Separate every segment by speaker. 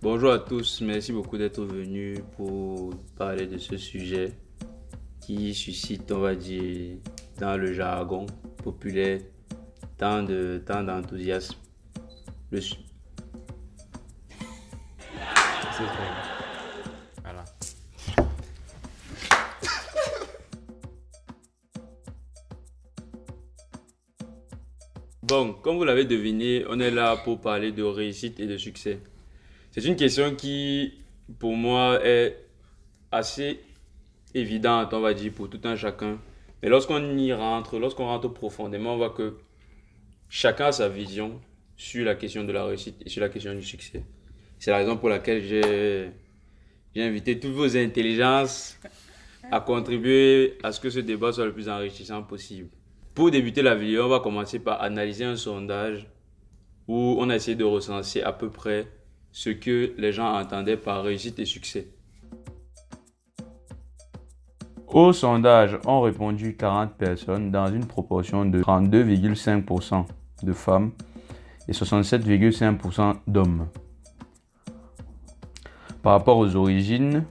Speaker 1: Bonjour à tous, merci beaucoup d'être venus pour parler de ce sujet qui suscite, on va dire, dans le jargon populaire, tant d'enthousiasme. Le su-
Speaker 2: C'est très bien. Voilà.
Speaker 1: Bon, comme vous l'avez deviné, on est là pour parler de réussite et de succès. C'est une question qui, pour moi, est assez évidente, on va dire, pour tout un chacun. Mais lorsqu'on rentre profondément, on voit que chacun a sa vision sur la question de la réussite et sur la question du succès. C'est la raison pour laquelle j'ai invité toutes vos intelligences à contribuer à ce que ce débat soit le plus enrichissant possible. Pour débuter la vidéo, on va commencer par analyser un sondage où on a essayé de recenser à peu près ce que les gens entendaient par réussite et succès. Au sondage ont répondu 40 personnes dans une proportion de 32,5% de femmes et 67,5% d'hommes. Par rapport aux origines,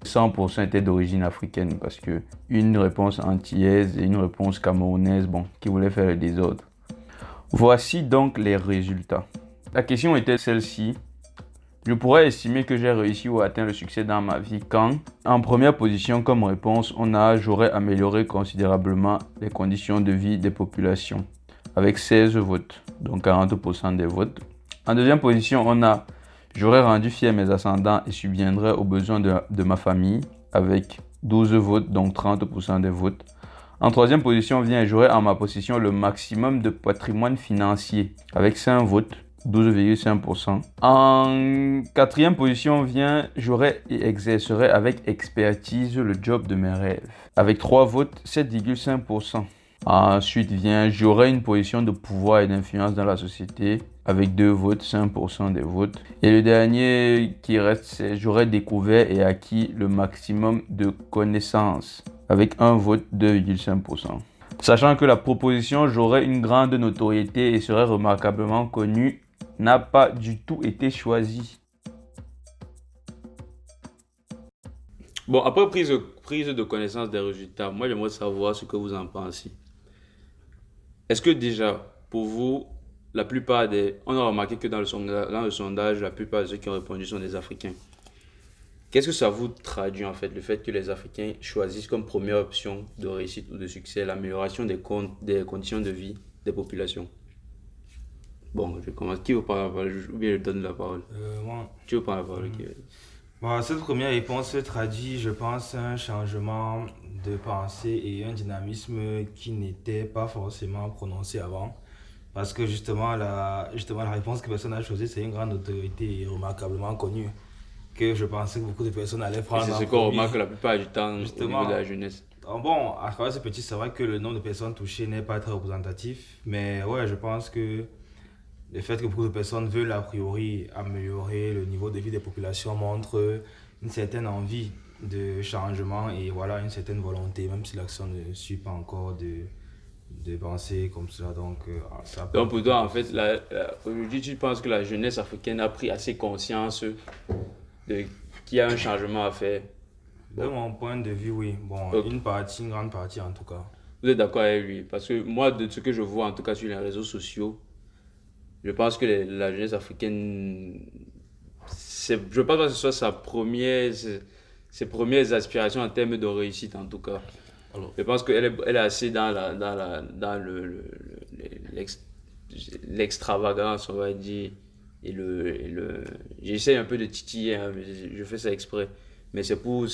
Speaker 1: 100% étaient d'origine africaine parce que une réponse antillaise et une réponse camerounaise, qui voulait faire le désordre. Voici donc les résultats. La question était celle-ci. Je pourrais estimer que j'ai réussi ou atteint le succès dans ma vie quand, en première position comme réponse, j'aurais amélioré considérablement les conditions de vie des populations avec 16 votes, donc 40% des votes. En deuxième position, j'aurais rendu fier mes ascendants et subviendrai aux besoins de ma famille avec 12 votes, donc 30% des votes. En troisième position vient, j'aurai en ma possession le maximum de patrimoine financier avec 5 votes, 12,5%. En quatrième position vient, j'aurai et exercerai avec expertise le job de mes rêves avec 3 votes, 7,5%. Ensuite vient, j'aurai une position de pouvoir et d'influence dans la société avec 2 votes, 5% des votes. Et le dernier qui reste, c'est j'aurai découvert et acquis le maximum de connaissances avec un vote, 2,5%. Sachant que la proposition j'aurai une grande notoriété et serait remarquablement connue n'a pas du tout été choisie. Bon, après prise de connaissance des résultats, moi j'aimerais savoir ce que vous en pensez. Est-ce que déjà, pour vous, on a remarqué que dans le sondage, la plupart de ceux qui ont répondu sont des Africains. Qu'est-ce que ça vous traduit en fait, le fait que les Africains choisissent comme première option de réussite ou de succès l'amélioration des conditions de vie des populations? Bon, je commence. Qui vous prend la parole ou bien je donne la parole?
Speaker 2: Moi,
Speaker 1: Qui vous prend la parole?
Speaker 2: hmm. Bon, cette première réponse traduit, je pense, un changement de pensée et un dynamisme qui n'était pas forcément prononcé avant. Parce que justement, la réponse que personne n'a choisie, c'est une grande autorité et remarquablement connue. Que je pensais que beaucoup de personnes allaient
Speaker 1: Et
Speaker 2: prendre
Speaker 1: c'est
Speaker 2: en
Speaker 1: ce qu'on
Speaker 2: premier.
Speaker 1: remarque la plupart du temps au niveau de
Speaker 2: Justement,
Speaker 1: la jeunesse.
Speaker 2: bon, à travers ce petit, c'est vrai que le nombre de personnes touchées n'est pas très représentatif. Mais ouais, je pense que le fait que beaucoup de personnes veulent a priori améliorer le niveau de vie des populations montre une certaine envie de changement et voilà une certaine volonté, même si l'action ne suit pas encore de penser comme cela. Donc, ça peut
Speaker 1: Donc pour
Speaker 2: apporter
Speaker 1: toi, en
Speaker 2: plus de
Speaker 1: fait,
Speaker 2: ça.
Speaker 1: aujourd'hui, tu penses que la jeunesse africaine a pris assez conscience de qu'il y a un changement à faire.
Speaker 2: De
Speaker 1: Bon,
Speaker 2: mon point de vue, oui. Bon,
Speaker 1: ok.
Speaker 2: une grande partie en tout cas.
Speaker 1: Vous êtes d'accord avec lui? Parce que moi, de ce que je vois, en tout cas sur les réseaux sociaux, je pense que la jeunesse africaine, je pense pas que ce soit ses premières aspirations en termes de réussite, en tout cas.
Speaker 2: Alors,
Speaker 1: Je pense elle est assez dans l'ex- l'extravagance, on va dire. J'essaie un peu de titiller, hein, mais je fais ça exprès. Mais pour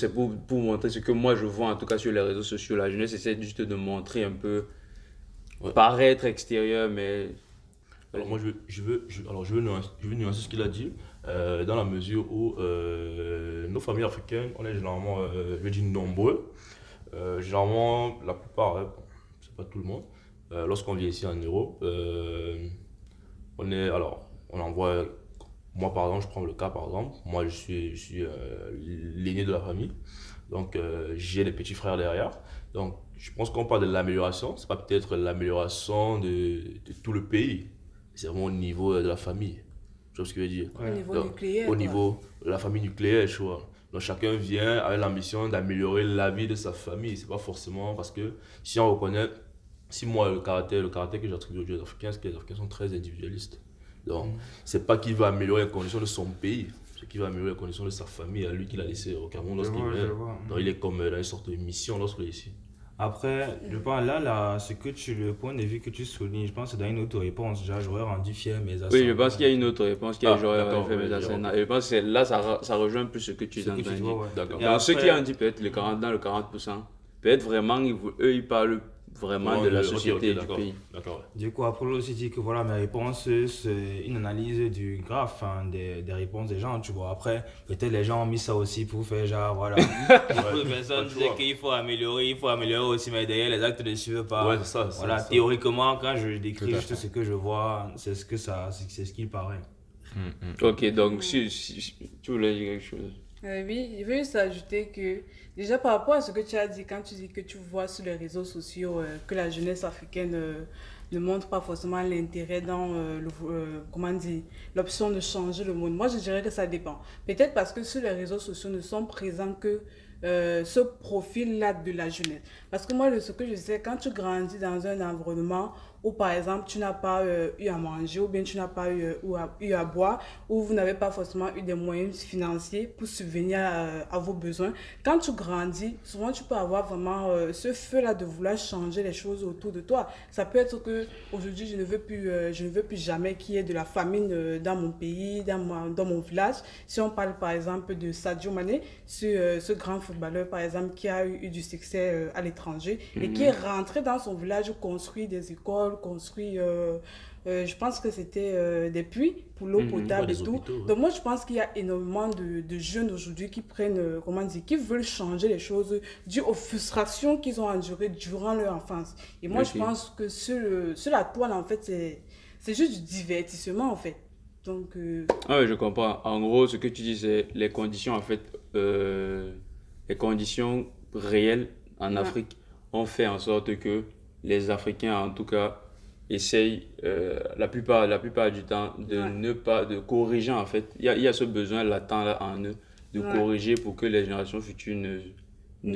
Speaker 1: montrer ce que moi je vois, en tout cas sur les réseaux sociaux. La jeunesse essaie juste de montrer un peu,
Speaker 3: Ouais.
Speaker 1: paraître extérieur, mais.
Speaker 3: Alors
Speaker 1: Vas-y.
Speaker 3: moi je veux nuancer ce qu'il a dit dans la mesure où nos familles africaines, on est généralement, je vais dire nombreux. Généralement la plupart, hein, bon, c'est pas tout le monde. Lorsqu'on vit ici en Europe, on envoie. Moi par exemple, je prends le cas par exemple. Moi je suis l'aîné de la famille, donc j'ai des petits frères derrière. Donc je pense qu'on parle de l'amélioration, c'est pas peut-être l'amélioration de tout le pays. C'est vraiment au niveau de la famille. Tu vois ce que je veux dire?
Speaker 4: Au niveau
Speaker 3: Donc,
Speaker 4: nucléaire.
Speaker 3: au
Speaker 4: quoi.
Speaker 3: niveau de la famille nucléaire, tu vois. Donc chacun vient avec l'ambition d'améliorer la vie de sa famille. C'est pas forcément parce que si on reconnaît, si moi le caractère que j'attribue aux jeunes Africains, c'est que les Africains sont très individualistes. Donc c'est pas qu'il va améliorer les conditions de son pays, c'est qu'il va améliorer les conditions de sa famille, à lui qu'il a laissé au Cameroun lorsqu'il
Speaker 2: Je
Speaker 3: vient.
Speaker 2: vois.
Speaker 3: Donc il est comme dans une sorte de mission lorsqu'il est ici.
Speaker 2: Après, je pense là, le point de vue que tu soulignes, je pense que c'est dans une autre réponse. Déjà, j'aurais rendu fier mes ascendants.
Speaker 1: Oui, je pense qu'il y a une autre réponse qui est j'aurais
Speaker 3: d'accord,
Speaker 1: fait
Speaker 3: ouais,
Speaker 1: mes
Speaker 3: je
Speaker 1: ascendants. Et je pense que là, ça rejoint plus ce que tu es
Speaker 2: Ce
Speaker 1: en
Speaker 2: que
Speaker 1: train
Speaker 2: tu
Speaker 1: de
Speaker 2: vois,
Speaker 1: dire.
Speaker 2: ouais.
Speaker 3: D'accord.
Speaker 2: Et
Speaker 1: Donc, ceux qui
Speaker 2: après-
Speaker 1: ont dit peut-être le 40 dans le 40%, peut-être vraiment, eux, ils parlent vraiment de la
Speaker 3: Ok,
Speaker 1: société et du
Speaker 3: d'accord.
Speaker 1: pays.
Speaker 3: D'accord, ouais.
Speaker 2: Du coup, après, aussi dit que voilà, mes réponses, c'est une analyse du graphe, hein, des réponses des gens, tu vois. Après, peut-être les gens ont mis ça aussi pour faire genre, voilà. Beaucoup de personnes
Speaker 3: tu
Speaker 2: disent
Speaker 3: vois.
Speaker 2: qu'il faut améliorer aussi, mais derrière, les actes ne suivent pas.
Speaker 3: Ouais, c'est ça.
Speaker 2: Voilà,
Speaker 3: c'est ça.
Speaker 2: théoriquement, quand je décris
Speaker 5: Tout à
Speaker 2: juste
Speaker 5: fait.
Speaker 2: ce que je vois, c'est ce qu'il paraît.
Speaker 1: Ok, donc si tu voulais dire quelque chose.
Speaker 4: Oui, je veux juste ajouter que, déjà par rapport à ce que tu as dit, quand tu dis que tu vois sur les réseaux sociaux que la jeunesse africaine ne montre pas forcément l'intérêt dans comment dire, l'option de changer le monde, moi je dirais que ça dépend. Peut-être parce que sur les réseaux sociaux ne sont présents que ce profil-là de la jeunesse. Parce que moi, ce que je sais, quand tu grandis dans un environnement où, par exemple, tu n'as pas eu à manger, ou bien tu n'as pas eu à boire, ou vous n'avez pas forcément eu des moyens financiers pour subvenir à vos besoins, quand tu grandis, souvent tu peux avoir vraiment ce feu-là de vouloir changer les choses autour de toi. Ça peut être que aujourd'hui je ne veux plus jamais qu'il y ait de la famine dans mon pays, dans mon village. Si on parle par exemple de Sadio Mané, ce grand footballeur par exemple qui a eu du succès à l'étranger et qui est rentré dans son village construit des écoles, construit je pense que c'était des puits pour l'eau potable
Speaker 3: Ouais,
Speaker 4: et
Speaker 3: des
Speaker 4: tout.
Speaker 3: hôpitaux, ouais.
Speaker 4: Donc moi je pense qu'il y a énormément de jeunes aujourd'hui qui prennent, comment dire, qui veulent changer les choses dû aux frustrations qu'ils ont endurées durant leur enfance. Et moi je
Speaker 1: Ok.
Speaker 4: pense que sur la toile en fait c'est juste du divertissement en fait. Donc
Speaker 1: Ah ouais, je comprends. En gros, ce que tu dis, c'est les conditions, en fait, les conditions réelles en
Speaker 4: Ouais.
Speaker 1: Afrique ont fait en sorte que les Africains, en tout cas, essayent la plupart du temps de
Speaker 4: Ouais.
Speaker 1: ne pas, de corriger, en fait. Il y a ce besoin latent là en eux de
Speaker 4: Ouais.
Speaker 1: corriger pour que les générations futures ne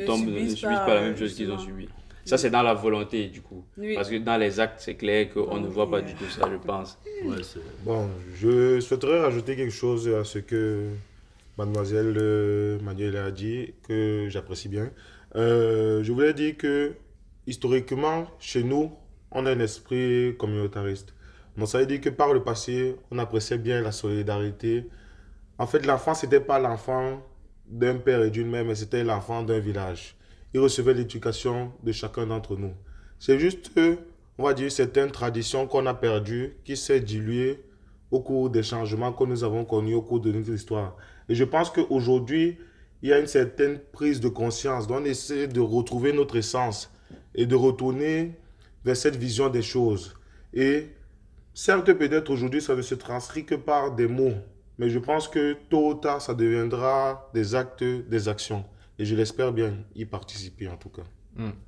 Speaker 4: subissent
Speaker 1: subissent pas la même chose
Speaker 4: justement.
Speaker 1: qu'ils ont subi. Ça, c'est dans la volonté, du coup.
Speaker 4: Oui.
Speaker 1: Parce que dans les actes, c'est clair qu'on ne voit pas du tout ça, je pense.
Speaker 3: Ouais, c'est...
Speaker 5: Bon, je souhaiterais rajouter quelque chose à ce que mademoiselle Manuel a dit, que j'apprécie bien. Je voulais dire que, historiquement, chez nous, on a un esprit communautariste. Donc ça veut dire que par le passé, on appréciait bien la solidarité. En fait, l'enfant, ce n'était pas l'enfant d'un père et d'une mère, mais c'était l'enfant d'un village. Il recevait l'éducation de chacun d'entre nous. C'est juste, on va dire, certaines traditions qu'on a perdues, qui s'est diluée au cours des changements que nous avons connus au cours de notre histoire. Et je pense qu'aujourd'hui, il y a une certaine prise de conscience. Donc on essaie de retrouver notre essence et de retourner vers cette vision des choses. Et certes, peut-être aujourd'hui, ça ne se transcrit que par des mots. Mais je pense que tôt ou tard, ça deviendra des actes, des actions. Et je l'espère bien y participer en tout cas.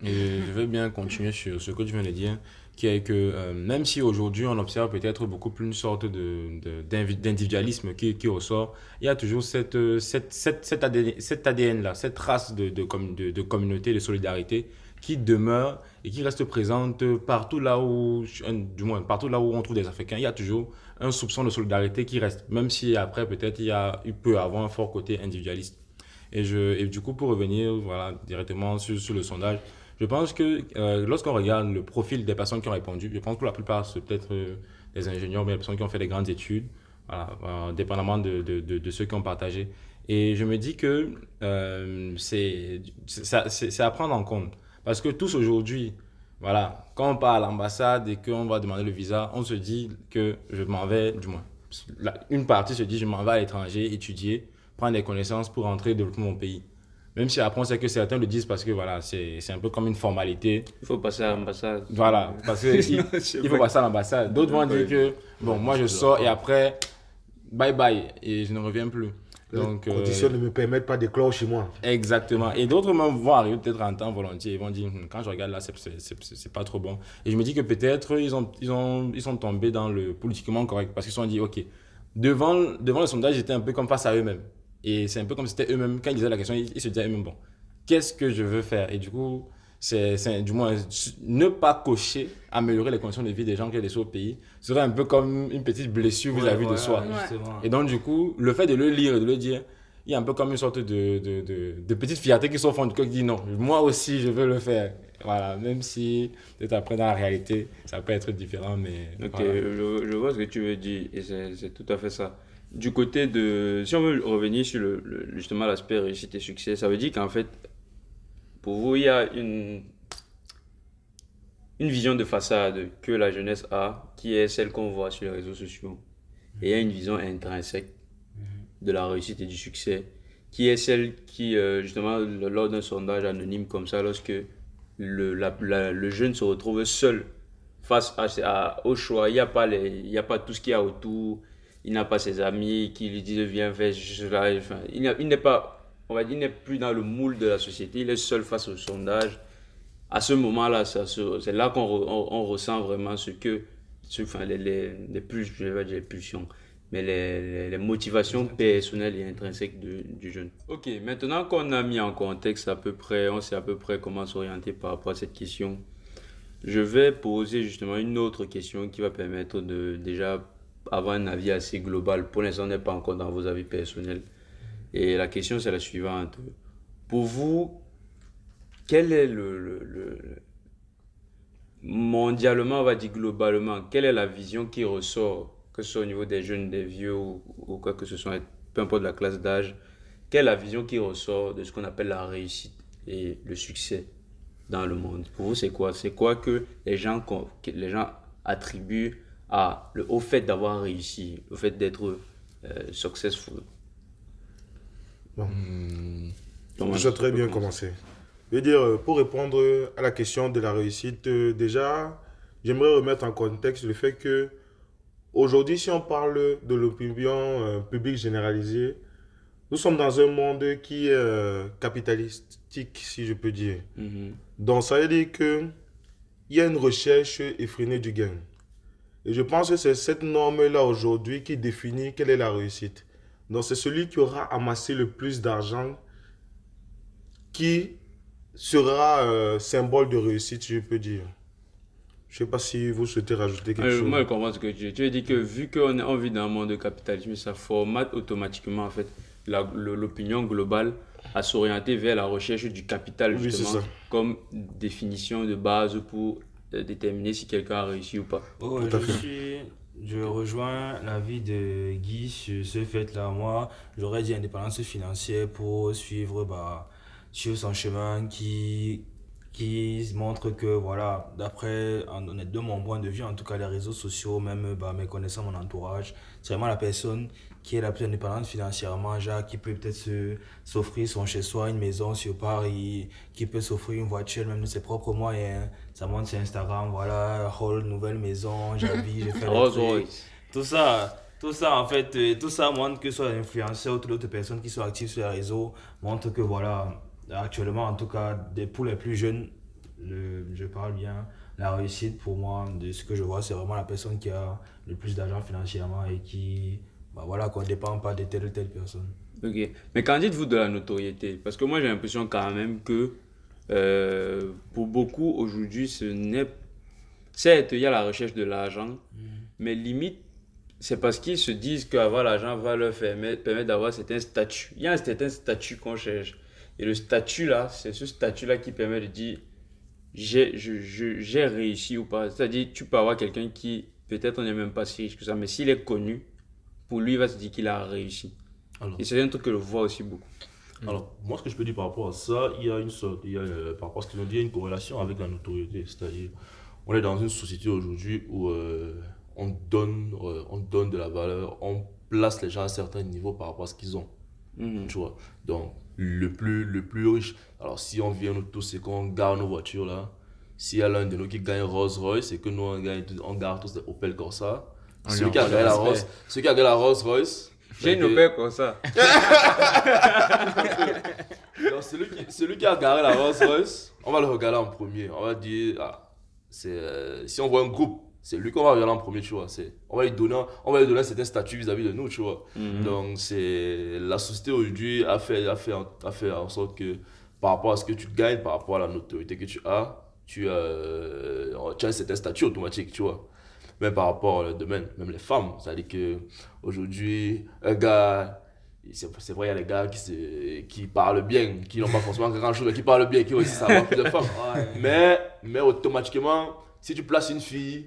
Speaker 6: Et je veux bien continuer sur ce que tu viens de dire, qui est que même si aujourd'hui on observe peut-être beaucoup plus une sorte d'individualisme qui ressort, il y a toujours cet ADN-là, cette trace de communauté, de solidarité qui demeure et qui reste présente partout là où, du moins partout là où on trouve des Africains. Il y a toujours un soupçon de solidarité qui reste, même si après peut-être il peut avoir un fort côté individualiste. Et du coup, pour revenir voilà, directement sur le sondage, je pense que lorsqu'on regarde le profil des personnes qui ont répondu, je pense que pour la plupart, c'est peut-être des ingénieurs, mais des personnes qui ont fait des grandes études, voilà, dépendamment de ceux qui ont partagé. Et je me dis que c'est à prendre en compte. Parce que tous aujourd'hui, voilà, quand on part à l'ambassade et qu'on va demander le visa, on se dit que je m'en vais, du moins, une partie se dit je m'en vais à l'étranger étudier, prendre des connaissances pour rentrer et développer mon pays. Même si après on sait que certains le disent parce que voilà, c'est un peu comme une formalité.
Speaker 1: Il faut passer à l'ambassade.
Speaker 6: Voilà, parce qu'il il faut passer à l'ambassade. D'autres vont dire que bon, moi je sors et après, bye bye, et je ne reviens plus. Donc,
Speaker 5: Les conditions ne me permettent pas d'éclore chez moi.
Speaker 6: exactement. Et d'autres même vont arriver peut-être en temps volontiers. Ils vont dire, quand je regarde là, c'est pas trop bon. Et je me dis que peut-être ils sont tombés dans le politiquement correct parce qu'ils se sont dit, ok, devant le sondage, ils étaient un peu comme face à eux-mêmes. Et c'est un peu comme si c'était eux-mêmes, quand ils disaient la question, ils se disaient eux-mêmes, bon, qu'est-ce que je veux faire? Et du coup, c'est du moins, ne pas cocher, améliorer les conditions de vie des gens qui ont laissés au pays, serait un peu comme une petite blessure vis-à-vis de soi.
Speaker 2: Justement.
Speaker 6: Et donc, du coup, le fait de le lire et de le dire, il y a un peu comme une sorte de petite fierté qui s'offre en fond du cœur qui dit non, moi aussi je veux le faire. Voilà, même si peut-être après dans la réalité, ça peut être différent, mais.
Speaker 1: Ok,
Speaker 6: voilà.
Speaker 1: je vois ce que tu veux dire et c'est tout à fait ça. Du côté de, si on veut revenir sur justement l'aspect réussite et succès, ça veut dire qu'en fait, pour vous, il y a une vision de façade que la jeunesse a, qui est celle qu'on voit sur les réseaux sociaux. Et il y a une vision intrinsèque de la réussite et du succès, qui est celle qui, justement, lors d'un sondage anonyme comme ça, lorsque le jeune se retrouve seul face au choix, il n'y a pas tout ce qu'il y a autour, il n'a pas ses amis qui lui disent viens faire cela, enfin, il n'est pas, on va dire, il n'est plus dans le moule de la société, il est seul face au sondage. À ce moment-là, c'est là on ressent vraiment enfin, je vais pas dire les pulsions, mais les motivations personnelles et intrinsèques du jeune. Ok, maintenant qu'on a mis en contexte à peu près, on sait à peu près comment s'orienter par rapport à cette question, je vais poser justement une autre question qui va permettre de déjà avoir un avis assez global. Pour l'instant, on n'est pas encore dans vos avis personnels. Et la question, c'est la suivante. Pour vous, quel est mondialement, on va dire globalement, quelle est la vision qui ressort, que ce soit au niveau des jeunes, des vieux ou quoi que ce soit, peu importe la classe d'âge, quelle est la vision qui ressort de ce qu'on appelle la réussite et le succès dans le monde? Pour vous, c'est quoi? C'est quoi que les gens attribuent au fait d'avoir réussi, au fait d'être successful?
Speaker 5: Bon.
Speaker 1: Comment
Speaker 5: Je souhaiterais bien commencer. Je veux dire, pour répondre à la question de la réussite, déjà, j'aimerais remettre en contexte le fait que aujourd'hui, si on parle de l'opinion publique généralisée, nous sommes dans un monde qui est capitalistique, si je peux dire. Donc, ça veut dire qu'il y a une recherche effrénée du gain. Et je pense que c'est cette norme-là aujourd'hui qui définit quelle est la réussite. Donc, c'est celui qui aura amassé le plus d'argent qui sera symbole de réussite, si je peux dire. Je ne sais pas si vous souhaitez rajouter quelque chose.
Speaker 1: Moi, je comprends ce que tu dis. Tu veux dire que vu qu'on vit dans un monde de capitalisme, ça formate automatiquement en fait l'opinion globale à s'orienter vers la recherche du capital, justement,
Speaker 5: oui,
Speaker 1: comme définition de base pour déterminer si quelqu'un a réussi ou pas.
Speaker 2: Oh, je rejoins l'avis de Guy sur ce fait-là. Moi, j'aurais dit indépendance financière pour suivre son chemin qui montre que, voilà, d'après, de mon point de vue, en tout cas les réseaux sociaux, même mes connaissances, mon entourage, c'est vraiment la personne qui est la plus indépendante financièrement, genre qui peut peut-être s'offrir son chez-soi, une maison sur Paris, qui peut s'offrir une voiture, même de ses propres moyens. Ça monte sur Instagram, voilà, whole nouvelle maison, j'habite, j'ai fait des trucs. Tout ça, en fait, tout ça montre que soit l'influenceur ou toute autre personne qui soit active sur les réseaux, montre que, voilà, actuellement, en tout cas, pour les plus jeunes, je parle bien, la réussite pour moi, de ce que je vois, c'est vraiment la personne qui a le plus d'argent financièrement et qui, voilà, qu'on ne dépend pas de telle ou telle personne.
Speaker 1: Ok. Mais qu'en dites-vous de la notoriété? Parce que moi, j'ai l'impression quand même que pour beaucoup, aujourd'hui, certes, il y a la recherche de l'argent, mais limite, c'est parce qu'ils se disent qu'avoir l'argent va leur permettre d'avoir certains statuts. Il y a un certain statut qu'on cherche. Et le statut là, c'est ce statut-là qui permet de dire j'ai réussi ou pas. C'est-à-dire, tu peux avoir quelqu'un qui, peut-être on n'est même pas si riche que ça, mais s'il est connu, pour lui, il va se dire qu'il a réussi.
Speaker 3: Alors,
Speaker 1: Et c'est un truc que je vois aussi beaucoup.
Speaker 3: alors, moi, ce que je peux dire par rapport à ça, il y a une sorte, par rapport à ce qu'ils ont dit, il y a une corrélation avec la notoriété. C'est-à-dire, on est dans une société aujourd'hui où on donne de la valeur, on place les gens à un certain niveau par rapport à ce qu'ils ont. Tu vois. Donc, le plus riche. Alors, si on vient nous tous et qu'on garde nos voitures là, s'il y a l'un de nous qui gagne Rolls-Royce et que nous on garde tous des Opel Corsa, celui qui a gagné la Rolls-Royce.
Speaker 1: J'ai une Opel comme ça.
Speaker 3: Donc, celui qui a garé la Rolls-Royce, on va le regarder en premier. On va dire, si on voit un groupe, c'est lui qu'on va regarder en premier, tu vois. On va lui donner un certain statut vis-à-vis de nous, tu vois. Donc, la société aujourd'hui a fait en sorte que par rapport à ce que tu gagnes, par rapport à la notoriété que tu as un certain statut automatique, tu vois. Mais par rapport au domaine, même les femmes, c'est-à-dire qu'aujourd'hui, un gars, c'est vrai, il y a des gars qui parlent bien, qui n'ont pas forcément grand-chose, mais qui parlent bien, qui ont aussi savoir plus de femmes. Mais automatiquement, si tu places une fille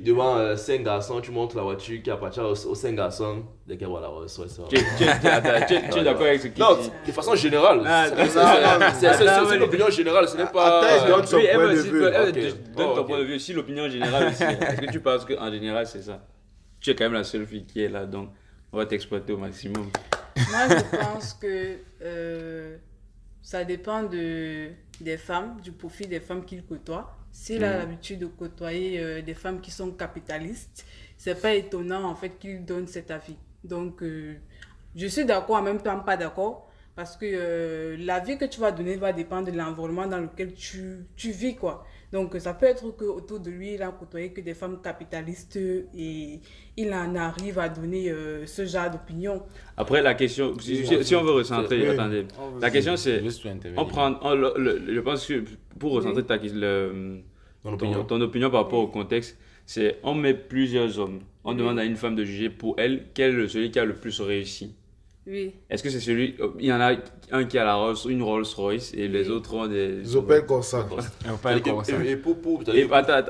Speaker 3: devant 5 garçons, tu montres la voiture qui appartient aux 5 garçons, dès qu'elle voit la Rolls Royce.
Speaker 6: Tu es d'accord avec ce qu'il
Speaker 3: Non,
Speaker 6: dit?
Speaker 3: de façon générale. C'est l'opinion générale, ce n'est pas.
Speaker 5: Attends, donne son
Speaker 6: Oui,
Speaker 5: point de
Speaker 6: vas-y,
Speaker 5: vue.
Speaker 6: donne ton
Speaker 3: Ok.
Speaker 6: point de vue. Si l'opinion générale aussi, est-ce que tu penses qu'en général c'est ça? Tu es quand même la seule fille qui est là, donc on va t'exploiter au maximum.
Speaker 4: Moi, je pense que ça dépend des femmes, du profil des femmes qu'il côtoie. S'il a l'habitude de côtoyer des femmes qui sont capitalistes, c'est pas étonnant en fait qu'il donne cet avis. Donc, je suis d'accord, en même temps pas d'accord, parce que la vie que tu vas donner va dépendre de l'environnement dans lequel tu vis, quoi. Donc, ça peut être qu'autour de lui, il a côtoyé que des femmes capitalistes et il en arrive à donner ce genre d'opinion.
Speaker 6: Après, la question, si on veut recentrer,
Speaker 5: Oui.
Speaker 6: attendez, la question c'est,
Speaker 7: Juste intervenir.
Speaker 6: je pense que pour recentrer ton opinion par rapport au contexte, c'est on met plusieurs hommes, on demande à une femme de juger pour elle quel est celui qui a le plus réussi.
Speaker 4: Oui.
Speaker 6: Est-ce que c'est celui, il y en a un qui a une Rolls Royce et les autres ont des
Speaker 5: Opel Corsa.
Speaker 3: Et pour
Speaker 6: Et attends,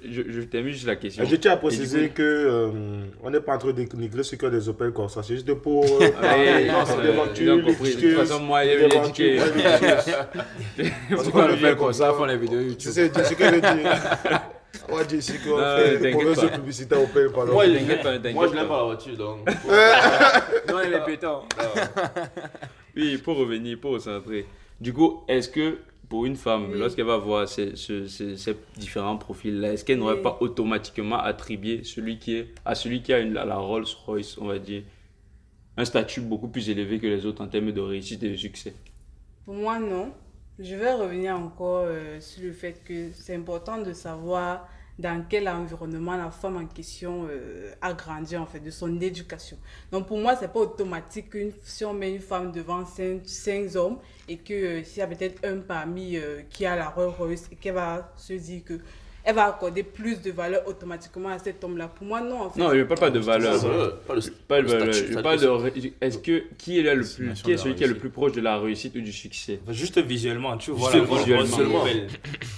Speaker 6: je termine juste la question.
Speaker 5: Je tiens à
Speaker 6: Et
Speaker 5: préciser
Speaker 6: du coup-
Speaker 5: que on n'est pas en train de dénigrer ce que des Opel Corsa. C'est juste pour
Speaker 6: Ouais,
Speaker 5: c'est des voitures
Speaker 6: ils ont compris. De toute façon, moi, il y avait dit que...
Speaker 7: Pourquoi le fait comme ça, font les vidéos YouTube?
Speaker 5: C'est ce que je dis. On va dire ici qu'on
Speaker 6: Non,
Speaker 5: fait
Speaker 6: t'inquiète
Speaker 5: une promesse de
Speaker 6: pas.
Speaker 5: publicité à Opel. Pardon.
Speaker 3: Moi,
Speaker 6: T'inquiète
Speaker 3: je
Speaker 6: pas.
Speaker 3: l'aime pas la voiture, donc.
Speaker 7: Non, il est pétant.
Speaker 6: Oui, pour revenir, pour recentrer. Du coup, est-ce que pour une femme,
Speaker 4: Oui.
Speaker 6: lorsqu'elle va voir ces différents profils-là, est-ce qu'elle n'aurait
Speaker 4: Oui.
Speaker 6: pas automatiquement attribué celui qui a la Rolls-Royce, on va dire, un statut beaucoup plus élevé que les autres en termes de réussite et de succès?
Speaker 4: Pour moi, non. Je vais revenir encore sur le fait que c'est important de savoir dans quel environnement la femme en question a grandi, en fait, de son éducation. Donc, pour moi, c'est pas automatique que si on met une femme devant cinq hommes et que s'il y a peut-être un parmi qui a la Rolls Royce et qu'elle va se dire que elle va accorder plus de valeur automatiquement à cet homme-là. Pour moi, non, en fait.
Speaker 6: Non, je ne parle pas de valeur. Pas de valeur.
Speaker 3: statut,
Speaker 6: Je parle de... Est-ce que qui est là le plus...
Speaker 7: Estimation
Speaker 6: Qui est
Speaker 7: de la
Speaker 6: celui qui est le
Speaker 7: réussite.
Speaker 6: plus proche de la réussite ou du succès?
Speaker 2: Juste visuellement, tu vois
Speaker 6: Juste
Speaker 2: la Rolls
Speaker 6: visuellement.
Speaker 2: Royce nouvelle.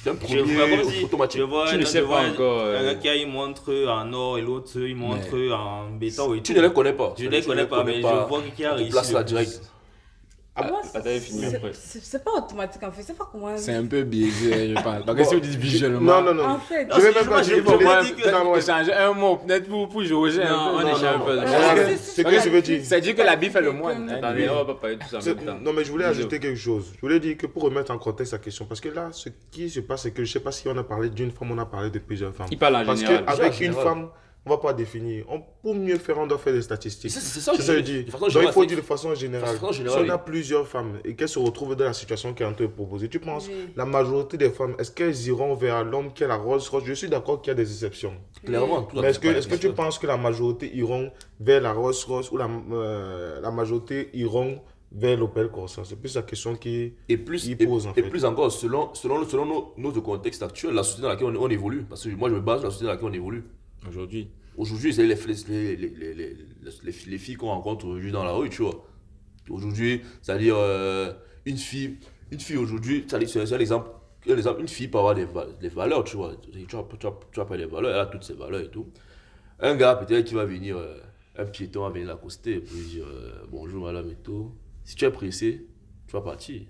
Speaker 3: C'est un
Speaker 2: Je vois
Speaker 3: premier
Speaker 2: comme si
Speaker 3: automatique.
Speaker 2: je vois
Speaker 6: Tu ne sais pas encore,
Speaker 2: un gars qui a une montre en or et l'autre il montre en béton et
Speaker 3: Tu
Speaker 2: tout.
Speaker 3: ne les connais pas.
Speaker 2: Je ne les connais pas, mais je vois qui a réussi.
Speaker 3: Place
Speaker 2: le
Speaker 3: là
Speaker 2: plus.
Speaker 3: direct.
Speaker 4: Moi,
Speaker 6: Attendez, fini après.
Speaker 4: c'est pas automatique, en fait. C'est pas comment...
Speaker 7: C'est un peu biaisé, je pense. Parce que si vous dites visuellement,
Speaker 5: Non, non, non.
Speaker 4: En fait,
Speaker 5: Je vais même
Speaker 2: moi,
Speaker 5: pas
Speaker 2: je
Speaker 5: dire.
Speaker 2: vais pas
Speaker 7: dire
Speaker 2: que-
Speaker 5: Non, non, ouais.
Speaker 7: changer un mot, peut-être pour jauger
Speaker 6: Non,
Speaker 7: un
Speaker 6: on
Speaker 7: peu.
Speaker 6: n'est jamais pas...
Speaker 5: Voilà, c'est que je veux dire.
Speaker 7: C'est dire que la bif fait le moine.
Speaker 6: Attendez, on va pas parler de tout ça en même temps.
Speaker 5: Non, mais je voulais ajouter quelque chose. Je voulais dire que pour remettre en contexte la question, parce que là, ce qui se passe, c'est que je ne sais pas si on a parlé d'une femme, on a parlé de plusieurs femmes.
Speaker 6: Il parle en
Speaker 5: Parce
Speaker 6: général.
Speaker 5: qu'avec
Speaker 3: En
Speaker 5: une
Speaker 3: général.
Speaker 5: femme, on ne va pas définir. Pour mieux faire, on doit faire des statistiques.
Speaker 3: C'est ça,
Speaker 5: C'est ça que je dis.
Speaker 3: de façon
Speaker 5: Donc il
Speaker 3: générale,
Speaker 5: faut
Speaker 3: c'est-
Speaker 5: dire de façon générale.
Speaker 3: De façon
Speaker 5: Si
Speaker 3: générale,
Speaker 5: on a
Speaker 3: oui.
Speaker 5: plusieurs femmes et qu'elles se retrouvent dans la situation qui est en train de proposer, tu penses
Speaker 4: Oui.
Speaker 5: la majorité des femmes, est-ce qu'elles iront vers l'homme qui a la Rolls Royce? Je suis d'accord qu'il y a des exceptions.
Speaker 3: Clairement. tout à
Speaker 5: Mais
Speaker 3: fait
Speaker 5: est-ce que tu penses que la majorité iront vers la Rolls Royce ou la majorité iront vers l'Opel Corsa? C'est plus la question qui...
Speaker 3: Et plus,
Speaker 5: Il pose, en
Speaker 3: et
Speaker 5: fait.
Speaker 3: plus encore, selon notre contexte actuel, la société dans laquelle on évolue. Parce que moi, je me base sur la société dans laquelle on évolue.
Speaker 6: Aujourd'hui.
Speaker 3: Aujourd'hui, c'est les filles qu'on rencontre aujourd'hui dans la rue, tu vois. Aujourd'hui, c'est-à-dire une fille aujourd'hui, c'est un exemple, une fille peut avoir des valeurs, tu vois. Tu as pas des valeurs, elle a toutes ses valeurs et tout. Un gars, peut-être, qui va venir, un piéton va venir l'accoster pour lui dire bonjour madame et tout. Si tu es pressé, tu vas partir.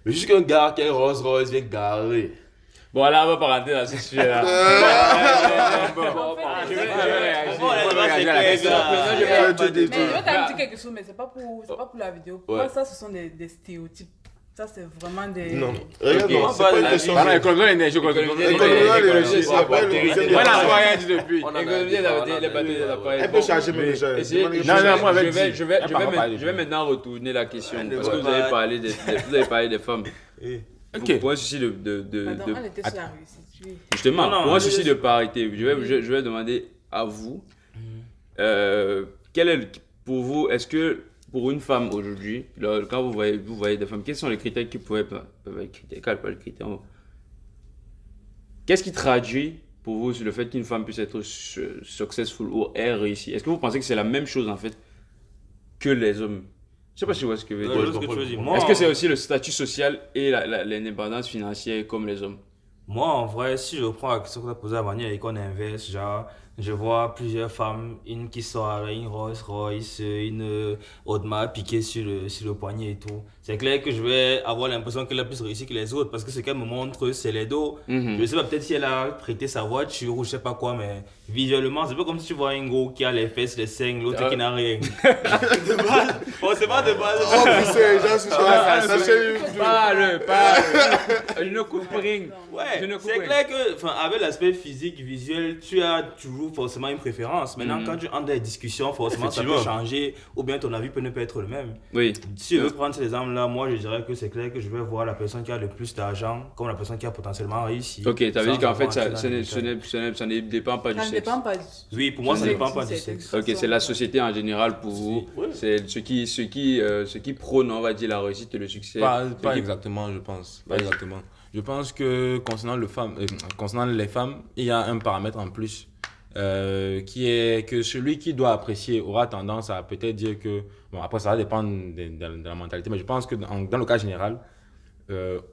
Speaker 3: Mais juste qu'un gars qui a une Rolls Royce vient garer.
Speaker 6: Bon, là, on va pas rentrer dans ce sujet-là.
Speaker 4: je vais
Speaker 2: Bon, les gars, c'est clair, gars.
Speaker 4: Mais je veux quand même dire quelque chose, mais c'est pas pour la vidéo. Pour
Speaker 3: Ouais.
Speaker 4: moi, ça, ce sont des stéréotypes. Ça, c'est vraiment des...
Speaker 5: Non, regarde,
Speaker 6: Ok.
Speaker 5: non, c'est pas une question.
Speaker 7: Pardon, économisons l'énergie, économisons
Speaker 5: l'énergie, c'est pas une-
Speaker 7: Moi, la rien dit depuis.
Speaker 6: Économiser les batteries des appareils.
Speaker 5: Elle peut charger même déjà.
Speaker 6: Essayez-
Speaker 5: Non,
Speaker 7: non, moi, avec
Speaker 6: je vais
Speaker 7: dit.
Speaker 6: je vais maintenant retourner la question parce que
Speaker 3: ouais.
Speaker 6: vous avez parlé des femmes.
Speaker 5: Eh.
Speaker 7: Ok.
Speaker 6: Pour un souci de
Speaker 4: Pardon, elle était sur la réussite. Oui.
Speaker 1: Justement,
Speaker 2: Non, non,
Speaker 1: pour un
Speaker 2: je-
Speaker 1: souci de parité, je vais demander à vous, quel est pour vous, est-ce que pour une femme aujourd'hui, quand vous voyez des femmes, quels sont les critères qui peuvent être critères, quels sont les critères, qu'est-ce qui traduit pour vous sur le fait qu'une femme puisse être successful ou ait réussi? Est-ce que vous pensez que c'est la même chose en fait que les hommes? Je sais pas si vous voyez ce que je veux
Speaker 2: Ouais,
Speaker 1: dire.
Speaker 2: je vois ce que tu veux dire. Moi,
Speaker 1: Est-ce que c'est aussi le statut social et l'indépendance financière comme les hommes?
Speaker 2: Moi, en vrai, si je reprends la question que tu as posée à Manu et qu'on inverse, genre, je vois plusieurs femmes, une qui sort avec une Rolls Royce, une Audemars piquée sur le poignet et tout. C'est clair que je vais avoir l'impression qu'elle a plus réussi que les autres parce que ce qu'elle me montre, c'est les dos. Je sais pas, peut-être si elle a prêté sa voiture ou je sais pas quoi, mais visuellement, c'est pas comme si tu vois un gros qui a les fesses, les seins, l'autre qui n'a rien. De base, bon, c'est pas de base.
Speaker 5: Oh, putain, j'en suis
Speaker 1: Parle. Je ne coupe rien.
Speaker 2: Ouais,
Speaker 1: Je ne coupe
Speaker 2: c'est
Speaker 1: rien.
Speaker 2: clair que, enfin, avec l'aspect physique, visuel, tu as toujours forcément une préférence. Maintenant, quand tu entres dans les discussions, forcément, ça peut
Speaker 3: Effectivement.
Speaker 2: changer, ou bien ton avis peut ne pas être le même.
Speaker 1: Oui.
Speaker 2: Si je veux prendre ces exemples-là, moi, je dirais que c'est clair que je vais voir la personne qui a le plus d'argent comme la personne qui a potentiellement réussi.
Speaker 1: Ok, t'as
Speaker 2: sans
Speaker 1: dit qu'en fait,
Speaker 2: avoir
Speaker 1: ça
Speaker 2: entré dans les détails.
Speaker 1: ne dépend pas du
Speaker 4: Ça ne
Speaker 1: sexe.
Speaker 4: dépend pas du...
Speaker 2: Oui, pour moi, ça
Speaker 4: du
Speaker 2: ne dépend
Speaker 4: sexe,
Speaker 2: pas du
Speaker 4: c'est
Speaker 2: sexe.
Speaker 4: une
Speaker 1: Ok, c'est la société en général pour vous.
Speaker 3: Ouais.
Speaker 1: C'est ce qui prône, on va dire, la réussite et le succès.
Speaker 6: Pas
Speaker 1: Qui-
Speaker 6: exactement, je pense. Pas
Speaker 1: Vas-y.
Speaker 6: exactement. Je pense que concernant les femmes, il y a un paramètre en plus qui est que celui qui doit apprécier aura tendance à peut-être dire que, bon, après ça va dépendre de la mentalité, mais je pense que dans le cas général,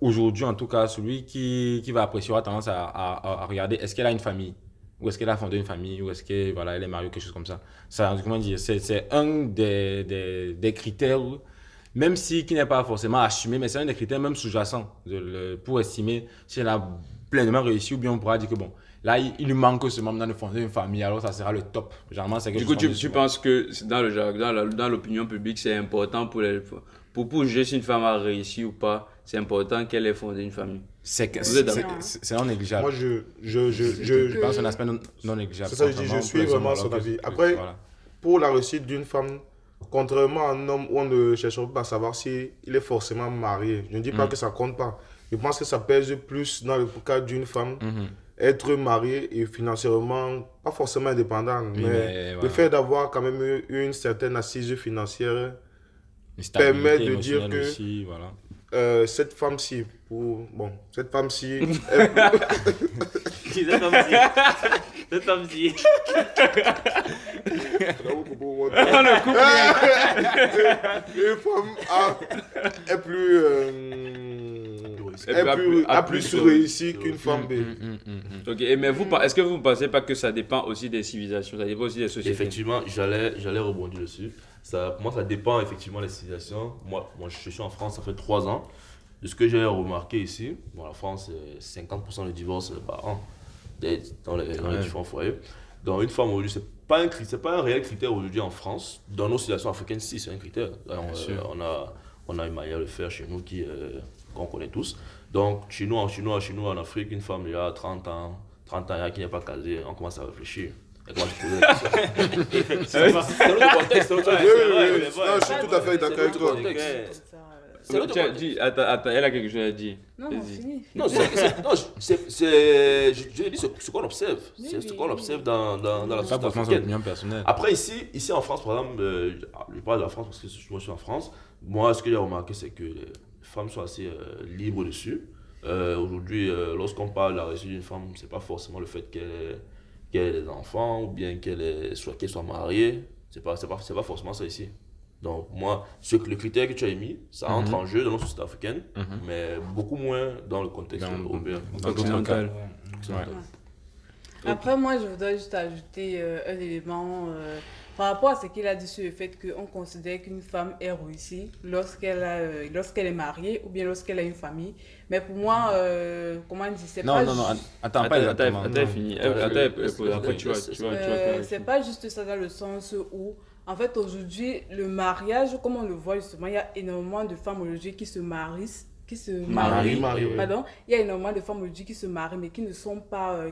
Speaker 6: aujourd'hui en tout cas, celui qui va apprécier aura tendance à regarder est-ce qu'elle a une famille, ou est-ce qu'elle a fondé une famille, ou est-ce qu'elle voilà, elle est mariée ou quelque chose comme ça. Ça, comment dire, c'est un des critères, même si qui n'est pas forcément assumé, mais c'est un des critères même sous-jacents pour estimer si elle a pleinement réussi, ou bien on pourra dire que bon, là il lui manque seulement maintenant de fonder une famille, alors ça sera le top. Généralement, c'est quelque
Speaker 1: Du coup,
Speaker 6: chose qu'on dit
Speaker 1: tu
Speaker 6: souvent.
Speaker 1: penses que dans l'opinion publique, c'est important pour juger si une femme a réussi ou pas, c'est important qu'elle ait fondé une famille.
Speaker 6: C'est
Speaker 1: Vous êtes d'accord?
Speaker 6: c'est non négligeable.
Speaker 5: Moi,
Speaker 6: Je pense que c'est un aspect non négligeable.
Speaker 5: C'est ça, je dis, je suis vraiment son avis. Après, pour la réussite d'une femme, contrairement à un homme où on ne cherche pas à savoir s'il est forcément marié, je ne dis pas que ça compte pas. Je pense que ça pèse plus dans le cas d'une femme, être mariée et financièrement, pas forcément indépendante,
Speaker 6: Oui,
Speaker 5: mais
Speaker 6: mais
Speaker 5: le
Speaker 6: voilà.
Speaker 5: fait d'avoir quand même une certaine assise financière permet de dire que
Speaker 6: aussi, voilà.
Speaker 5: cette femme-ci, cette femme-ci,
Speaker 2: Cette femme-ci.
Speaker 5: une femme est plus, a plus réussi qu'une femme B.
Speaker 1: Ok, mais est-ce que vous ne pensez pas que ça dépend aussi des civilisations, ça dépend aussi des sociétés?
Speaker 3: Effectivement, j'allais rebondir dessus. Ça, pour moi, ça dépend effectivement des civilisations. Moi, je suis en France, ça fait 3 ans. De ce que j'ai remarqué ici, bon, la France, c'est 50% de divorces par an dans les différents foyers. Donc, une femme aujourd'hui, c'est pas un réel critère aujourd'hui en France. Dans nos situations africaines, si, c'est un critère. On a une manière de faire chez nous qu'on connaît tous. Donc, chez nous, en Afrique, une femme déjà à 30 ans qui n'est pas casée, on commence à réfléchir. Et comment tu poses la question? C'est notre contexte, c'est notre
Speaker 5: Oui,
Speaker 3: contexte.
Speaker 5: oui, oui. Non, je suis tout à fait d'accord avec toi.
Speaker 3: C'est notre
Speaker 1: Tiens,
Speaker 3: contexte.
Speaker 1: dis, attends, elle a quelque chose à dire.
Speaker 4: Non,
Speaker 1: Vas-y.
Speaker 4: fini.
Speaker 3: Non, je dis ce qu'on observe. C'est ce qu'on observe dans la
Speaker 6: Pas
Speaker 3: société
Speaker 6: forcément son
Speaker 3: africaine.
Speaker 6: opinion personnelle.
Speaker 3: Après, ici en France, par exemple, je parle de la France parce que moi je suis en France. Moi, ce que j'ai remarqué, c'est que les femmes sont assez libres dessus. Aujourd'hui, lorsqu'on parle de la réussite d'une femme, c'est pas forcément le fait qu'elle ait des enfants ou bien qu'elle soit mariée. C'est pas forcément ça ici. Donc, moi, le critère que tu as émis, ça entre en jeu dans notre société africaine, mais beaucoup moins dans le contexte européen.
Speaker 6: Dans d'autres cas. Ouais.
Speaker 4: Après, moi, je voudrais juste ajouter un élément par rapport à ce qu'il a dit sur le fait qu'on considère qu'une femme est réussie lorsqu'elle est mariée ou bien lorsqu'elle a une famille. Mais pour moi, comment on dit, c'est pas
Speaker 6: Non, attends, pas exactement.
Speaker 1: Attends, fini. Après, tu vas
Speaker 4: c'est pas juste ça dans le sens où, en fait, aujourd'hui, le mariage, comme on le voit justement, il y a énormément de femmes aujourd'hui qui se marient.
Speaker 5: Marie,
Speaker 4: Pardon, il y a énormément de femmes aujourd'hui qui se marient, mais qui ne sont pas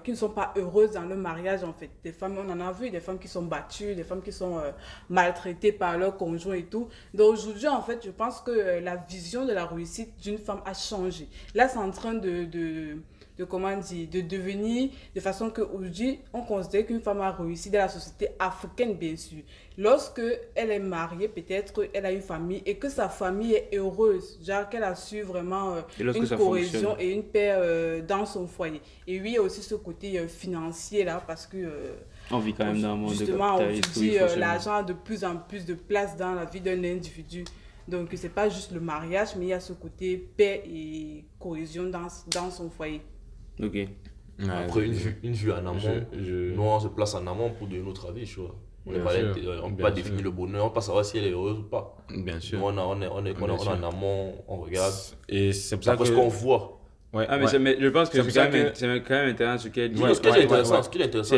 Speaker 4: heureuses dans leur mariage, en fait. Des femmes, on en a vu, des femmes qui sont battues, des femmes qui sont maltraitées par leur conjoint et tout. Donc aujourd'hui, en fait, je pense que la vision de la réussite d'une femme a changé. Là, c'est en train de comment dire, de devenir, de façon qu'aujourd'hui, on considère qu'une femme a réussi dans la société africaine, bien sûr. Lorsque elle est mariée, peut-être, elle a une famille et que sa famille est heureuse, genre qu'elle a su vraiment
Speaker 1: Et lorsque
Speaker 4: une
Speaker 1: ça
Speaker 4: cohésion
Speaker 1: fonctionne.
Speaker 4: et une paix dans son foyer. Et oui, il y a aussi ce côté financier là, parce que
Speaker 1: On vit quand même dans un monde de
Speaker 4: justement, on
Speaker 1: capitalisme où
Speaker 4: dit
Speaker 1: il faut se-
Speaker 4: l'argent a de plus en plus de place dans la vie d'un individu. Donc, c'est pas juste le mariage, mais il y a ce côté paix et cohésion dans son foyer.
Speaker 1: Ok.
Speaker 3: Après, une vue en amont, nous on se place en amont pour donner notre avis, tu vois. On ne
Speaker 6: Bien
Speaker 3: peut pas,
Speaker 6: sûr,
Speaker 3: on peut
Speaker 6: bien
Speaker 3: pas
Speaker 6: sûr.
Speaker 3: définir le bonheur, on peut pas savoir si elle est heureuse ou pas.
Speaker 6: Bien sûr.
Speaker 3: Nous, on est
Speaker 6: Bien sûr.
Speaker 3: en amont, on regarde.
Speaker 6: Et c'est pour ça
Speaker 3: Après
Speaker 6: que...
Speaker 3: ce qu'on voit.
Speaker 6: Ouais,
Speaker 1: Ah, mais,
Speaker 6: ouais.
Speaker 1: mais je pense que
Speaker 6: C'est pour
Speaker 1: c'est
Speaker 6: ça
Speaker 1: quand, même-
Speaker 6: que-
Speaker 1: c'est quand même intéressant ce qu'elle dit.
Speaker 3: Ce qui est intéressant, ce qui est intéressant,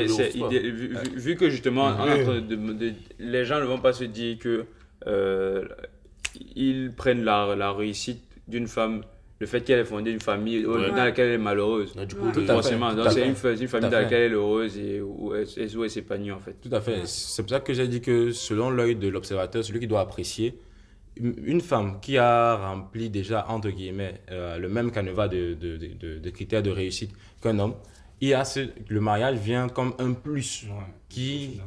Speaker 1: Vu que justement, on est en train les gens ne vont pas se dire que ils prennent la réussite d'une femme, le fait qu'elle ait fondé une famille dans laquelle elle est malheureuse.
Speaker 3: Du coup,
Speaker 4: Ouais.
Speaker 6: Tout à fait,
Speaker 1: Forcément,
Speaker 6: tout
Speaker 1: donc
Speaker 6: à
Speaker 1: c'est
Speaker 6: fait.
Speaker 1: une
Speaker 6: Tout
Speaker 1: famille
Speaker 6: à
Speaker 1: dans
Speaker 6: fait.
Speaker 1: laquelle elle est heureuse et où elle s'épanouit en fait.
Speaker 6: Tout à fait. C'est pour ça que j'ai dit que selon l'œil de l'observateur, celui qui doit apprécier, une femme qui a rempli déjà, entre guillemets, le même canevas de critères de réussite qu'un homme, le mariage vient comme un plus qui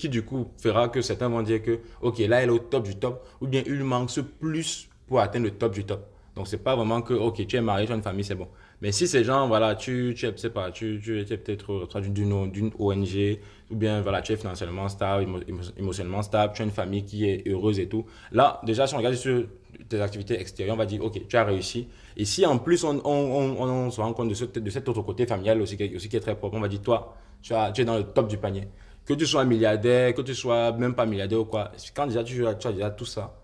Speaker 6: du coup fera que certains vont dire que, ok, là elle est au top du top, ou bien il lui manque ce plus pour atteindre le top du top. Donc c'est pas vraiment que, ok, tu es marié, tu as une famille, c'est bon. Mais si ces gens, voilà, tu es peut-être d'une ONG, ou bien voilà, tu es financièrement stable, émotionnellement stable, tu as une famille qui est heureuse et tout. Là, déjà, si on regarde sur tes activités extérieures, on va dire, ok, tu as réussi. Et si en plus on se rend compte de cet autre côté familial aussi qui est très propre, on va dire, toi, tu es dans le top du panier. Que tu sois milliardaire, que tu sois même pas milliardaire ou quoi, quand déjà tu as déjà tout ça,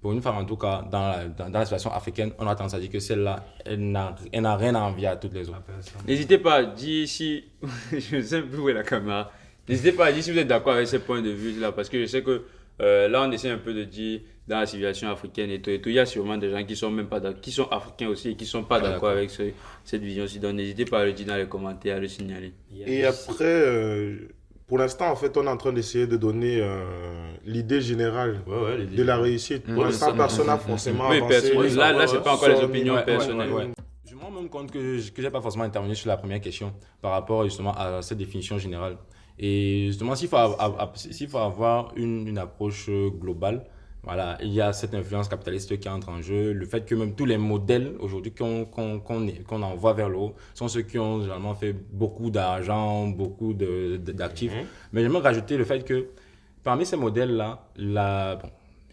Speaker 6: pour une femme en tout cas, dans la situation africaine, on a tendance à dire que celle-là, elle n'a rien à envier à toutes les autres.
Speaker 1: N'hésitez pas à dire si. Je ne sais plus où est la caméra. N'hésitez pas à dire si vous êtes d'accord avec ces points de vue là, parce que je sais que là on essaie un peu de dire dans la civilisation africaine et tout, il y a sûrement des gens qui sont même pas qui sont africains aussi et qui sont pas d'accord avec cette vision aussi. Donc n'hésitez pas à le dire dans les commentaires, à le signaler.
Speaker 5: Et après, pour l'instant, en fait, on est en train d'essayer de donner l'idée générale de la réussite. Pour l'instant, personne n'a forcément
Speaker 1: Oui,
Speaker 5: avancé.
Speaker 1: là c'est pas encore les
Speaker 5: son-
Speaker 1: opinions
Speaker 5: ouais,
Speaker 1: personnelles.
Speaker 5: ouais.
Speaker 6: Je me rends même compte que je n'ai pas forcément intervenu sur la première question par rapport justement à cette définition générale. Et justement, s'il faut avoir une approche globale, voilà, il y a cette influence capitaliste qui entre en jeu, le fait que même tous les modèles aujourd'hui qu'on envoie vers le haut sont ceux qui ont généralement fait beaucoup d'argent, beaucoup d'actifs. Mais j'aimerais rajouter le fait que parmi ces modèles-là, bon,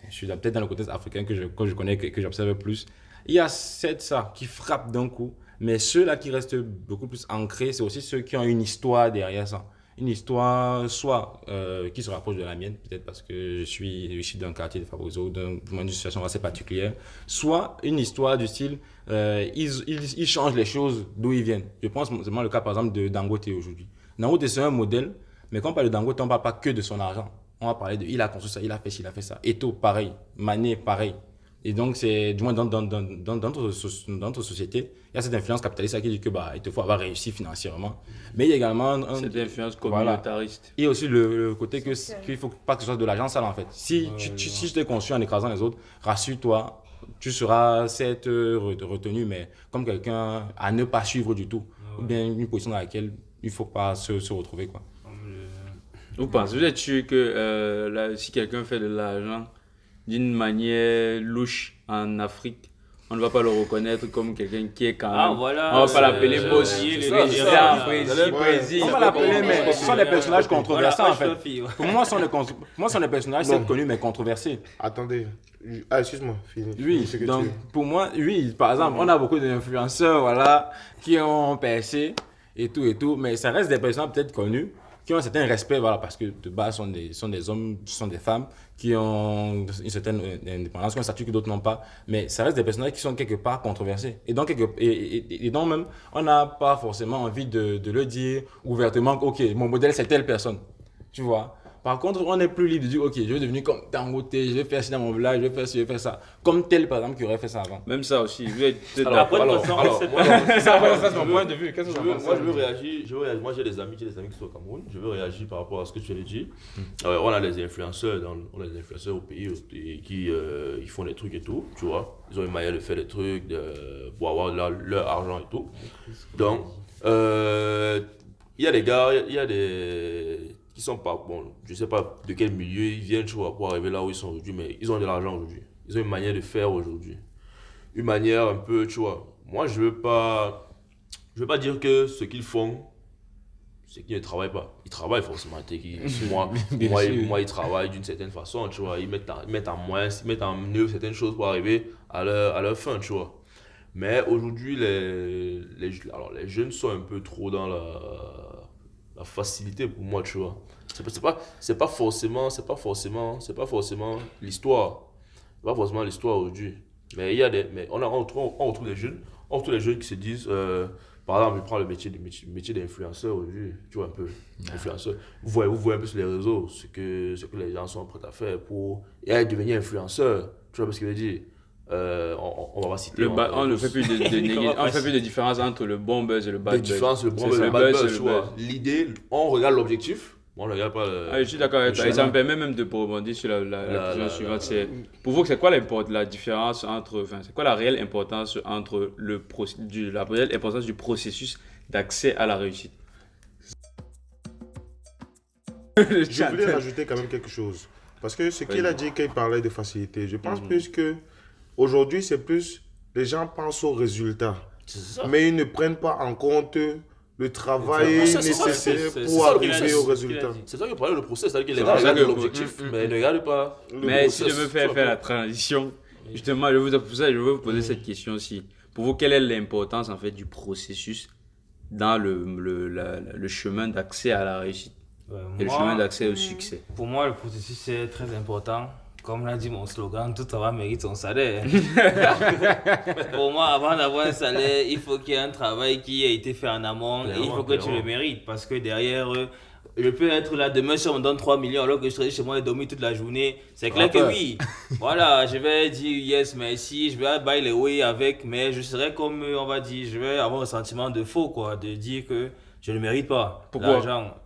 Speaker 6: je suis peut-être dans le côté africain que je connais, que j'observe plus, il y a ça qui frappe d'un coup, mais ceux-là qui restent beaucoup plus ancrés, c'est aussi ceux qui ont une histoire derrière ça. Une histoire soit qui se rapproche de la mienne, peut-être parce que je suis issu d'un quartier défavorisé, d'une situation assez particulière, soit une histoire du style, ils changent les choses d'où ils viennent. Je pense seulement le cas par exemple de Dangote aujourd'hui. Dangote c'est un modèle, mais quand on parle de Dangote, on ne parle pas que de son argent. On va parler de il a construit ça, il a fait ci, il a fait ça. Eto'o, pareil. Mané, pareil. Et donc, c'est, du moins dans notre société, il y a cette influence capitaliste qui dit que il te faut avoir réussi financièrement. Mais il y a également
Speaker 1: Cette influence
Speaker 6: voilà.
Speaker 1: communautariste.
Speaker 6: Il y a aussi le côté qu'il ne faut pas que ce soit de l'argent sale en fait. Si je t'ai conçu en écrasant les autres, rassure-toi, tu seras certes retenu, mais comme quelqu'un à ne pas suivre du tout. Ou bien une position dans laquelle il ne faut pas se retrouver, quoi.
Speaker 1: Vous êtes sûr que si quelqu'un fait de l'argent d'une manière louche en Afrique, on ne va pas le reconnaître comme quelqu'un qui est quand même...
Speaker 7: voilà.
Speaker 1: On ne va pas l'appeler boss,
Speaker 7: ça,
Speaker 1: président,
Speaker 6: On va l'appeler, mais ce sont des personnages controversés en fait. Pour moi, ce sont des personnages certes connus mais controversés.
Speaker 5: Attendez. Excuse-moi, finis.
Speaker 6: Oui,
Speaker 5: Ce que
Speaker 6: donc
Speaker 5: tu-
Speaker 6: pour moi, oui, par exemple, on a beaucoup d'influenceurs voilà, qui ont percé et tout, mais ça reste des personnes peut-être connues qui ont un certain respect, voilà, parce que de base, sont des hommes, sont des femmes qui ont une certaine indépendance, qui ont un statut que d'autres n'ont pas, mais ça reste des personnages qui sont quelque part controversés. Et donc, et donc même, on n'a pas forcément envie de le dire ouvertement, ok, mon modèle c'est telle personne, tu vois. Par contre, on est plus libre de dire, ok, je vais devenir comme Dangote, je vais faire ci dans mon village, je vais faire ci, je vais faire ça. Comme tel, par exemple, qui aurait fait ça avant.
Speaker 1: Même ça aussi. Vous êtes
Speaker 3: Alors,
Speaker 1: d'accord.
Speaker 3: alors,
Speaker 6: Ça, c'est mon point de vue. Qu'est-ce que tu en penses?
Speaker 3: moi, je veux réagir. Moi, j'ai des amis qui sont au Cameroun. Je veux réagir par rapport à ce que tu as dit. On a les influenceurs, au pays et qui ils font des trucs et tout, tu vois. Ils ont une manière de faire des trucs pour avoir leur argent et tout. Donc, il y a des gars, il y a des qui sont pas, bon, je sais pas de quel milieu ils viennent, tu vois, pour arriver là où ils sont aujourd'hui, mais ils ont de l'argent aujourd'hui. Ils ont une manière de faire aujourd'hui. Une manière un peu, tu vois. Moi, je veux pas dire que ce qu'ils font, c'est qu'ils ne travaillent pas. Ils travaillent forcément. Moi, ils travaillent d'une certaine façon, tu vois. Ils mettent en œuvre certaines choses pour arriver à leur fin, tu vois. Mais aujourd'hui, les jeunes sont un peu trop dans la facilité pour moi, tu vois. C'est pas forcément l'histoire. C'est pas forcément l'histoire aujourd'hui. Mais on retrouve des jeunes qui se disent, par exemple, je prends le métier d'influenceur aujourd'hui, tu vois un peu, influenceur. Vous voyez un peu sur les réseaux ce que les gens sont prêts à faire pour devenir influenceur, tu vois ce que je veux dire. On va pas citer.
Speaker 1: On ne fait plus de différence entre le bon buzz et le bad buzz.
Speaker 3: Le bon buzz et le bad buzz, tu vois. L'idée, on regarde l'objectif. On ne regarde pas
Speaker 1: je suis d'accord avec toi. Et ça me permet même de rebondir sur la question suivante. Pour vous, c'est quoi la différence c'est quoi la réelle importance entre la réelle importance du processus d'accès à la réussite?
Speaker 5: Je voulais rajouter quand même quelque chose. Parce que ce qu'il a dit qu'il parlait de facilité, je pense plus que aujourd'hui, c'est plus les gens pensent au résultat. Mais ils ne prennent pas en compte le travail nécessaire pour arriver au résultat.
Speaker 3: C'est ça que parlait le process, c'est-à-dire qu'il regarde l'objectif, mais il ne regarde pas le process.
Speaker 1: Mais si je veux faire la transition, justement, je veux vous poser cette question aussi. Pour vous, quelle est l'importance en fait du processus dans le chemin d'accès à la réussite et le chemin d'accès au succès?
Speaker 2: Pour moi, le processus est très important. Comme l'a dit mon slogan, tout travail mérite son salaire. Pour moi, avant d'avoir un salaire, il faut qu'il y ait un travail qui ait été fait en amont et il faut que tu le mérites. Parce que derrière, je peux être là demain si on me donne 3 millions alors que je serai chez moi et dormir toute la journée. C'est clair que oui. Voilà, je vais dire yes, merci, je vais bailler les way avec, mais je serai comme, on va dire, je vais avoir un sentiment de faux, quoi, de dire que je ne mérite pas l'argent.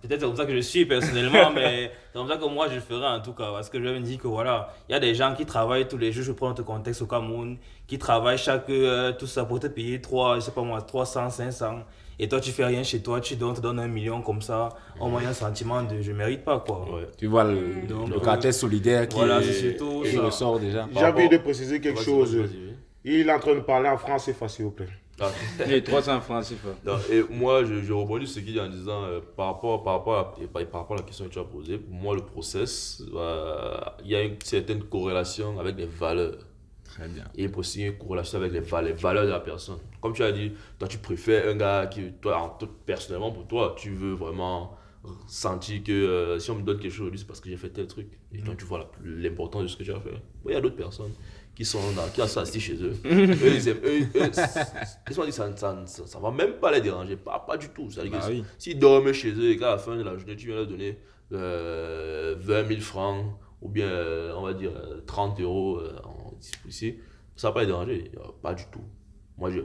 Speaker 2: Peut-être c'est comme ça que je suis personnellement, mais c'est comme ça que moi je le ferai en tout cas. Parce que je me dis que voilà, il y a des gens qui travaillent tous les jours, je prends notre contexte au Cameroun, qui travaillent tout ça pour te payer 300, 500. Et toi tu fais rien chez toi, tu te donnes 1 million comme ça, au moins un sentiment de je mérite pas quoi.
Speaker 3: Ouais.
Speaker 6: Tu vois le caractère solidaire qui ressort déjà.
Speaker 5: J'ai envie de préciser quelque chose. Il est en train de parler en français, s'il vous plaît.
Speaker 1: Et 300 francs, c'est fort.
Speaker 3: Et moi, je rebondis sur ce qu'il dit en disant par rapport à la question que tu as posée. Pour moi, le process, il y a une certaine corrélation avec les valeurs.
Speaker 6: Très bien.
Speaker 3: Et aussi une corrélation avec les valeurs de la personne. Comme tu as dit, toi, tu préfères un gars qui, toi, personnellement, pour toi, tu veux vraiment sentir que si on me donne quelque chose aujourd'hui, c'est parce que j'ai fait tel truc. Et donc, tu vois l'importance de ce que tu as fait. Il y a d'autres personnes qui sont assis chez eux. Ils sont dit ça va même pas les déranger, pas du tout. C'est-à-dire que s'ils dorment chez eux et qu'à la fin de la journée, tu viens leur donner 20 000 francs ou bien, on va dire, 30 euros ici, ça va pas les déranger, pas du tout. Moi, je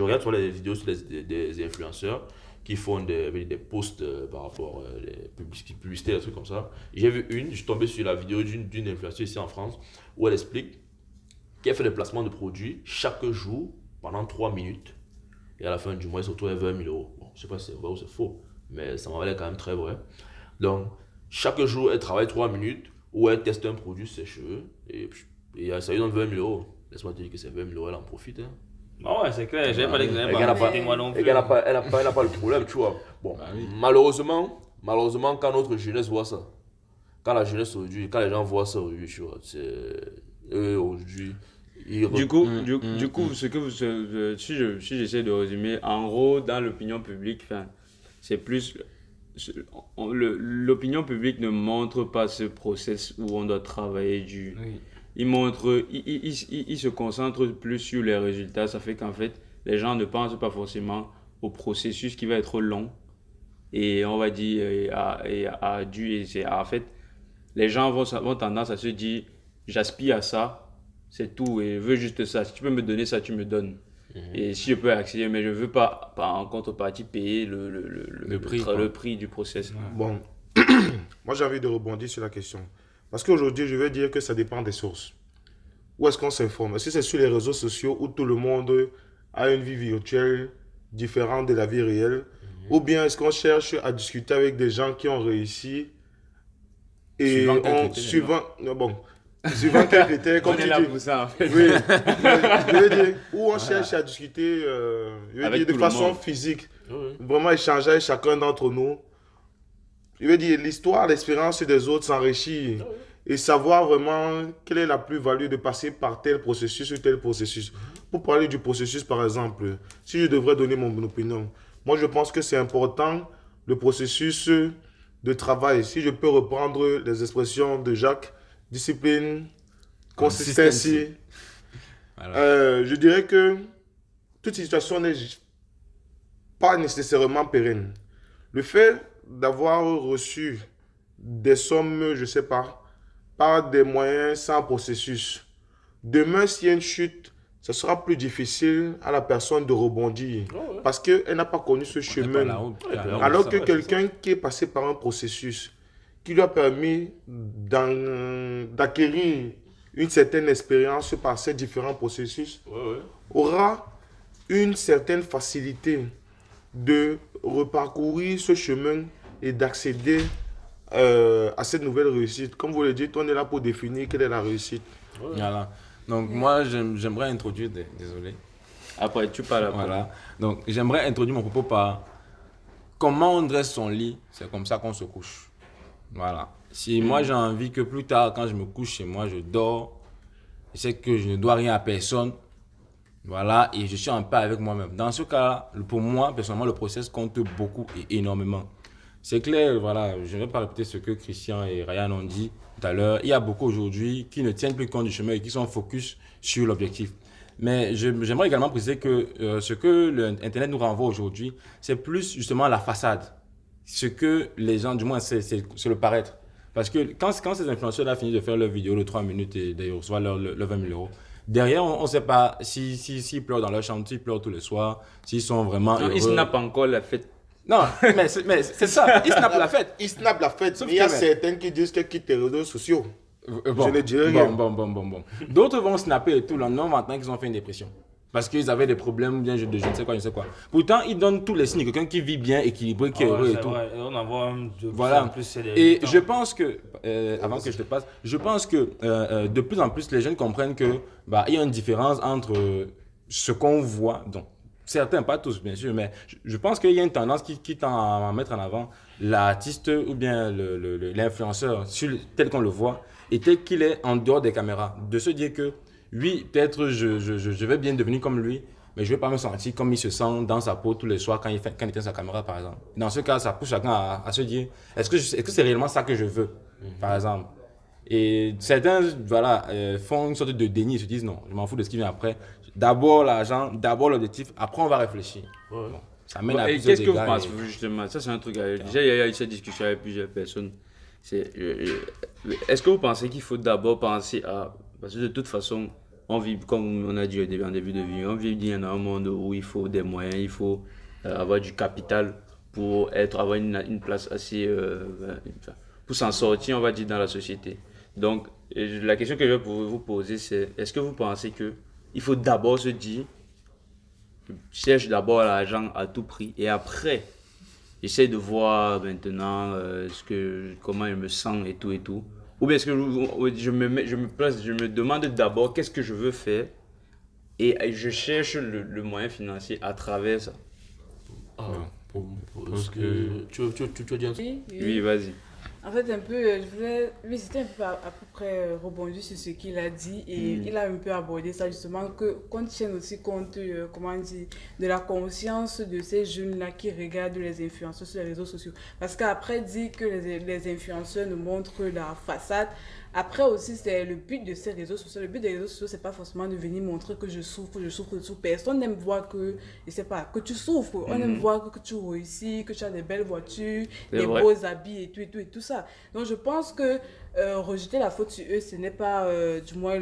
Speaker 3: regarde sur les vidéos sur des influenceurs qui font des posts par rapport à des publicités, des trucs comme ça. J'ai vu je suis tombé sur la vidéo d'une influenceuse ici en France où elle explique qu'elle fait des placements de produits chaque jour pendant 3 minutes. Et à la fin du mois, elle se retrouve à 20 000 euros. Bon, je ne sais pas si c'est vrai ou c'est faux, mais ça m'a l'air quand même très vrai. Donc, chaque jour, elle travaille 3 minutes où elle teste un produit sur ses cheveux et ça lui donne 20 000 euros. Laisse-moi te dire que c'est 20 000 euros, elle en profite. Hein.
Speaker 2: Ah ouais, c'est clair, j'avais pas d'exemple.
Speaker 3: Elle n'a pas le problème, tu vois. Bon, malheureusement, quand notre jeunesse voit ça, quand la jeunesse aujourd'hui, quand les gens voient ça aujourd'hui, tu vois, eux aujourd'hui.
Speaker 1: Du coup, si j'essaie de résumer, en gros, dans l'opinion publique, c'est plus. L'opinion publique ne montre pas ce process où on doit travailler dur. Oui. Il se concentre plus sur les résultats. Ça fait qu'en fait, les gens ne pensent pas forcément au processus qui va être long et on va dire, en fait, les gens vont tendance à se dire, j'aspire à ça, c'est tout, et je veux juste ça. Si tu peux me donner ça, tu me donnes. Et si je peux accéder, mais je ne veux pas en contrepartie payer le prix du process.
Speaker 5: Bon, moi j'ai envie de rebondir sur la question. Parce qu'aujourd'hui, je vais dire que ça dépend des sources. Où est-ce qu'on s'informe? Est-ce que c'est sur les réseaux sociaux où tout le monde a une vie virtuelle différente de la vie réelle? Ou bien est-ce qu'on cherche à discuter avec des gens qui ont réussi et suivant quels critères, comme
Speaker 1: On
Speaker 5: tu
Speaker 1: est là
Speaker 5: dis.
Speaker 1: pour ça, en fait.
Speaker 5: Oui, je veux dire, où on cherche à discuter je veux
Speaker 1: Avec
Speaker 5: dire, de
Speaker 1: tout le
Speaker 5: façon
Speaker 1: monde.
Speaker 5: physique.
Speaker 3: Ouais, ouais.
Speaker 5: Vraiment échanger avec chacun d'entre nous. Je veux dire, l'histoire, l'expérience des autres s'enrichit et savoir vraiment quelle est la plus-value de passer par tel processus ou tel processus. Pour parler du processus, par exemple, si je devrais donner mon opinion, moi je pense que c'est important le processus de travail. Si je peux reprendre les expressions de Jacques, discipline, consistency,
Speaker 6: Voilà.
Speaker 5: je dirais que toute situation n'est pas nécessairement pérenne. Le fait d'avoir reçu des sommes, je ne sais pas, par des moyens sans processus, demain, s'il y a une chute, ce sera plus difficile à la personne de rebondir parce qu'elle n'a pas connu ce chemin. Alors que quelqu'un qui est passé par un processus qui lui a permis d'acquérir une certaine expérience par ces différents processus aura une certaine facilité de reparcourir ce chemin et d'accéder à cette nouvelle réussite. Comme vous le dites, on est là pour définir quelle est la réussite.
Speaker 6: Voilà. Donc, moi, j'aimerais introduire. Désolé.
Speaker 1: Après, tu parles après.
Speaker 6: Voilà. Donc, j'aimerais introduire mon propos par comment on dresse son lit, c'est comme ça qu'on se couche. Voilà. Si moi, j'ai envie que plus tard, quand je me couche chez moi, je dors, je sais que je ne dois rien à personne. Voilà. Et je suis en paix avec moi-même. Dans ce cas, pour moi, personnellement, le process compte beaucoup et énormément. C'est clair, voilà, je ne vais pas répéter ce que Christian et Ryan ont dit tout à l'heure. Il y a beaucoup aujourd'hui qui ne tiennent plus compte du chemin et qui sont focus sur l'objectif. Mais j'aimerais également préciser que ce que Internet nous renvoie aujourd'hui, c'est plus justement la façade. Ce que les gens, du moins, c'est le paraître. Parce que quand ces influenceurs-là finissent de faire leur vidéo de 3 minutes et ils reçoivent leur 20 000 euros, derrière, on ne sait pas s'ils pleurent dans leur chambre, s'ils pleurent tous les soirs, s'ils sont vraiment
Speaker 1: Non,
Speaker 6: heureux.
Speaker 1: ils n'ont pas encore la fête.
Speaker 6: Non, mais c'est ça, ils snappent la fête.
Speaker 5: Ils snapent la fête,
Speaker 6: Sauf
Speaker 5: mais il y a
Speaker 6: que-
Speaker 5: certains qui disent qu'ils quittent les réseaux sociaux.
Speaker 6: Bon,
Speaker 5: Je ne dirais rien.
Speaker 6: Bon. D'autres vont snapper et tout, le lendemain, maintenant qu'ils ont fait une dépression. Parce qu'ils avaient des problèmes, ou bien je ne sais quoi. Pourtant, ils donnent tous les signes. Quelqu'un qui vit bien, équilibré, qui est heureux et tout.
Speaker 2: On en voit de plus
Speaker 6: Voilà.
Speaker 2: en plus ces
Speaker 6: Et
Speaker 2: derniers temps.
Speaker 6: je pense que, avant que je te passe, je pense que de plus en plus les jeunes comprennent que il y a une différence entre ce qu'on voit, donc certains, pas tous bien sûr, mais je pense qu'il y a une tendance qui tend à mettre en avant l'artiste ou bien l'influenceur tel qu'on le voit et tel qu'il est en dehors des caméras. De se dire que oui, peut-être je vais bien devenir comme lui, mais je ne vais pas me sentir comme il se sent dans sa peau tous les soirs quand il éteint sa caméra, par exemple. Dans ce cas, ça pousse chacun à se dire, est-ce que c'est réellement ça que je veux, par exemple. Et certains font une sorte de déni, ils se disent non, je m'en fous de ce qui vient après. D'abord l'argent, d'abord l'objectif, après on va réfléchir. Bon, ça mène à
Speaker 1: Et
Speaker 6: plusieurs
Speaker 1: qu'est-ce que vous
Speaker 6: dégâts
Speaker 1: pensez
Speaker 6: et-
Speaker 1: justement? Ça, c'est un truc. Déjà, il y a eu cette discussion avec plusieurs personnes. Est-ce que vous pensez qu'il faut d'abord penser à. Parce que de toute façon, on vit, comme on a dit en début de vie, on vit dans un monde où il faut des moyens, il faut avoir du capital pour avoir une place assez. Pour s'en sortir, on va dire, dans la société. Donc, la question que je vais vous poser, c'est est-ce que vous pensez qu'il faut d'abord se dire, je cherche d'abord l'argent à tout prix et après, j'essaie de voir maintenant comment je me sens et tout et tout. Ou bien est-ce que je me demande d'abord qu'est-ce que je veux faire et je cherche le moyen financier à travers ça.
Speaker 3: Parce que tu as dit un truc.
Speaker 1: Oui, vas-y.
Speaker 4: En fait, un peu, je voulais visiter un peu à peu près rebondir sur ce qu'il a dit et il a un peu abordé ça justement, qu'on tienne aussi compte, comment dire, de la conscience de ces jeunes-là qui regardent les influenceurs sur les réseaux sociaux. Parce qu'après, dit que les influenceurs nous montrent la façade. Après aussi, c'est le but de ces réseaux sociaux. Le but des réseaux sociaux, c'est pas forcément de venir montrer que je souffre, Personne n'aime voir que, je sais pas, que tu souffres. On aime voir que tu réussis, que tu as des belles voitures, des beaux habits et tout ça. Donc je pense que rejeter la faute sur eux, ce n'est pas du moins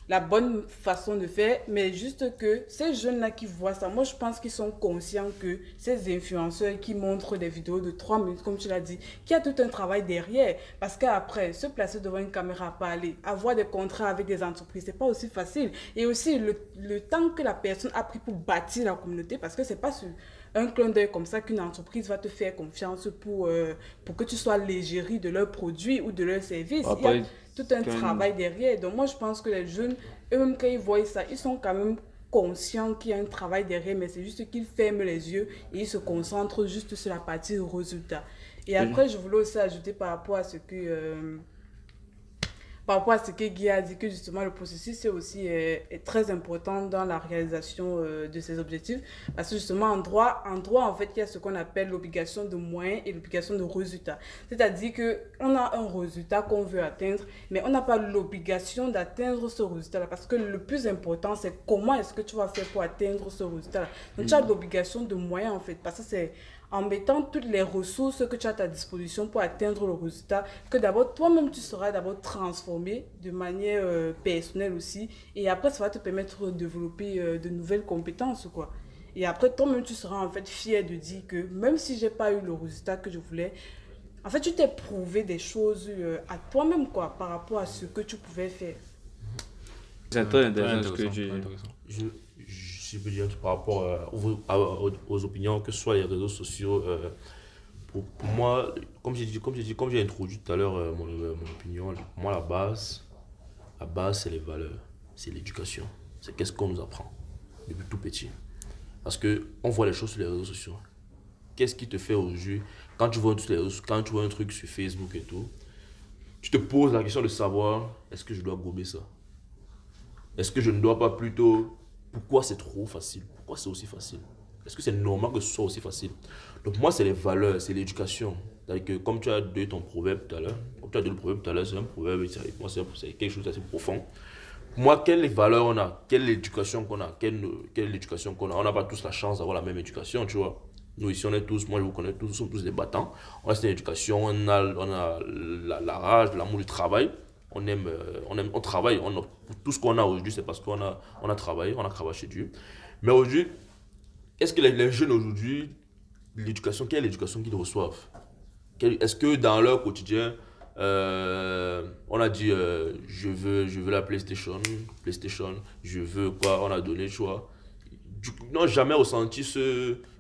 Speaker 4: la bonne façon de faire, mais juste que ces jeunes-là qui voient ça, moi je pense qu'ils sont conscients que ces influenceurs qui montrent des vidéos de 3 minutes, comme tu l'as dit, qu'il y a tout un travail derrière. Parce qu'après, se placer devant une caméra à parler, avoir des contrats avec des entreprises, c'est pas aussi facile. Et aussi le temps que la personne a pris pour bâtir la communauté, parce que c'est pas sur un clin d'œil comme ça qu'une entreprise va te faire confiance pour que tu sois l'égérie de leurs produits ou de leurs services. Il y a tout un travail derrière. Donc moi, je pense que les jeunes, eux-mêmes, quand ils voient ça, ils sont quand même conscients qu'il y a un travail derrière, mais c'est juste qu'ils ferment les yeux et ils se concentrent juste sur la partie résultat. Et après, je voulais aussi ajouter par rapport à ce que Guy a dit, que justement le processus c'est aussi est très important dans la réalisation de ces objectifs, parce que justement en droit en fait il y a ce qu'on appelle l'obligation de moyens et l'obligation de résultat, c'est-à-dire que on a un résultat qu'on veut atteindre, mais on n'a pas l'obligation d'atteindre ce résultat-là, parce que le plus important c'est comment est-ce que tu vas faire pour atteindre ce résultat-là. Donc tu as l'obligation de moyens en fait, parce que c'est en mettant toutes les ressources que tu as à ta disposition pour atteindre le résultat, que d'abord toi-même tu seras d'abord transformé de manière personnelle aussi, et après ça va te permettre de développer de nouvelles compétences quoi. Et après toi-même tu seras en fait fier de dire que même si j'ai pas eu le résultat que je voulais, en fait tu t'es prouvé des choses à toi-même quoi, par rapport à ce que tu pouvais faire.
Speaker 1: C'est très intéressant ce que tu dis.
Speaker 3: Je peux dire par rapport aux opinions, que ce soit les réseaux sociaux, pour moi, comme j'ai introduit tout à l'heure mon opinion, pour moi la base c'est les valeurs, c'est l'éducation, c'est qu'est-ce qu'on nous apprend depuis tout petit. Parce qu'on voit les choses sur les réseaux sociaux. Qu'est-ce qui te fait aujourd'hui, quand tu vois un truc sur Facebook et tout, tu te poses la question de savoir, est-ce que je dois gober ça? Est-ce que je ne dois pas plutôt... Pourquoi c'est trop facile? Pourquoi c'est aussi facile? Est-ce que c'est normal que ce soit aussi facile? Donc moi, c'est les valeurs, c'est l'éducation. C'est-à-dire que comme tu as donné ton proverbe tout à l'heure, c'est un proverbe, c'est quelque chose d'assez profond. Pour moi, quelles valeurs on a? Quelle éducation qu'on a? Quelle éducation qu'on a? On n'a pas tous la chance d'avoir la même éducation, tu vois. Nous ici, on est tous, moi je vous connais tous, nous sommes tous des battants. On a cette éducation, on a la rage, l'amour du travail. On travaille, tout ce qu'on a aujourd'hui, c'est parce qu'on a travaillé, on a cravaché dur. Mais aujourd'hui, est-ce que les jeunes aujourd'hui, quelle est l'éducation qu'ils reçoivent? Est-ce que dans leur quotidien, on a dit je veux la PlayStation, je veux quoi, on a donné le choix. Ils n'ont jamais ressenti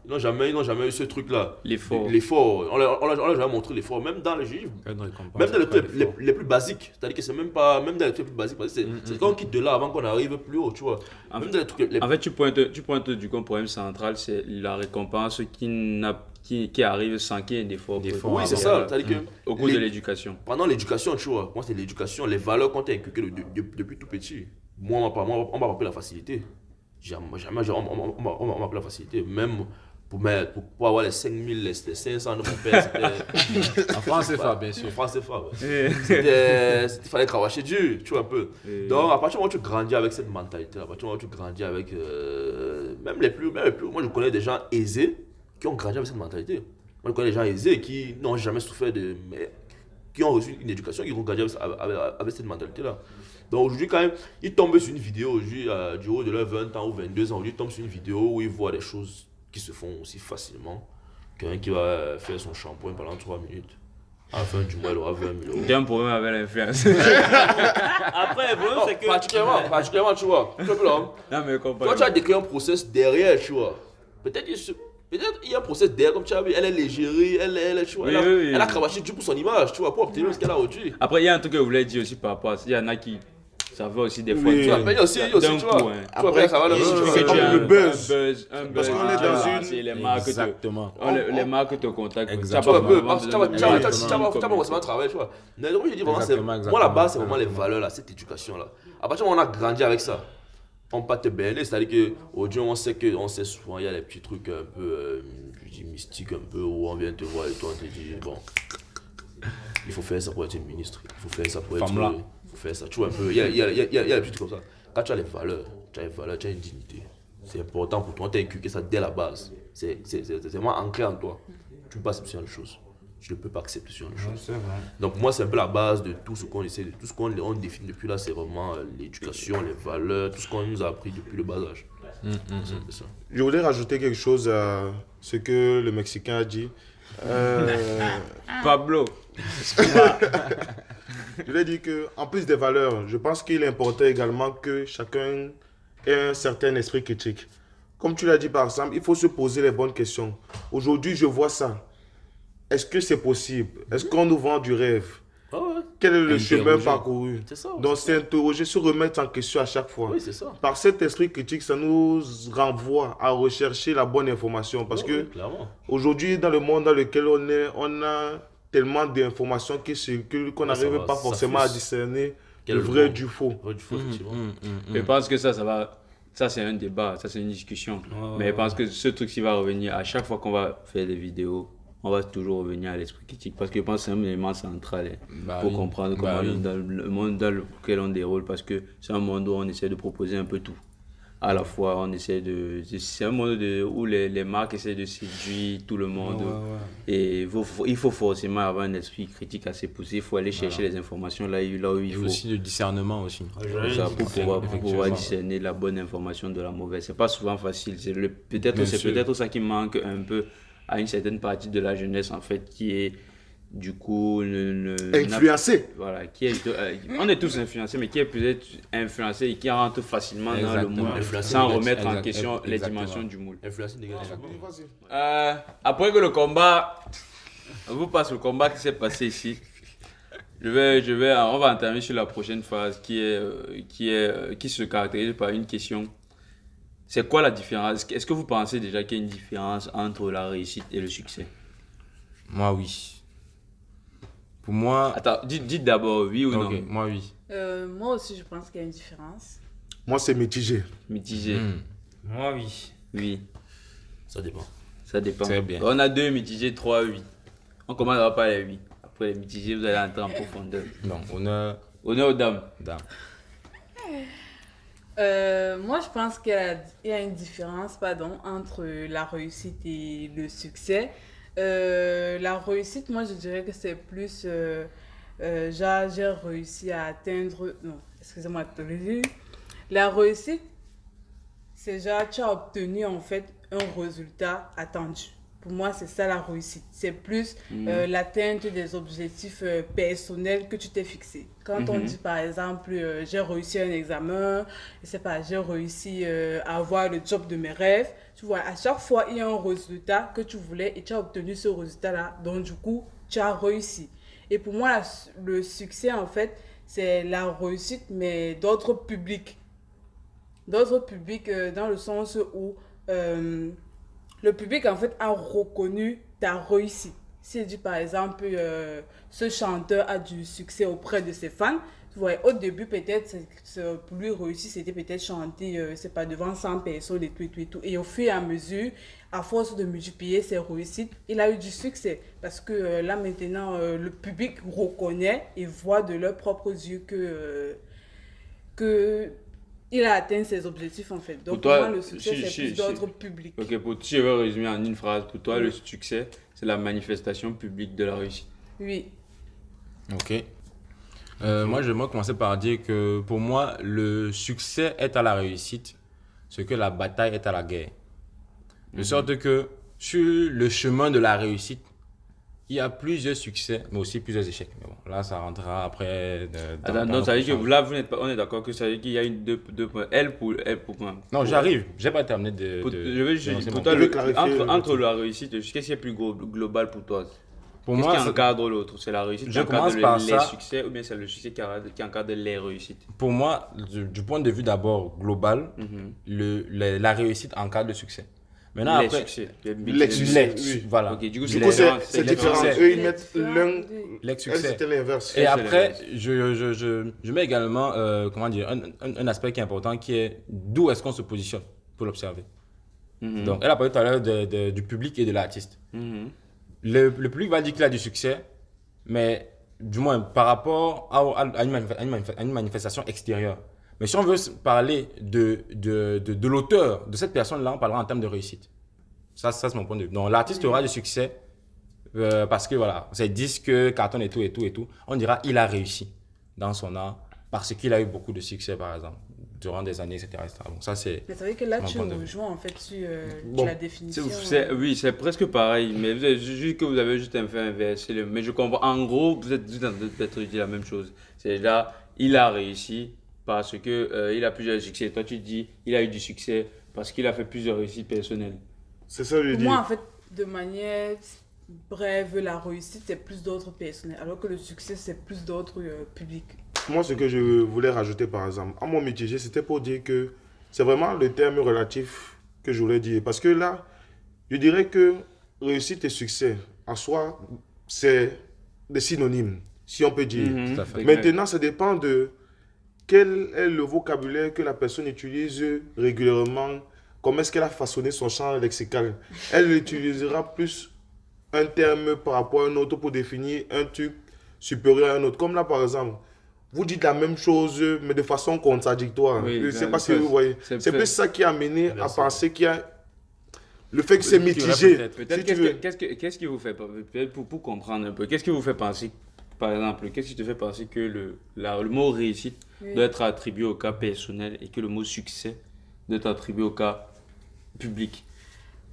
Speaker 3: ils n'ont jamais eu ce truc-là. L'effort. On leur a jamais montré l'effort, même dans les livres. Même dans les trucs les plus basiques. C'est-à-dire que c'est même pas. Même dans les trucs les plus basiques. C'est quand on quitte de là avant qu'on arrive plus haut, tu vois.
Speaker 1: En fait, tu pointes du coup un problème central, c'est la récompense qui arrive sans qu'il y ait d'effort.
Speaker 3: Oui, c'est ça. C'est-à-dire que.
Speaker 1: Au cours de l'éducation.
Speaker 3: Pendant l'éducation, tu vois. Moi, c'est l'éducation, les valeurs qu'on t'a inculquées depuis tout petit. Moi, on m'a appris la facilité. Jamais on m'a appris la facilité. Même. Pour avoir les 5000, les 500 de mon père, c'était...
Speaker 6: En franc CFA, bien sûr.
Speaker 3: En franc CFA, ouais. Il fallait cravacher dur, tu vois, un peu. Donc, à partir du moment où tu grandis avec cette mentalité, à partir du moment où tu grandis avec... même les plus... Moi, je connais des gens aisés qui ont grandi avec cette mentalité. Moi, je connais des gens aisés qui n'ont jamais souffert mais qui ont reçu une éducation, qui ont grandi avec cette mentalité-là. Donc aujourd'hui, quand même, ils tombent sur une vidéo, aujourd'hui, du haut de leurs 20 ans ou 22 ans, aujourd'hui, ils tombent sur une vidéo où ils voient des choses qui se font aussi facilement qu'un qui va faire son shampoing pendant 3 minutes. À la fin du mois, il aura 20 000 euros.
Speaker 1: Il y a un problème avec l'influence.
Speaker 3: Après, le problème, c'est que... Particulièrement, tu vois.
Speaker 1: Non, mais
Speaker 3: quand tu as décrit un process derrière, tu vois. Peut-être il y a un process derrière, comme tu as vu, elle est légérée, elle a cravaché du pour son image, tu vois, pour obtenir ce qu'elle a aujourd'hui.
Speaker 1: Après, il y a un truc que je voulais dire aussi par rapport à ça. Il y en a qui ça va aussi des fois.
Speaker 5: Oui.
Speaker 3: Tu vois, mais il y a aussi, tu
Speaker 1: d'un
Speaker 3: vois.
Speaker 1: coup, hein.
Speaker 3: Tu vois, après, ça va le
Speaker 1: Et si tu
Speaker 3: tu
Speaker 1: veux
Speaker 3: vois,
Speaker 1: que tu aies
Speaker 5: le buzz.
Speaker 1: un
Speaker 5: Parce
Speaker 1: buzz,
Speaker 5: qu'on est
Speaker 1: tu vois,
Speaker 5: dans une-
Speaker 1: c'est les marques te-
Speaker 6: Exactement.
Speaker 1: les marques te contactent.
Speaker 6: Exactement.
Speaker 3: Tu vois, un peu,
Speaker 1: vraiment
Speaker 3: parce que tu vas
Speaker 1: besoin de-
Speaker 3: pas forcément travailler, tu vois. Mais donc, je dis vraiment,
Speaker 6: Exactement,
Speaker 3: moi, la base, c'est
Speaker 6: exactement.
Speaker 3: vraiment les valeurs, là, cette éducation-là. À partir du moment où on a grandi avec ça, on peut pas te berner, c'est-à-dire qu'aujourd'hui, on sait souvent, il y a les petits trucs un peu, je dis mystiques un peu, où on vient te voir et toi, on te dit, bon, il faut faire ça pour être ministre, il faut faire ça pour être.
Speaker 6: Femme-là.
Speaker 3: Il faut faire ça, tu vois, un peu. Il y a des petits trucs comme ça. Quand tu as les valeurs, tu as une dignité. C'est important pour toi, tu as inculqué ça dès la base. C'est vraiment ancré en toi. Tu ne peux pas accepter les choses. Tu ne peux pas accepter ce genre de choses.
Speaker 2: C'est vrai.
Speaker 3: Donc moi, c'est un peu la base de tout ce qu'on essaie, de tout ce qu'on définit depuis là, c'est vraiment l'éducation, les valeurs, tout ce qu'on nous a appris depuis le bas âge. C'est ça.
Speaker 5: Je voulais rajouter quelque chose à ce que le Mexicain a dit.
Speaker 1: Pablo.
Speaker 5: Je voulais dire qu'en plus des valeurs, je pense qu'il est important également que chacun ait un certain esprit critique. Comme tu l'as dit par exemple, il faut se poser les bonnes questions. Aujourd'hui, je vois ça. Est-ce que c'est possible? Est-ce qu'on nous vend du rêve?
Speaker 3: Ah ouais,
Speaker 5: Quel est le chemin
Speaker 6: Interroger.
Speaker 5: parcouru?
Speaker 3: c'est ça.
Speaker 5: Donc, c'est interroger, se remettre en question à chaque fois.
Speaker 3: Oui, c'est ça.
Speaker 5: Par cet esprit critique, ça nous renvoie à rechercher la bonne information. Parce
Speaker 3: Ouais,
Speaker 5: que
Speaker 3: oui, clairement.
Speaker 5: aujourd'hui, dans le monde dans lequel on est, on a tellement d'informations qui circulent qu'on
Speaker 3: Ouais, ça
Speaker 5: n'arrive
Speaker 3: va,
Speaker 5: pas
Speaker 3: ça
Speaker 5: forcément à
Speaker 3: fuse.
Speaker 5: discerner
Speaker 3: Quel
Speaker 5: le
Speaker 3: est le
Speaker 5: vrai
Speaker 3: bon?
Speaker 5: du faux.
Speaker 3: Ouais, du faux, effectivement.
Speaker 1: Je pense que ça va. Ça, c'est un débat, ça, c'est une discussion. Mais je pense que ce truc-ci va revenir à chaque fois qu'on va faire des vidéos. On va toujours revenir à l'esprit critique parce que je pense que c'est un élément central
Speaker 6: Bah
Speaker 1: pour
Speaker 6: oui.
Speaker 1: comprendre
Speaker 6: Bah
Speaker 1: comment
Speaker 6: oui.
Speaker 1: dans le monde dans lequel on déroule parce que c'est un monde où on essaie de proposer un peu tout. À la fois, on essaie c'est un monde où les marques essaient de séduire tout le monde. Et il faut forcément avoir un esprit critique assez poussé. Il faut aller chercher les informations là où il
Speaker 6: Et
Speaker 1: faut.
Speaker 6: aussi le discernement aussi.
Speaker 1: Pour ça, pour pouvoir
Speaker 6: Effectivement.
Speaker 1: discerner la bonne information de la mauvaise. C'est pas souvent facile. C'est peut-être
Speaker 6: Bien sûr.
Speaker 1: ça qui manque un peu à une certaine partie de la jeunesse en fait, qui est du coup
Speaker 5: Influencé.
Speaker 1: voilà, on est tous influencés, mais qui est peut-être influencé et qui rentre facilement dans le
Speaker 6: Exactement.
Speaker 1: moule
Speaker 3: Influencé
Speaker 1: sans
Speaker 3: négatif.
Speaker 1: remettre en
Speaker 6: Exact-
Speaker 1: question les
Speaker 6: exactement.
Speaker 1: dimensions du moule.
Speaker 3: Influencer négativement.
Speaker 1: Après que le combat, on vous passe le combat qui s'est passé ici. On va entamer sur la prochaine phase qui se caractérise par une question. C'est quoi la différence? Est-ce que vous pensez déjà qu'il y a une différence entre la réussite et le succès?
Speaker 6: Moi, oui. Pour moi.
Speaker 1: Attends, dites d'abord oui ou
Speaker 6: Ok,
Speaker 1: non.
Speaker 6: moi, oui.
Speaker 4: Moi aussi, je pense qu'il y a une différence.
Speaker 5: Moi, c'est mitigé.
Speaker 1: Mitigé.
Speaker 2: Moi, oui.
Speaker 1: Oui,
Speaker 3: Ça dépend.
Speaker 1: ça dépend.
Speaker 6: Très bien.
Speaker 1: On a 2 mitigés, 3 oui. On commencera par les oui. Après les mitigés, vous allez entrer en profondeur.
Speaker 6: Non, honneur,
Speaker 1: Honneur aux dames.
Speaker 6: dame.
Speaker 4: Moi, je pense qu'il y a une différence entre la réussite et le succès. La réussite, moi, je dirais que c'est plus... genre, j'ai réussi à atteindre... Non, excusez-moi. La réussite, c'est genre, tu as obtenu en fait un résultat attendu. Pour moi, c'est ça la réussite. C'est plus l'atteinte des objectifs personnels que tu t'es fixé. Quand on dit par exemple, j'ai réussi un examen, je sais pas, j'ai réussi à avoir le job de mes rêves, tu vois, à chaque fois, il y a un résultat que tu voulais et tu as obtenu ce résultat-là. Donc, du coup, tu as réussi. Et pour moi, le succès, en fait, c'est la réussite, mais d'autres publics. D'autres publics dans le sens où... le public, en fait, a reconnu ta réussite. S'il dit, par exemple, ce chanteur a du succès auprès de ses fans, tu vois, au début, peut-être, pour lui, réussir, c'était peut-être chanter, c'est pas devant 100 personnes et tout, et tout, et tout. Et au fur et à mesure, à force de multiplier ses réussites, il a eu du succès. Parce que là, maintenant, le public reconnaît et voit de leurs propres yeux que il a atteint ses objectifs en fait. Donc
Speaker 1: Pour toi,
Speaker 4: pour moi, le succès, c'est plus d'autres publics.
Speaker 1: Ok, si je veux résumer en une phrase, pour toi, le succès, c'est la manifestation publique de la réussite.
Speaker 4: Oui.
Speaker 6: Ok. Moi, j'aimerais commencer par dire que pour moi, le succès est à la réussite, ce que la bataille est à la guerre. De sorte que sur le chemin de la réussite, il y a plusieurs succès, mais aussi plusieurs échecs. Mais bon, là, ça rentrera après.
Speaker 1: Donc, ça veut dire que là, on est d'accord que ça veut dire qu'il y a une deux points. Elle pour moi.
Speaker 6: Non, j'arrive. J'ai pas terminé
Speaker 1: Je veux juste
Speaker 6: d'énoncer
Speaker 1: pour
Speaker 6: mon
Speaker 1: toi,
Speaker 5: Je veux clarifier
Speaker 1: entre la réussite, qu'est-ce qui est plus global pour toi?
Speaker 6: Pour
Speaker 1: Qu'est-ce
Speaker 6: moi,
Speaker 1: qui encadre l'autre? C'est la réussite qui
Speaker 6: Je
Speaker 1: encadre
Speaker 6: commence par
Speaker 1: les
Speaker 6: ça.
Speaker 1: succès ou bien c'est le succès qui encadre les réussites?
Speaker 6: pour moi, du point de vue d'abord global,
Speaker 1: Mhm.
Speaker 6: la réussite encadre le succès. Maintenant,
Speaker 1: Les
Speaker 6: après,
Speaker 1: succès.
Speaker 5: Les succès, oui.
Speaker 6: voilà.
Speaker 1: Ok, du coup,
Speaker 5: Du
Speaker 1: c'est
Speaker 5: coup,
Speaker 1: différent.
Speaker 5: c'est
Speaker 6: les
Speaker 5: différent.
Speaker 6: succès.
Speaker 5: Eux, ils
Speaker 4: Les
Speaker 5: mettent
Speaker 4: différents,
Speaker 5: l'un.
Speaker 4: oui.
Speaker 6: Les
Speaker 5: Elle,
Speaker 6: succès.
Speaker 5: c'était l'inverse.
Speaker 6: Et
Speaker 1: c'est
Speaker 6: après,
Speaker 1: l'inverse.
Speaker 6: je mets également comment dire, un aspect qui est important qui est d'où est-ce qu'on se positionne pour l'observer.
Speaker 1: Mhm.
Speaker 6: Donc, elle a parlé tout à l'heure du public et de l'artiste.
Speaker 1: Mhm.
Speaker 6: Le public va dire qu'il a du succès, mais du moins par rapport à une manifestation extérieure. Mais si on veut parler de l'auteur, de cette personne-là, on parlera en termes de réussite. Ça c'est mon point de vue. Donc, l'artiste aura du succès parce que voilà, ses disques, carton et tout, et tout, et tout. On dira il a réussi dans son art parce qu'il a eu beaucoup de succès, par exemple, durant des années, etc. etc. Donc, ça, c'est.
Speaker 4: Mais c'est vrai que là,
Speaker 6: Mon
Speaker 4: tu
Speaker 6: point de vue.
Speaker 4: rejoins en fait sur
Speaker 5: Bon.
Speaker 4: la définition.
Speaker 1: Oui, c'est presque pareil, mais juste que vous avez juste un fait inversé. Mais je comprends. En gros, vous êtes juste en train d'être dit la même chose. C'est là, il a réussi parce que il a plusieurs succès. Toi, tu dis, il a eu du succès parce qu'il a fait plusieurs réussites personnelles.
Speaker 5: C'est ça, je
Speaker 4: Pour
Speaker 5: dis.
Speaker 4: moi, en fait, de manière brève, la réussite, c'est plus d'autres personnels, alors que le succès, c'est plus d'autres publics.
Speaker 5: Moi, ce que je voulais rajouter, par exemple, à mon mitigé, c'était pour dire que c'est vraiment le terme relatif que je voulais dire. Parce que là, je dirais que réussite et succès, en soi, c'est des synonymes, si on peut dire.
Speaker 6: Tout à fait.
Speaker 5: Maintenant, ça dépend de quel est le vocabulaire que la personne utilise régulièrement, comment est-ce qu'elle a façonné son champ lexical. Elle utilisera plus un terme par rapport à un autre pour définir un truc supérieur à un autre. Comme là, par exemple, vous dites la même chose, mais de façon contradictoire.
Speaker 1: Oui,
Speaker 5: Je ne sais
Speaker 1: ben,
Speaker 5: pas si vous voyez.
Speaker 1: c'est
Speaker 5: C'est
Speaker 1: fait.
Speaker 5: plus ça qui a amené à
Speaker 3: Merci.
Speaker 5: penser qu'il y a le fait que c'est
Speaker 6: Qui aurait
Speaker 5: mitigé.
Speaker 1: Peut-être
Speaker 5: Si tu veux.
Speaker 1: qu'est-ce qui vous fait peut-être pour comprendre un peu, qu'est-ce qui vous fait penser, par exemple, qu'est-ce qui te fait penser que le mot réussite
Speaker 4: Oui.
Speaker 1: doit être attribué au cas personnel et que le mot succès doit être attribué au cas public?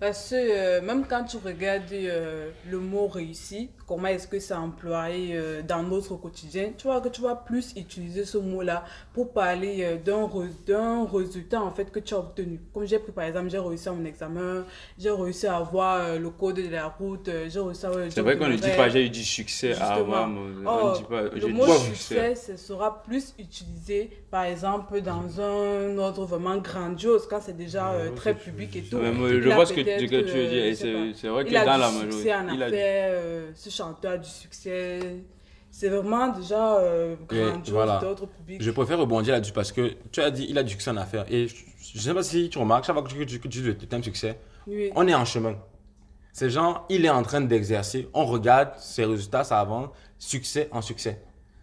Speaker 4: Parce que même quand tu regardes le mot réussi, comment est-ce que c'est employé dans notre quotidien, tu vois que tu vas plus utiliser ce mot-là pour parler d'un résultat en fait que tu as obtenu. Comme j'ai pris par exemple, j'ai réussi à mon examen, j'ai réussi à avoir le code de la route, j'ai réussi à avoir le
Speaker 1: C'est
Speaker 4: job
Speaker 1: vrai
Speaker 4: de
Speaker 1: qu'on ne
Speaker 4: mes
Speaker 1: dit
Speaker 4: rêves.
Speaker 1: pas j'ai eu du succès à
Speaker 4: Justement.
Speaker 1: avoir, on
Speaker 4: Or,
Speaker 1: ne dit pas
Speaker 4: le
Speaker 1: j'ai
Speaker 4: mot
Speaker 1: du
Speaker 4: succès, ce sera plus utilisé, par exemple, dans un ordre vraiment grandiose, quand c'est déjà très public et tout.
Speaker 1: Mais moi,
Speaker 4: Il
Speaker 1: je
Speaker 4: a
Speaker 1: vois ce que
Speaker 4: peut-être,
Speaker 1: tu veux dire, et
Speaker 4: je sais pas,
Speaker 1: c'est vrai que
Speaker 4: il a
Speaker 1: dans
Speaker 4: du
Speaker 1: la
Speaker 4: succès
Speaker 1: majorité,
Speaker 4: en
Speaker 1: il a
Speaker 4: affaires, ce chanteur a du succès. C'est vraiment déjà grandiose
Speaker 6: voilà.
Speaker 4: d'autres publics.
Speaker 6: Je préfère rebondir là-dessus parce que tu as dit il a du succès en affaires. Et je ne sais pas si tu remarques, chaque fois que tu dis le thème succès,
Speaker 4: Oui.
Speaker 6: on est en chemin. C'est genre, il est en train d'exercer, on regarde ses résultats, ça avance, succès en succès.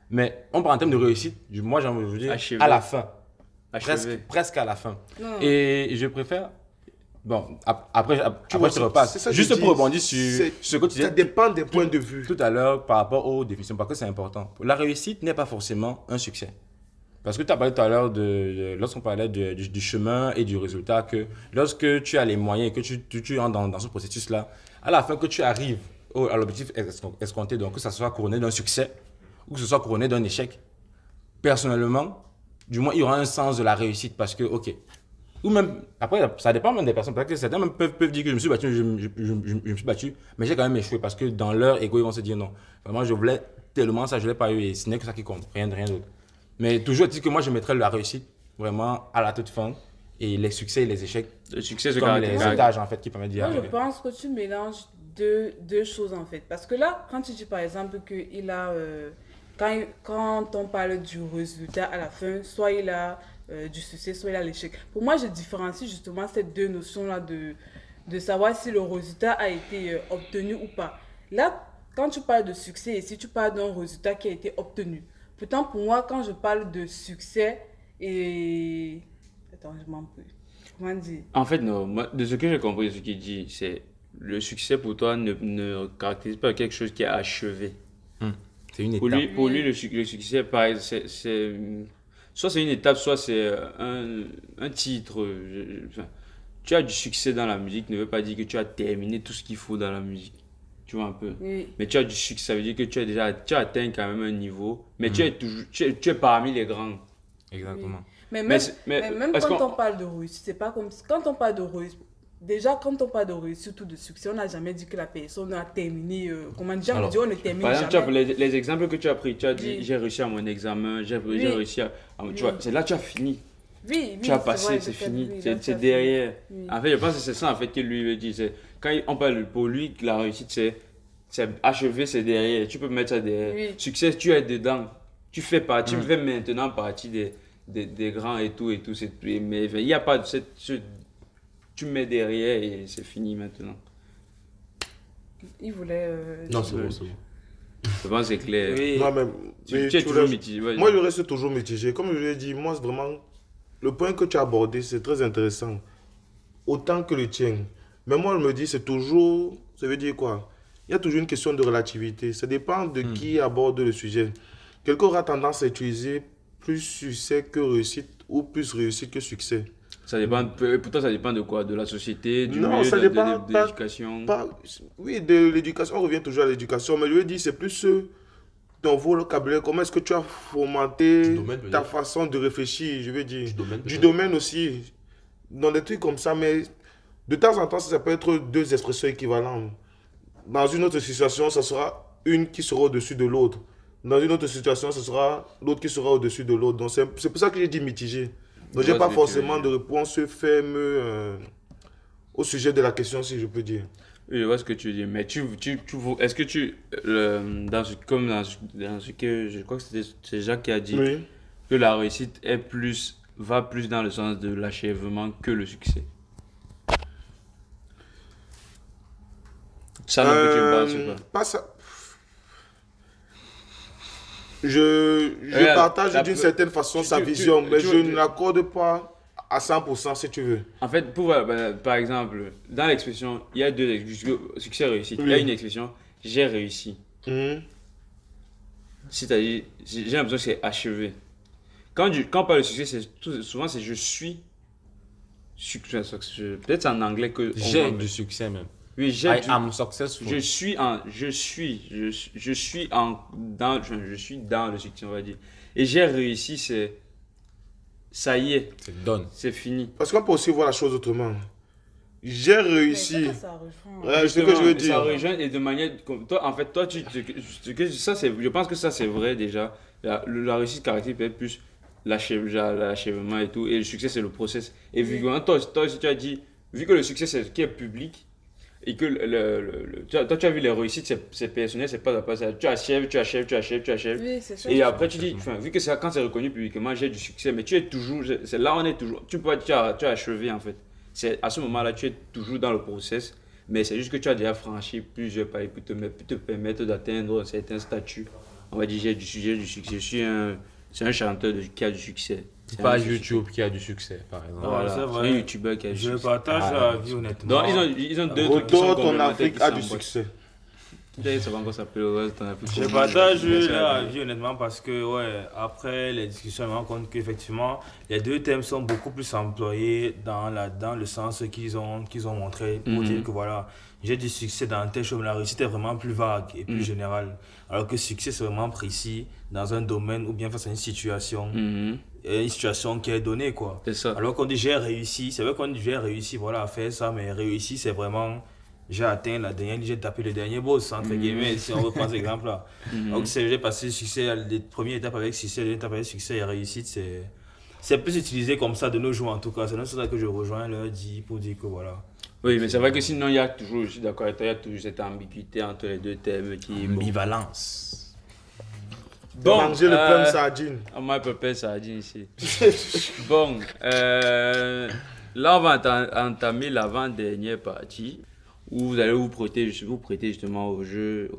Speaker 6: Mais on parle en termes de réussite, moi j'ai envie de vous dire,
Speaker 1: Achevé.
Speaker 6: à la fin.
Speaker 1: achevé.
Speaker 6: Presque à la fin.
Speaker 4: Non.
Speaker 6: Et je préfère. Bon, après
Speaker 5: Tu vois,
Speaker 6: je te
Speaker 5: c'est
Speaker 6: repasse.
Speaker 5: ça que
Speaker 6: Juste
Speaker 5: je
Speaker 6: pour
Speaker 5: dis,
Speaker 6: rebondir sur
Speaker 5: c'est-
Speaker 6: ce que tu
Speaker 5: Ça
Speaker 6: disais
Speaker 5: dépend des points de vue.
Speaker 6: tout à l'heure par rapport aux définitions, parce que c'est important. La réussite n'est pas forcément un succès. Parce que tu as parlé tout à l'heure lorsqu'on parlait du chemin et du résultat, que lorsque tu as les moyens et que tu entres dans ce processus-là, à la fin que tu arrives à l'objectif escompté, donc que ça soit couronné d'un succès ou que ce soit couronné d'un échec, personnellement, du moins, il y aura un sens de la réussite parce que, ok. Ou même, après, ça dépend même des personnes. Parce que certains même peuvent dire que je me suis battu, je me suis battu, mais j'ai quand même échoué parce que dans leur ego, ils vont se dire non. Vraiment, je voulais tellement ça, je ne l'ai pas eu et ce n'est que ça qui compte, rien d'autre. Mais toujours dit que moi, je mettrais la réussite vraiment à la toute fin et les succès et les échecs
Speaker 1: Le succès se
Speaker 6: comme les
Speaker 1: caractérise.
Speaker 6: étages en fait qui permettent d'y
Speaker 4: Moi, je
Speaker 6: arriver.
Speaker 4: pense que tu mélanges deux choses en fait. Parce que là, quand tu dis par exemple qu'il a. Quand on parle du résultat à la fin, soit il a du succès, soit il a l'échec. Pour moi, je différencie justement ces deux notions-là de savoir si le résultat a été obtenu ou pas. Là, quand tu parles de succès, ici, tu parles d'un résultat qui a été obtenu. Pourtant, pour moi, quand je parle de succès et... Attends, je m'en peux. Comment dire?
Speaker 1: En fait, non. Moi, de ce que j'ai compris de ce qu'il dit, c'est le succès pour toi ne caractérise pas quelque chose qui est achevé.
Speaker 6: C'est une
Speaker 1: Pour
Speaker 6: étape.
Speaker 1: lui, le succès, pareil, soit c'est une étape, soit c'est un titre. Enfin, tu as du succès dans la musique ne veut pas dire que tu as terminé tout ce qu'il faut dans la musique. Tu vois un peu.
Speaker 4: Oui.
Speaker 1: Mais tu as du succès, ça veut dire que tu as atteint quand même un niveau, mais tu es parmi les grands.
Speaker 6: Exactement.
Speaker 4: Mais
Speaker 1: Mais
Speaker 4: même,
Speaker 1: c'est- mais
Speaker 4: mais même
Speaker 1: est-ce
Speaker 4: quand
Speaker 1: qu'on-
Speaker 4: on parle de réussite, c'est pas comme quand on parle de réussite. déjà, quand on parle de réussite ou de succès, on n'a jamais dit que la personne a terminé. Comment dire,
Speaker 1: Alors,
Speaker 4: on ne termine
Speaker 1: Par exemple, tu as
Speaker 4: jamais.
Speaker 1: les exemples que tu as pris, tu as dit
Speaker 4: Oui.
Speaker 1: j'ai réussi à mon examen, j'ai
Speaker 4: Oui.
Speaker 1: réussi à. Tu vois, c'est là que tu as fini.
Speaker 4: Oui,
Speaker 1: Tu as
Speaker 4: c'est
Speaker 1: passé,
Speaker 4: vrai,
Speaker 1: c'est
Speaker 4: peut-être,
Speaker 1: fini,
Speaker 4: oui, là,
Speaker 1: c'est
Speaker 4: tu as
Speaker 1: derrière.
Speaker 4: fini. Oui.
Speaker 1: En fait, je pense que c'est ça en fait que lui veut dire. Quand on parle pour lui, la réussite, c'est achever, c'est derrière. Tu peux mettre ça derrière.
Speaker 4: Oui.
Speaker 1: Succès, tu es dedans. Tu fais partie, tu fais maintenant partie des grands et tout. Mais il n'y a pas de tu mets derrière et c'est fini maintenant.
Speaker 4: Il voulait.
Speaker 3: Non, c'est bon, c'est bon.
Speaker 1: Je pense que c'est clair.
Speaker 2: Oui.
Speaker 5: Non, mais
Speaker 1: Tu
Speaker 5: mais
Speaker 1: es
Speaker 5: tu
Speaker 1: toujours
Speaker 5: restes-
Speaker 1: mitigé. Ouais.
Speaker 5: Moi, je reste toujours mitigé. Comme je l'ai dit, moi, c'est vraiment. Le point que tu as abordé, c'est très intéressant. Autant que le tien. Mais moi, je me dis, c'est toujours. Ça veut dire quoi? Il y a toujours une question de relativité. Ça dépend de qui aborde le sujet. Quelqu'un aura tendance à utiliser plus succès que réussite ou plus réussite que succès.
Speaker 1: Ça dépend, pour toi, ça dépend de quoi? De la société, du
Speaker 5: Non,
Speaker 1: milieu,
Speaker 5: ça dépend
Speaker 1: de
Speaker 5: pas-
Speaker 1: l'éducation.
Speaker 5: Oui, de l'éducation, on revient toujours à l'éducation, mais je veux dire, c'est plus ton vocabulaire, comment est-ce que tu as fomenté
Speaker 3: Du domaine,
Speaker 5: ta
Speaker 3: peut-être.
Speaker 5: façon de réfléchir, je veux dire.
Speaker 3: Du domaine,
Speaker 5: Du
Speaker 3: peut-être.
Speaker 5: domaine aussi, dans des trucs comme ça, mais de temps en temps, ça peut être deux expressions équivalentes. Dans une autre situation, ça sera une qui sera au-dessus de l'autre. Dans une autre situation, ce sera l'autre qui sera au-dessus de l'autre. Donc, c'est pour ça que j'ai dit mitigé. Donc,
Speaker 1: Je
Speaker 5: j'ai
Speaker 1: vois
Speaker 5: pas
Speaker 1: ce que tu veux
Speaker 5: forcément
Speaker 1: dire.
Speaker 5: de réponse ferme au sujet de la question, si je peux dire.
Speaker 1: Oui, je vois ce que tu dis. Mais est-ce que comme dans ce que je crois que c'est Jacques qui a dit,
Speaker 5: Oui.
Speaker 1: que la réussite va plus dans le sens de l'achèvement que le succès. Ça non plus tu me penses pas.
Speaker 5: Pas ça. Je
Speaker 1: Regarde,
Speaker 5: partage d'une certaine façon sa vision, mais je n'accorde pas à 100% si tu veux.
Speaker 1: En fait, par exemple, dans l'expression, il y a deux expressions, succès réussite. Il y a
Speaker 5: Oui.
Speaker 1: une expression, j'ai réussi.
Speaker 5: Mhm.
Speaker 1: C'est-à-dire, j'ai l'impression que c'est achevé. Quand on parle de succès, souvent c'est je suis. Peut-être c'est en anglais que.
Speaker 6: J'ai du succès même.
Speaker 1: Oui,
Speaker 6: I am successful.
Speaker 1: Je suis dans le succès, on va dire. Et j'ai réussi, ça y est,
Speaker 6: C'est done.
Speaker 1: c'est fini.
Speaker 5: Parce qu'on peut aussi voir la chose autrement. J'ai
Speaker 4: Mais
Speaker 5: réussi.
Speaker 4: ça rejoint.
Speaker 5: Ouais, c'est ce que je veux
Speaker 1: Ça
Speaker 5: dire.
Speaker 1: rejoint et de manière. Toi, en fait, toi, je pense que ça, c'est vrai déjà. La réussite caractérise peut-être plus l'achèvement et tout. Et le succès, c'est le process. Et vu que toi aussi, tu as dit, vu que le succès, c'est ce qui est public, et que toi, tu as vu les réussites, c'est personnel, c'est pas ça. Tu achèves.
Speaker 4: Oui, c'est ça.
Speaker 1: Et après, tu dis, enfin, vu que quand c'est reconnu publiquement, j'ai du succès, mais tu es toujours, c'est là où on est toujours, tu as achevé en fait. C'est à ce moment-là, tu es toujours dans le process, mais c'est juste que tu as déjà franchi plusieurs paliers pour te permettre d'atteindre un certain statut. On va dire, j'ai du succès, c'est un chanteur qui a du succès.
Speaker 6: C'est
Speaker 1: C'est
Speaker 6: pas
Speaker 1: un
Speaker 6: YouTube qui a du succès, par exemple.
Speaker 2: Ouais,
Speaker 1: Voilà,
Speaker 2: c'est vrai.
Speaker 1: c'est un YouTuber qui a du
Speaker 2: Je
Speaker 1: succès.
Speaker 2: partage la vie honnêtement.
Speaker 1: Donc, ils ont deux trucs qui sont
Speaker 5: Retour ton
Speaker 1: complémentaires
Speaker 5: Afrique
Speaker 1: qui
Speaker 5: a du
Speaker 1: s'emboîtent.
Speaker 5: succès.
Speaker 1: Peut-être ça va encore s'appeler Retour ton Afrique.
Speaker 2: Je partage la vie honnêtement parce que ouais, après les discussions, je me rends compte qu'effectivement les deux thèmes sont beaucoup plus employés dans le sens qu'ils ont montré pour dire que voilà, j'ai du succès dans telle chose, mais la réussite est vraiment plus vague et plus générale. Alors que succès c'est vraiment précis dans un domaine ou bien face à une situation. Une situation qui est donnée quoi.
Speaker 1: C'est ça.
Speaker 2: Alors qu'on dit j'ai réussi, c'est vrai qu'on dit j'ai réussi voilà, à faire ça, mais réussi c'est vraiment j'ai atteint la dernière ligne, j'ai tapé le dernier boss, entre guillemets, si on reprend cet exemple-là. Donc j'ai passé le succès, les premières étapes avec succès, les deuxième étape avec succès et réussite, c'est plus utilisé comme ça de nos jours en tout cas. C'est dans ça que je rejoins leur dit pour dire que voilà.
Speaker 1: Oui, mais c'est vrai que sinon, il y a toujours, je suis d'accord avec toi, il y a toujours cette ambiguïté entre les deux thèmes qui.
Speaker 6: Ambivalence.
Speaker 5: Manger le pain de sardine.
Speaker 1: Moi, je peux pas ça dit ici. Bon, là, on va entamer l'avant-dernière partie où vous allez vous prêter justement au jeu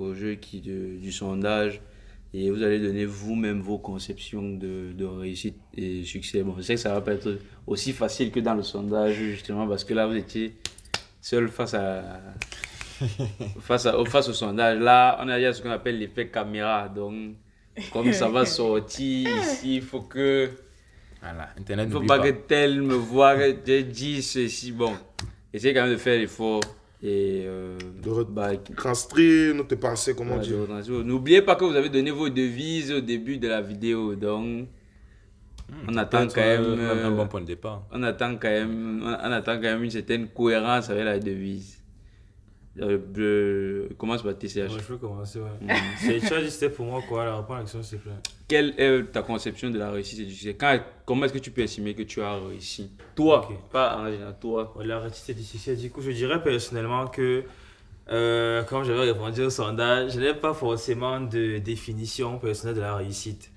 Speaker 1: du sondage et vous allez donner vous-même vos conceptions de réussite et succès. Bon, je sais que ça va pas être aussi facile que dans le sondage justement parce que là, vous étiez seul face au sondage. Là, on a ce qu'on appelle l'effet caméra. Donc, comme ça va sortir ici, il faut que.
Speaker 6: Voilà, Internet
Speaker 1: Il faut
Speaker 6: n'oublie
Speaker 1: pas
Speaker 6: pas.
Speaker 1: que tel me voit dire ceci. Bon, essayez quand même de faire l'effort. Et.
Speaker 5: Transcrire notre pensée, comment
Speaker 1: voilà,
Speaker 5: dire.
Speaker 1: N'oubliez pas que vous avez donné vos devises au début de la vidéo. Donc, On attend
Speaker 6: Peut-être
Speaker 1: quand même,
Speaker 6: un bon point de départ.
Speaker 1: on attend quand même une certaine cohérence avec la devise. Commence par TCH.
Speaker 2: Ouais, je peux commencer, ouais.
Speaker 1: Mm.
Speaker 2: Tu as dit c'était pour moi quoi, la reprends l'action s'il te plaît.
Speaker 1: Quelle est ta conception de la réussite et du succès? Comment est-ce que tu peux estimer que tu as réussi? Toi,
Speaker 2: Ok.
Speaker 1: pas en général, toi.
Speaker 2: La réussite est difficile. Du coup, je dirais personnellement que, comme j'avais répondu au sondage, je n'ai pas forcément de définition personnelle de la réussite.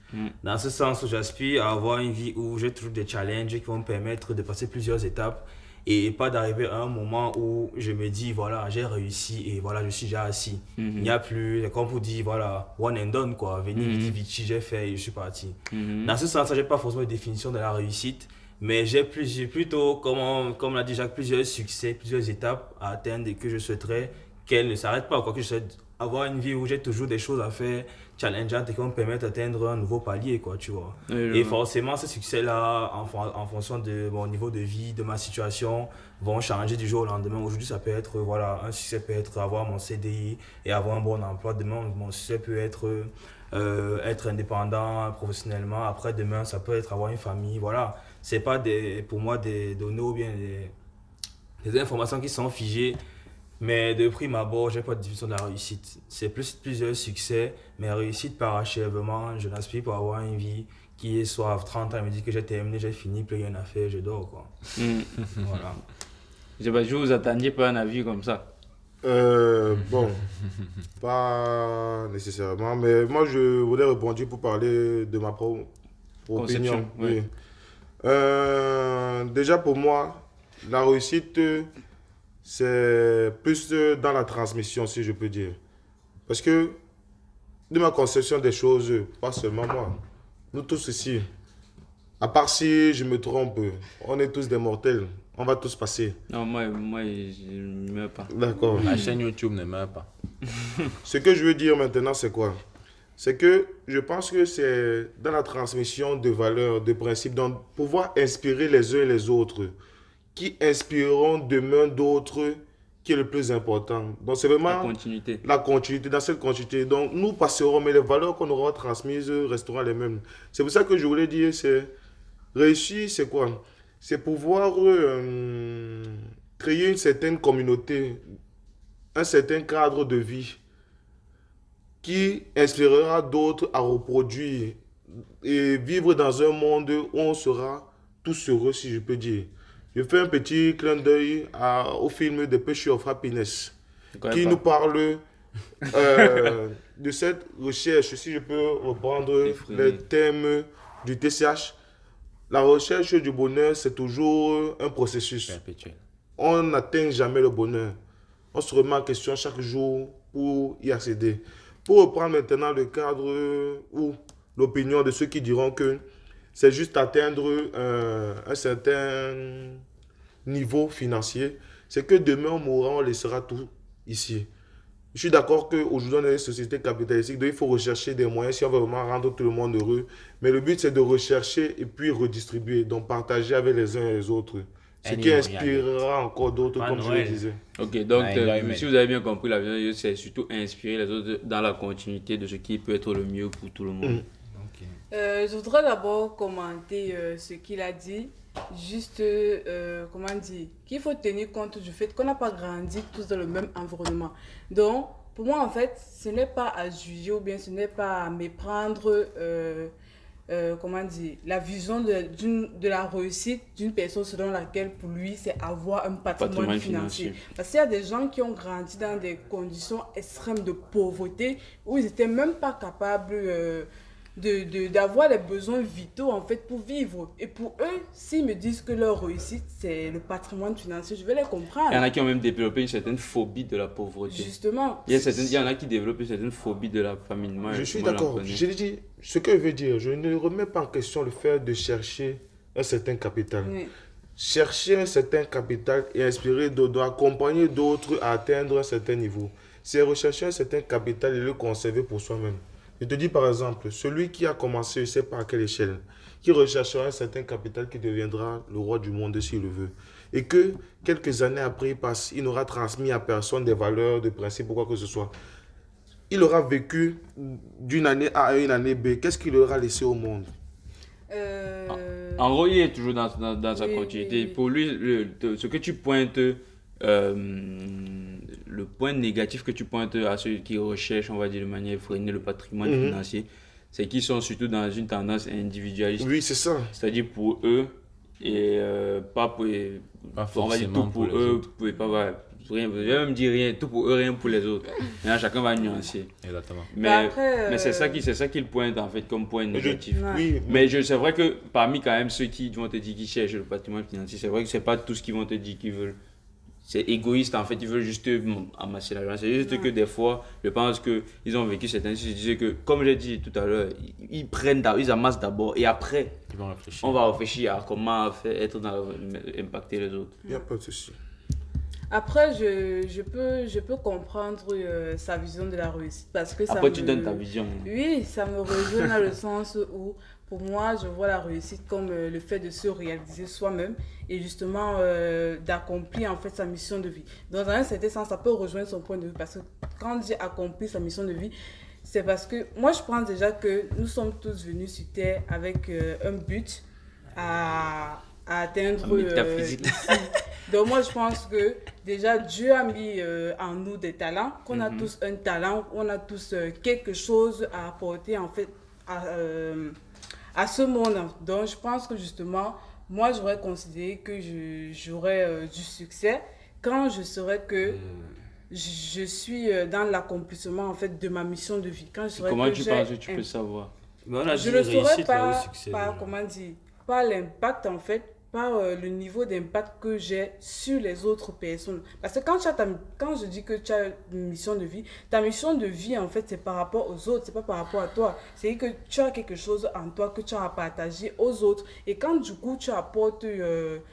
Speaker 2: Dans ce sens où j'aspire à avoir une vie où je trouve des challenges qui vont me permettre de passer plusieurs étapes et pas d'arriver à un moment où je me dis, voilà, j'ai réussi et voilà, je suis déjà assis. Il n'y a plus, comme vous dites, voilà, one and done, quoi. Veni, vidi, vici, j'ai fait et je suis parti. Dans ce sens, je n'ai pas forcément de définition de la réussite. Mais j'ai plutôt, comme l'a dit Jacques, plusieurs succès, plusieurs étapes à atteindre et que je souhaiterais qu'elles ne s'arrêtent pas. Quoi, que je souhaite avoir une vie où j'ai toujours des choses à faire challengeantes et qui vont me permettre d'atteindre un nouveau palier, quoi, tu vois. Et forcément, ces succès-là, en fonction de mon niveau de vie, de ma situation, vont changer du jour au lendemain. Aujourd'hui, ça peut être, voilà, un succès peut être avoir mon CDI et avoir un bon emploi. Demain, mon succès peut être être indépendant professionnellement. Après, demain, ça peut être avoir une famille, voilà. C'est pas pour moi des données ou bien des informations qui sont figées, mais de prime abord, j'ai pas de définition de la réussite. C'est plusieurs succès, mais réussite par achèvement, je n'aspire pas à avoir une vie qui est soit à 30 ans, il me dit que j'ai terminé, j'ai fini, plus rien à faire, je dors, quoi. Voilà.
Speaker 1: Je sais pas, je vous attendiez pas un avis comme ça.
Speaker 5: Bon, pas nécessairement, mais moi je voulais répondre pour parler de ma propre opinion.
Speaker 1: Conception, oui.
Speaker 5: Déjà pour moi, la réussite, c'est plus dans la transmission, si je peux dire. Parce que de ma conception des choses, pas seulement moi, nous tous ici, à part si je me trompe, on est tous des mortels, on va tous passer.
Speaker 1: Non, moi je ne meurs pas.
Speaker 5: D'accord.
Speaker 6: La chaîne YouTube ne meurt pas.
Speaker 5: Ce que je veux dire maintenant, c'est quoi? C'est que je pense que c'est dans la transmission de valeurs, de principes, donc pouvoir inspirer les uns et les autres, qui inspireront demain d'autres, qui est le plus important. Donc c'est vraiment la continuité, dans cette continuité. Donc nous passerons, mais les valeurs qu'on aura transmises resteront les mêmes. C'est pour ça que je voulais dire, c'est réussir, c'est quoi? C'est pouvoir créer une certaine communauté, un certain cadre de vie qui inspirera d'autres à reproduire et vivre dans un monde où on sera tous heureux, si je peux dire. Je fais un petit clin d'œil au film The Pursuit of Happiness, qui nous parle de cette recherche, si je peux reprendre les thèmes du TCH. La recherche du bonheur, c'est toujours un processus. On n'atteint jamais le bonheur. On se remet en question chaque jour pour y accéder. Pour reprendre maintenant le cadre ou l'opinion de ceux qui diront que c'est juste atteindre un certain niveau financier, c'est que demain on mourra, on laissera tout ici. Je suis d'accord qu'aujourd'hui, on est dans une société capitalistique, donc il faut rechercher des moyens si on veut vraiment rendre tout le monde heureux. Mais le but, c'est de rechercher et puis redistribuer, donc partager avec les uns et les autres. Ce qui inspirera encore d'autres, comme je le disais.
Speaker 1: Ok, donc si vous avez bien compris, la vision, c'est surtout inspirer les autres dans la continuité de ce qui peut être le mieux pour tout le monde.
Speaker 4: Je voudrais d'abord commenter ce qu'il a dit. Juste, comment dire, qu'il faut tenir compte du fait qu'on n'a pas grandi tous dans le même environnement. Donc, pour moi, en fait, ce n'est pas à juger ou bien ce n'est pas à méprendre, comment dire, la vision de la réussite d'une personne selon laquelle, pour lui, c'est avoir un patrimoine financier. Parce qu'il y a des gens qui ont grandi dans des conditions extrêmes de pauvreté où ils n'étaient même pas capables d'avoir les besoins vitaux en fait pour vivre. Et pour eux, s'ils me disent que leur réussite c'est le patrimoine financier, je vais les comprendre.
Speaker 1: Il y en a qui ont même développé une certaine phobie de la pauvreté.
Speaker 4: Justement.
Speaker 1: Il y en a qui développent une certaine phobie de la famine.
Speaker 5: Je suis d'accord. Je dis, ce que je veux dire, je ne remets pas en question le fait de chercher un certain capital. Oui. Chercher un certain capital et inspirer d'autres, accompagner d'autres à atteindre un certain niveau. C'est rechercher un certain capital et le conserver pour soi-même. Je te dis par exemple, celui qui a commencé, je ne sais pas à quelle échelle, qui recherchera un certain capital qui deviendra le roi du monde s'il le veut. Et que quelques années après, il n'aura transmis à personne des valeurs, des principes ou quoi que ce soit. Il aura vécu d'une année A à une année B. Qu'est-ce qu'il aura laissé au monde?
Speaker 1: En gros, il est toujours dans sa
Speaker 4: Oui,
Speaker 1: continuité.
Speaker 4: oui.
Speaker 1: Pour lui, ce que tu pointes, le point négatif que tu pointes à ceux qui recherchent, on va dire de manière effrénée, le patrimoine financier, c'est qu'ils sont surtout dans une tendance individualiste.
Speaker 5: Oui, c'est ça.
Speaker 1: C'est-à-dire pour eux, et pas pour. On va dire tout
Speaker 6: forcément
Speaker 1: pour
Speaker 6: pour les
Speaker 1: eux,
Speaker 6: autres.
Speaker 1: pour pas. Rien, je vais même dire rien, tout pour eux, rien pour les autres. Maintenant, chacun va nuancer.
Speaker 6: Exactement.
Speaker 1: Mais,
Speaker 4: après,
Speaker 1: mais c'est ça qu'il pointe en fait comme point négatif.
Speaker 4: Ouais.
Speaker 5: Oui,
Speaker 1: Mais c'est vrai que parmi quand même ceux qui vont te dire qu'ils cherchent le patrimoine financier, c'est vrai que c'est pas tous qui vont te dire qu'ils veulent. C'est égoïste en fait, ils veulent juste amasser l'argent. C'est juste que des fois, je pense qu'ils ont vécu cette année, ils disaient que, comme j'ai dit tout à l'heure, ils amassent d'abord et après,
Speaker 6: Ils vont réfléchir.
Speaker 1: on va réfléchir à comment impacter les autres.
Speaker 5: il n'y a pas de souci.
Speaker 4: Après, je peux comprendre sa vision de la réussite parce que ça
Speaker 1: Après,
Speaker 4: me...
Speaker 1: tu donnes ta vision.
Speaker 4: Oui, ça me rejoint dans le sens où, pour moi, je vois la réussite comme le fait de se réaliser soi-même et justement d'accomplir en fait sa mission de vie. Dans un certain sens, ça peut rejoindre son point de vue parce que quand j'ai accompli sa mission de vie, c'est parce que moi, je pense déjà que nous sommes tous venus sur Terre avec un but à atteindre
Speaker 1: Métaphysique.
Speaker 4: ici. Donc moi, je pense que déjà, Dieu a mis en nous des talents, qu'on a tous un talent, on a tous quelque chose à apporter en fait à ce monde. Donc je pense que justement, moi, j'aurais considéré que j'aurais du succès quand je saurais que je suis dans l'accomplissement en fait de ma mission de vie. Quand je saurais
Speaker 1: Comment
Speaker 4: que
Speaker 1: tu
Speaker 4: j'ai
Speaker 1: penses que tu
Speaker 4: un-
Speaker 1: peux savoir?
Speaker 2: Mais on a
Speaker 4: je
Speaker 2: dit
Speaker 4: le saurais
Speaker 2: réussite, là,
Speaker 4: pas,
Speaker 2: au succès.
Speaker 4: comment dire, pas l'impact en fait, pas le niveau d'impact que j'ai sur les autres personnes. Parce que quand je dis que tu as une mission de vie, ta mission de vie en fait c'est par rapport aux autres, c'est pas par rapport à toi. C'est que tu as quelque chose en toi que tu as à partager aux autres. Et quand du coup tu apportes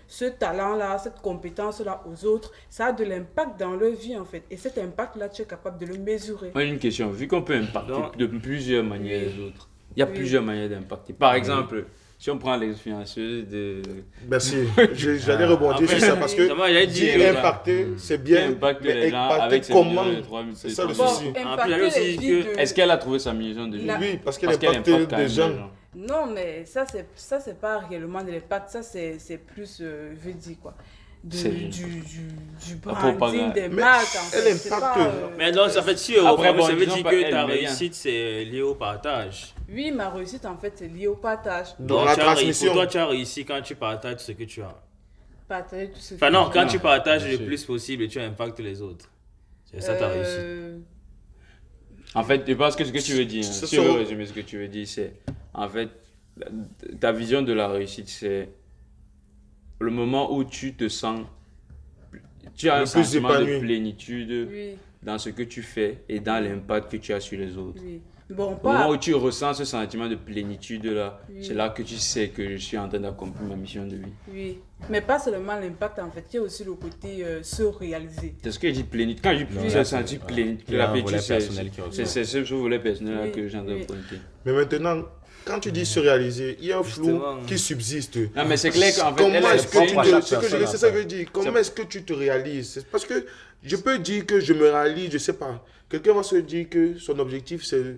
Speaker 4: ce talent-là, cette compétence-là aux autres, ça a de l'impact dans leur vie en fait. Et cet impact-là, tu es capable de le mesurer.
Speaker 1: Moi, j'ai une question. Vu qu'on peut impacter
Speaker 2: Donc-
Speaker 1: de plusieurs manières les autres, il y a
Speaker 4: Oui.
Speaker 1: plusieurs manières d'impacter. Par exemple, si on prend l'influenceuse de.
Speaker 5: Merci. J'allais rebondir sur ça parce que
Speaker 2: Justement, j'allais
Speaker 5: dire
Speaker 2: dire,
Speaker 5: impacter, c'est
Speaker 1: Qui
Speaker 5: bien,
Speaker 1: impacte
Speaker 5: mais
Speaker 1: les gens
Speaker 5: impacter
Speaker 1: avec ses
Speaker 5: comment?
Speaker 1: millions de 3000,
Speaker 5: C'est ça le
Speaker 4: Bon,
Speaker 5: souci.
Speaker 4: impacter
Speaker 2: j'allais aussi
Speaker 4: les
Speaker 2: dire
Speaker 4: vies
Speaker 2: que-
Speaker 4: de...
Speaker 1: Est-ce qu'elle a trouvé sa mission de vie?
Speaker 5: Oui, parce qu'elle
Speaker 1: Parce qu'elle
Speaker 5: impacte
Speaker 1: impacte quand
Speaker 5: des
Speaker 1: même
Speaker 5: gens.
Speaker 1: les gens.
Speaker 4: Non, mais ça, c'est pas réellement de l'impact. Ça, c'est plus, je veux dire quoi,
Speaker 1: C'est-
Speaker 4: du
Speaker 1: propagande.
Speaker 4: branding des
Speaker 5: Mais
Speaker 4: marques. En
Speaker 5: elle
Speaker 4: fait. C'est
Speaker 5: impacte.
Speaker 4: pas,
Speaker 2: Mais donc, ça fait si
Speaker 1: Après, bon,
Speaker 2: ça veut
Speaker 1: disons
Speaker 2: dire
Speaker 1: pas
Speaker 2: que
Speaker 1: elle,
Speaker 2: ta
Speaker 1: mais rien.
Speaker 2: réussite, c'est lié au partage.
Speaker 4: Oui, ma réussite, en fait, c'est lié au partage.
Speaker 5: Dans la
Speaker 2: tu as réussi-
Speaker 5: transmission.
Speaker 2: Pour toi, tu as réussi quand tu partages ce que tu as.
Speaker 4: Partager tout ce
Speaker 2: Enfin
Speaker 4: que
Speaker 2: non,
Speaker 4: tu
Speaker 2: quand
Speaker 4: as.
Speaker 2: tu partages
Speaker 6: bien
Speaker 2: le
Speaker 6: sûr.
Speaker 2: plus possible et tu impactes les autres. C'est ça ta réussite.
Speaker 1: En fait, je pense que ce que tu veux dire,
Speaker 5: Ce
Speaker 1: si je veux
Speaker 5: sont-
Speaker 1: résumer ce que tu veux dire, c'est en fait, ta vision de la réussite, c'est le moment où tu te sens, tu as
Speaker 5: Le
Speaker 1: un
Speaker 5: plus
Speaker 1: sentiment de
Speaker 5: épanoui.
Speaker 1: plénitude
Speaker 4: Oui,
Speaker 1: dans ce que tu fais et dans l'impact que tu as sur les autres.
Speaker 4: oui. Bon,
Speaker 1: Au moment
Speaker 4: pas...
Speaker 1: où tu ressens ce sentiment de plénitude là,
Speaker 4: Oui.
Speaker 1: c'est là que tu sais que je suis en train d'accomplir ma mission de vie.
Speaker 4: Oui, mais pas seulement l'impact, en fait. Il y a aussi le côté se réaliser.
Speaker 1: C'est ce que je dis plénitude. Quand je dis
Speaker 6: Non,
Speaker 1: j'ai
Speaker 6: là,
Speaker 1: senti
Speaker 6: c'est-
Speaker 1: plénitude,
Speaker 6: il y a
Speaker 1: la
Speaker 6: un
Speaker 1: plénitude,
Speaker 6: volet personnel qui ressort.
Speaker 1: c'est ce volet personnel là
Speaker 4: Oui,
Speaker 1: que j'ai en train de
Speaker 4: oui.
Speaker 1: pointer.
Speaker 5: Mais maintenant, quand tu dis se réaliser, il y a un flou
Speaker 2: Justement.
Speaker 5: qui subsiste.
Speaker 1: Non, mais c'est clair qu'en fait,
Speaker 5: Comment
Speaker 1: elle
Speaker 5: est-ce que tu
Speaker 6: propre à
Speaker 5: te,
Speaker 6: chaque
Speaker 5: c'est
Speaker 6: personne,
Speaker 5: c'est ça que je veux dire. Comment est-ce que tu te réalises? C'est parce que je peux dire que je me réalise, je sais pas. Quelqu'un va se dire que son objectif c'est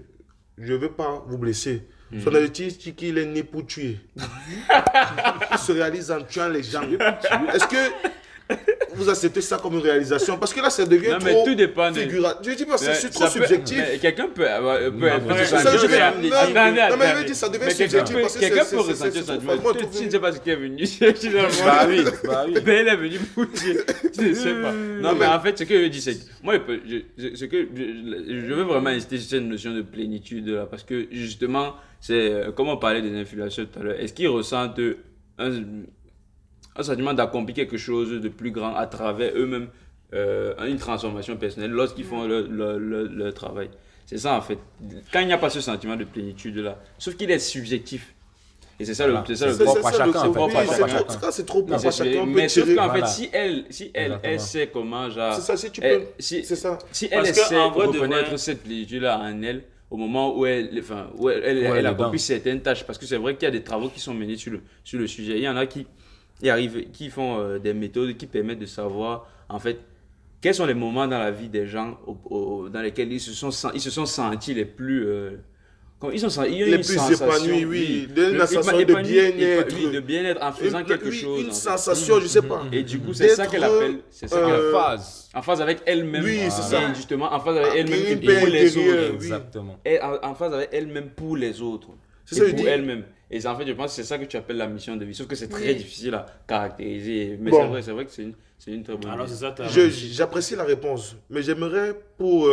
Speaker 5: je veux pas vous blesser. Son objectif c'est qu'il est né pour tuer. Il se réalise en tuant les gens. Est-ce que vous acceptez ça comme une réalisation? Parce que là ça devient
Speaker 1: Non, mais
Speaker 5: trop
Speaker 1: tout dépend de-
Speaker 5: figuratif. Je dis pas c'est
Speaker 1: Ça
Speaker 5: trop
Speaker 1: peut-
Speaker 5: subjectif.
Speaker 1: mais quelqu'un peut
Speaker 6: Non,
Speaker 1: être
Speaker 6: mais
Speaker 5: c'est ça, je vais-
Speaker 1: Attendez,
Speaker 5: non,
Speaker 1: attendez.
Speaker 5: mais je veux dire, ça devient
Speaker 1: Mais quelqu'un
Speaker 5: subjectif
Speaker 1: peut-
Speaker 5: parce que
Speaker 1: quelqu'un
Speaker 5: c'est-
Speaker 1: peut
Speaker 5: c'est-
Speaker 1: ressentir
Speaker 5: c'est-
Speaker 1: ce
Speaker 5: c'est-
Speaker 1: sentiment.
Speaker 5: franchement,
Speaker 1: Tu
Speaker 5: trouver-
Speaker 1: ne sais pas ce qui est venu. Finalement.
Speaker 6: Bah oui, bah oui.
Speaker 1: Ben, elle est venue pour dire. Je ne sais pas. Non, mais en fait, ce que je dis, c'est que moi, je veux vraiment insister sur cette notion de plénitude là, parce que justement, c'est comme on parlait des influenceurs tout à l'heure. Est-ce qu'ils ressentent un sentiment d'accomplir quelque chose de plus grand à travers eux-mêmes, une transformation personnelle lorsqu'ils font leur travail? C'est ça en fait. Quand il n'y a pas ce sentiment de plénitude là, sauf qu'il est subjectif. Et c'est ça
Speaker 6: Voilà.
Speaker 1: c'est ça le
Speaker 6: C'est propre à
Speaker 5: ça,
Speaker 6: chacun,
Speaker 5: le-
Speaker 6: en fait.
Speaker 5: oui,
Speaker 6: Propre à
Speaker 5: c'est
Speaker 6: chacun.
Speaker 5: trop- ça, c'est trop propre
Speaker 1: C'est-
Speaker 5: à chacun. On peut
Speaker 1: mais sauf
Speaker 5: tirer.
Speaker 1: qu'en fait,
Speaker 6: Voilà.
Speaker 1: si elle
Speaker 6: Exactement.
Speaker 1: sait comment, genre,
Speaker 5: C'est ça, si tu
Speaker 1: elle-
Speaker 5: peux.
Speaker 1: si,
Speaker 5: C'est ça.
Speaker 1: si elle
Speaker 2: Parce que,
Speaker 1: essaie
Speaker 2: en
Speaker 1: de
Speaker 2: vrai, de
Speaker 1: reconnaître
Speaker 2: vrai-
Speaker 1: cette plénitude-là en elle, au moment où elle
Speaker 6: elle est
Speaker 1: accomplit
Speaker 6: dedans.
Speaker 1: certaines tâches, parce que c'est vrai qu'il y a des travaux qui sont menés sur le sujet. Il y en a qui arrivent, qui font des méthodes qui permettent de savoir, en fait, quels sont les moments dans la vie des gens dans lesquels ils se sont sentis les plus, Ils sont
Speaker 5: les plus épanouis, oui. Donner la sensation de bien-être.
Speaker 1: Oui, de bien-être en faisant quelque chose.
Speaker 5: Une
Speaker 1: en fait.
Speaker 5: sensation, je sais pas.
Speaker 1: Et du coup, c'est ça qu'elle appelle. C'est ça qu'elle
Speaker 6: phase.
Speaker 1: en phase avec elle-même.
Speaker 5: Oui, c'est ça.
Speaker 1: Et justement, en phase avec elle-même
Speaker 5: Une
Speaker 1: et
Speaker 5: paix
Speaker 1: pour les
Speaker 5: intérieure,
Speaker 1: autres.
Speaker 5: oui.
Speaker 6: Exactement.
Speaker 1: Et en phase avec elle-même pour les autres.
Speaker 5: C'est ça,
Speaker 1: Et
Speaker 5: je
Speaker 1: pour
Speaker 5: dis.
Speaker 1: elle-même. Et en fait, je pense que c'est ça que tu appelles la mission de vie. Sauf que c'est très
Speaker 4: Oui.
Speaker 1: difficile à caractériser. Mais
Speaker 5: Bon.
Speaker 1: c'est vrai que c'est une très bonne
Speaker 2: Alors,
Speaker 1: idée.
Speaker 2: c'est ça, t'as.
Speaker 5: J'apprécie la réponse, mais j'aimerais pour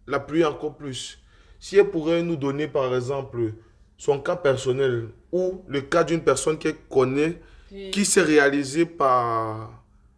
Speaker 5: l'appuyer encore plus. Si elle pourrait nous donner, par exemple, son cas personnel ou le cas d'une personne qu'elle connaît qui s'est réalisé par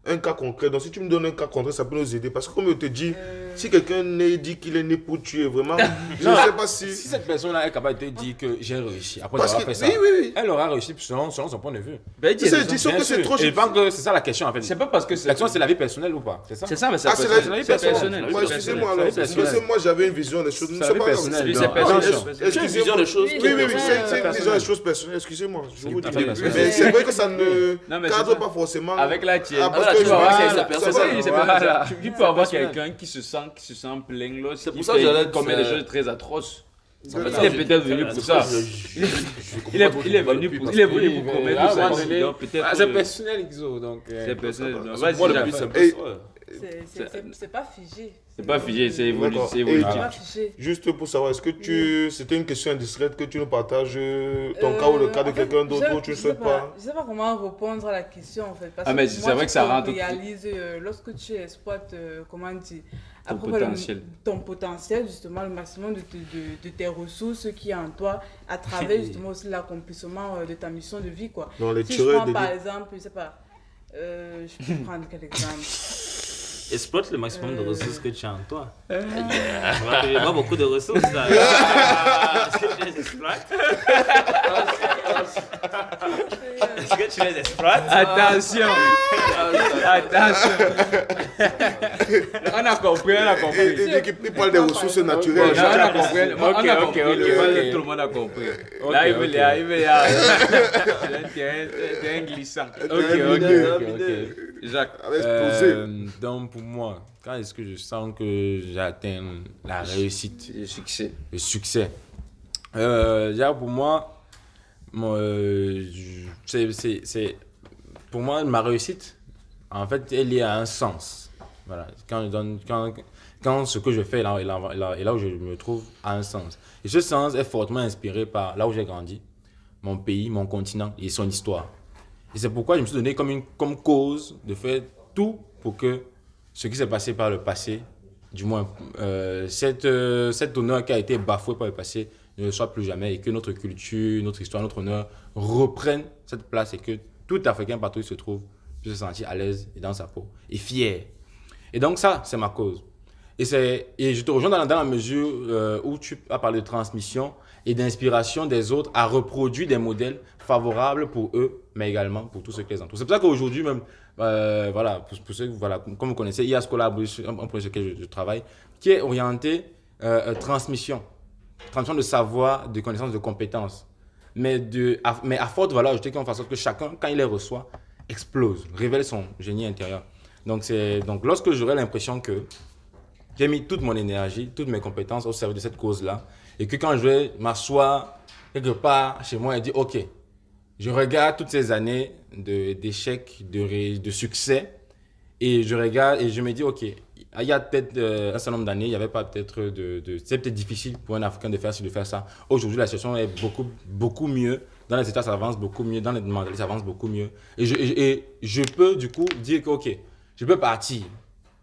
Speaker 5: un cas concret. Donc, si tu me donnes un cas concret, ça peut nous aider. Parce que, comme je te dis, si quelqu'un dit qu'il est né pour tuer, vraiment, je ne sais pas si.
Speaker 6: Si cette personne-là est capable de te dire que j'ai réussi, après
Speaker 5: Parce
Speaker 6: avoir
Speaker 5: que,
Speaker 6: fait ça,
Speaker 5: oui.
Speaker 6: elle aura réussi selon son point de vue.
Speaker 1: Ben,
Speaker 5: C'est ça, je dis sauf
Speaker 6: Bien
Speaker 5: que c'est
Speaker 6: sûr.
Speaker 5: trop.
Speaker 6: Et je pense que c'est ça la question en fait.
Speaker 1: C'est pas parce que c'est.
Speaker 6: L'action, c'est la vie personnelle ou pas? C'est ça?
Speaker 1: C'est ça, mais c'est
Speaker 5: Ah, c'est la vie
Speaker 1: personnelle.
Speaker 5: Ouais, excusez-moi alors.
Speaker 6: C'est
Speaker 5: Parce
Speaker 6: personnel.
Speaker 5: que moi, j'avais une vision des choses.
Speaker 6: C'est
Speaker 5: C'est
Speaker 6: la vie
Speaker 5: pas grave.
Speaker 6: personnelle.
Speaker 1: Lui,
Speaker 6: donc,
Speaker 1: c'est personnel.
Speaker 6: attention.
Speaker 3: Tu as une vision des choses.
Speaker 4: Oui,
Speaker 5: Oui,
Speaker 4: c'est
Speaker 5: c'est
Speaker 4: vrai,
Speaker 5: une vision des choses personnelles. Excusez-moi, je vous dis.
Speaker 6: tout à fait personnel.
Speaker 5: Mais c'est vrai que ça ne
Speaker 1: Non, mais c'est
Speaker 5: cadre
Speaker 1: ça.
Speaker 5: pas forcément.
Speaker 1: Avec la tienne.
Speaker 5: Ah, parce
Speaker 3: Ah,
Speaker 5: que
Speaker 3: tu vois,
Speaker 5: voilà,
Speaker 3: c'est
Speaker 5: ça
Speaker 3: sa
Speaker 5: va.
Speaker 3: personnelle.
Speaker 1: Voilà. Tu peux avoir
Speaker 6: personnel.
Speaker 1: quelqu'un qui se sent plein là,
Speaker 3: C'est pour
Speaker 1: qui
Speaker 3: ça que j'allais
Speaker 1: commet des
Speaker 3: dire-
Speaker 1: choses très atroces.
Speaker 5: Ça
Speaker 1: Il
Speaker 5: va.
Speaker 1: est peut-être venu pour ça. Il est venu pour commettre
Speaker 6: Ah,
Speaker 1: ça.
Speaker 6: à un moment donné,
Speaker 1: Donc, peut-être.
Speaker 6: c'est personnel, XO. Donc,
Speaker 1: C'est personnel. Donc,
Speaker 3: Moi,
Speaker 1: vas-y,
Speaker 3: le
Speaker 1: Jacques.
Speaker 3: but, c'est un peu
Speaker 5: Et-
Speaker 3: ça.
Speaker 4: C'est pas figé.
Speaker 1: C'est pas figé, c'est évolutif.
Speaker 5: D'accord.
Speaker 1: C'est
Speaker 5: Et-
Speaker 1: évolutif.
Speaker 4: C'est pas figé.
Speaker 5: Juste pour savoir, est-ce que c'était une question indiscrète que tu nous partages ton cas ou le cas de
Speaker 4: En fait,
Speaker 5: quelqu'un d'autre ou tu ne
Speaker 4: je
Speaker 5: souhaites pas?
Speaker 4: Je sais pas comment répondre à la question en fait. Parce
Speaker 1: Ah, mais
Speaker 4: que
Speaker 1: c'est
Speaker 4: moi,
Speaker 1: vrai
Speaker 4: tu
Speaker 1: que ça
Speaker 4: peux
Speaker 1: rentre-
Speaker 4: réaliser lorsque tu exploites, comment dire,
Speaker 1: Ton
Speaker 4: après,
Speaker 1: potentiel.
Speaker 4: ton potentiel, justement, le maximum de tes ressources qui est en toi, à travers justement aussi l'accomplissement de ta mission de vie, quoi.
Speaker 5: Non, les
Speaker 4: Si je
Speaker 5: tireurs
Speaker 4: prends
Speaker 5: de
Speaker 4: par
Speaker 5: vie.
Speaker 4: exemple, je sais pas, je peux prendre quel exemple?
Speaker 2: Exploite le maximum de ressources que tu as en toi. Il y a beaucoup de ressources là. Est-ce que tu les exploites? Est-ce que tu les exploites?
Speaker 1: Attention! Attention! On a compris, on a
Speaker 5: Et
Speaker 1: compris.
Speaker 5: il dit qu'il parle des ressources naturelles.
Speaker 1: Non, on a compris, on a
Speaker 6: Ok,
Speaker 1: compris.
Speaker 6: ok, ok.
Speaker 1: Tout le monde a compris.
Speaker 6: Ok,
Speaker 1: Là, il veut
Speaker 6: ok.
Speaker 1: les, il veut les. T'es un glissant. Ok. Jacques.
Speaker 5: Avec explosé.
Speaker 6: Donc pour moi, quand est-ce que je sens que j'atteins la réussite,
Speaker 1: Le succès.
Speaker 6: le succès? Déjà pour moi, pour moi ma réussite, en fait, elle est à un sens. Voilà, quand ce que je fais là, et là où je me trouve a un sens. Et ce sens est fortement inspiré par là où j'ai grandi, mon pays, mon continent et son histoire. Et c'est pourquoi je me suis donné comme cause de faire tout pour que ce qui s'est passé par le passé, du moins cet honneur qui a été bafoué par le passé, ne le soit plus jamais et que notre culture, notre histoire, notre honneur reprennent cette place et que tout Africain partout où il se trouve puisse se sentir à l'aise et dans sa peau et fier. Et donc ça, c'est ma cause. Et je te rejoins dans la mesure où tu as parlé de transmission et d'inspiration des autres à reproduire des modèles favorables pour eux, mais également pour tous ceux qui les entourent. C'est pour ça qu'aujourd'hui même, voilà, pour ceux, voilà, comme vous connaissez, il y a Scholar, un projet sur lequel je travaille, qui est orienté transmission de savoir, de connaissances, de compétences. Mais à forte valeur ajoutée, qu'on fasse en sorte que chacun, quand il les reçoit, explose, révèle son génie intérieur. Donc lorsque j'aurai l'impression que j'ai mis toute mon énergie, toutes mes compétences au service de cette cause-là, et que quand je vais m'asseoir quelque part chez moi et dire, OK, je regarde toutes ces années d'échecs, de succès, et je regarde et je me dis, OK, il y a peut-être un certain nombre d'années, il n'y avait pas peut-être c'est peut-être difficile pour un Africain de faire ci, de faire ça. Aujourd'hui, la situation est beaucoup mieux. Dans les États, ça avance beaucoup mieux. Dans les mentalités, ça avance beaucoup mieux. Et je peux du coup dire que, OK, je peux partir.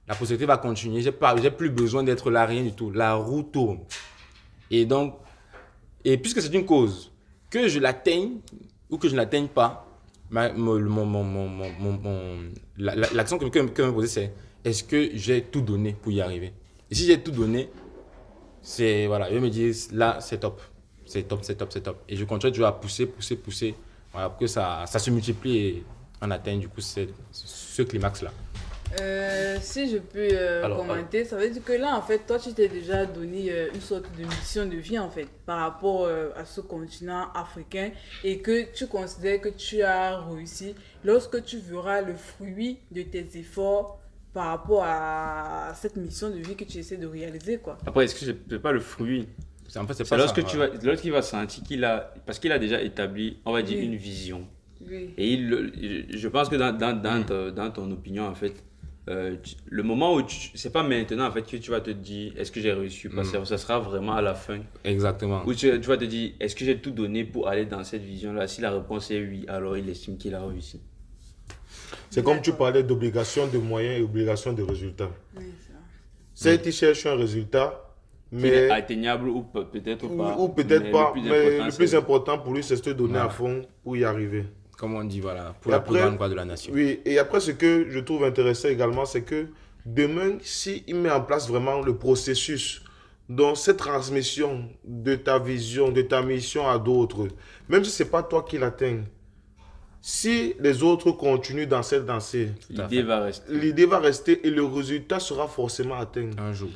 Speaker 6: La possibilité va continuer. J'ai plus besoin d'être là, rien du tout. La roue tourne. Et donc, puisque c'est une cause, que je l'atteigne ou que je ne l'atteigne pas, l'action que je me poser, c'est est-ce que j'ai tout donné pour y arriver? Et si j'ai tout donné, voilà, je me dis là, c'est top. C'est top. Et je continue toujours à pousser, voilà, pour que ça se multiplie et on atteigne du coup ce climax-là.
Speaker 4: Si je peux commenter, ça veut dire que là, en fait, toi, tu t'es déjà donné une sorte de mission de vie, en fait, par rapport à ce continent africain et que tu considères que tu as réussi lorsque tu verras le fruit de tes efforts par rapport à cette mission de vie que tu essaies de réaliser, quoi.
Speaker 1: Après, est-ce que c'est pas le fruit?
Speaker 6: En fait, c'est
Speaker 8: C'est
Speaker 6: pas
Speaker 8: lorsque
Speaker 6: ça.
Speaker 8: lorsqu'il va sentir parce qu'il a déjà établi, on va dire,
Speaker 4: Oui.
Speaker 8: une vision.
Speaker 4: Oui.
Speaker 8: Et je pense que dans ton opinion, en fait, le moment où c'est pas maintenant en fait que tu vas te dire est-ce que j'ai réussi ou pas, ça sera vraiment à la fin
Speaker 6: Exactement.
Speaker 8: où tu vas te dire est-ce que j'ai tout donné pour aller dans cette vision-là. Si la réponse est oui, alors il estime qu'il a réussi.
Speaker 5: C'est comme tu parlais d'obligation de moyens et obligation de résultats.
Speaker 4: Oui, c'est vrai.
Speaker 5: Certes, il cherche un résultat,
Speaker 8: Qu'il est
Speaker 5: mais
Speaker 8: atteignable ou peut-être pas.
Speaker 5: ou peut-être
Speaker 8: Mais
Speaker 5: pas,
Speaker 8: le plus
Speaker 5: mais
Speaker 8: important,
Speaker 5: le plus
Speaker 8: c'est-
Speaker 5: important pour lui, c'est de se donner
Speaker 6: Voilà.
Speaker 5: à fond pour y arriver.
Speaker 6: Comme on dit, voilà, pour
Speaker 5: Et
Speaker 6: la plus
Speaker 5: après-
Speaker 6: grande gloire de la nation.
Speaker 5: Oui, et après, ce que je trouve intéressant également, c'est que demain, s'il met en place vraiment le processus, dans cette transmission de ta vision, de ta mission à d'autres, même si ce n'est pas toi qui l'atteins, si les autres continuent dans cette dansée,
Speaker 6: à
Speaker 8: L'idée
Speaker 6: fait.
Speaker 8: va rester.
Speaker 5: l'idée va rester et le résultat sera forcément atteint.
Speaker 6: Un jour.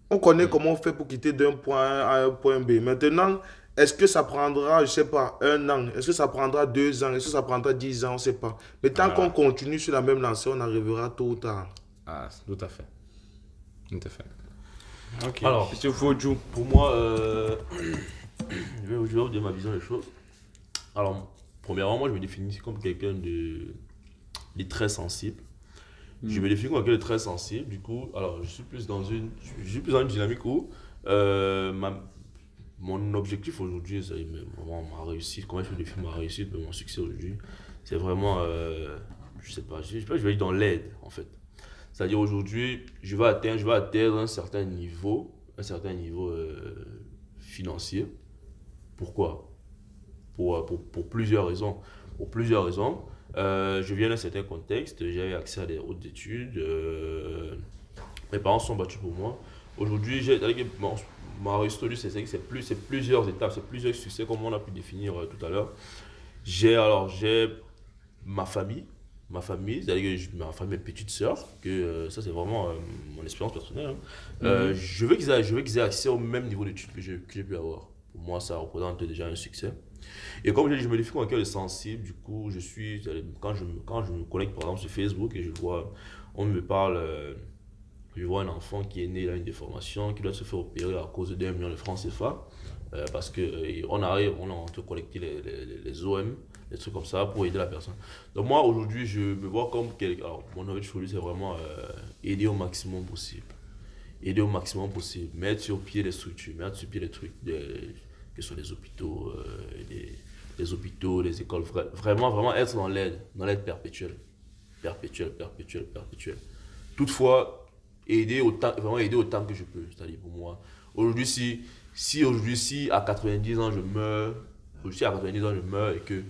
Speaker 5: On connaît comment on fait pour quitter d'un point A à un point B. Maintenant, est-ce que ça prendra, je ne sais pas, 1 an? Est-ce que ça prendra 2 ans? Est-ce que ça prendra 10 ans? On ne sait pas. Mais tant qu'on continue sur la même lancée, on arrivera tôt ou tard.
Speaker 6: Ah, tout à fait. Tout à fait. Ok.
Speaker 3: Alors,
Speaker 8: Monsieur Fodjou.
Speaker 3: pour moi, je vais vous dire ma vision des choses. Alors, premièrement, moi, je me définis comme quelqu'un de très sensible. Je me définis comme quelqu'un de très sensible. Du coup, alors, je suis plus dans une dynamique où mon objectif aujourd'hui, c'est vraiment ma réussite. Comment je définis ma réussite, mon succès aujourd'hui, c'est vraiment, je sais pas, je vais dire dans l'aide, en fait. C'est-à-dire aujourd'hui, je vais atteindre un certain niveau financier. Pourquoi? Pour plusieurs raisons. Pour plusieurs raisons. Je viens d'un certain contexte, j'ai accès à des hautes études. Mes parents se sont battus pour moi. Aujourd'hui, ma réussite, c'est plusieurs étapes, c'est plusieurs succès, comme on a pu définir tout à l'heure. J'ai ma famille. C'est-à-dire que ma famille, mes petites sœurs, que ça c'est vraiment mon expérience personnelle. Je veux qu'ils aient accès au même niveau d'études que j'ai pu avoir. Pour moi, ça représente déjà un succès. Et comme je dis, je me définis comme quelqu'un de sensible. Du coup, quand je me connecte par exemple sur Facebook et on me parle, je vois un enfant qui est né, il a une déformation, qui doit se faire opérer à cause d'1 million de francs CFA. Parce qu'on arrive, on a en train de collecter les OM, des trucs comme ça pour aider la personne. Donc moi aujourd'hui je me vois comme quelqu'un, alors mon objectif aujourd'hui c'est vraiment aider au maximum possible. Aider au maximum possible, mettre sur pied les structures, mettre sur pied les trucs, que ce soit les hôpitaux, les hôpitaux, les écoles, vraiment être dans l'aide perpétuelle. Toutefois, vraiment aider autant que je peux, c'est-à-dire pour moi. Aujourd'hui, si à 90 ans je meurs, et que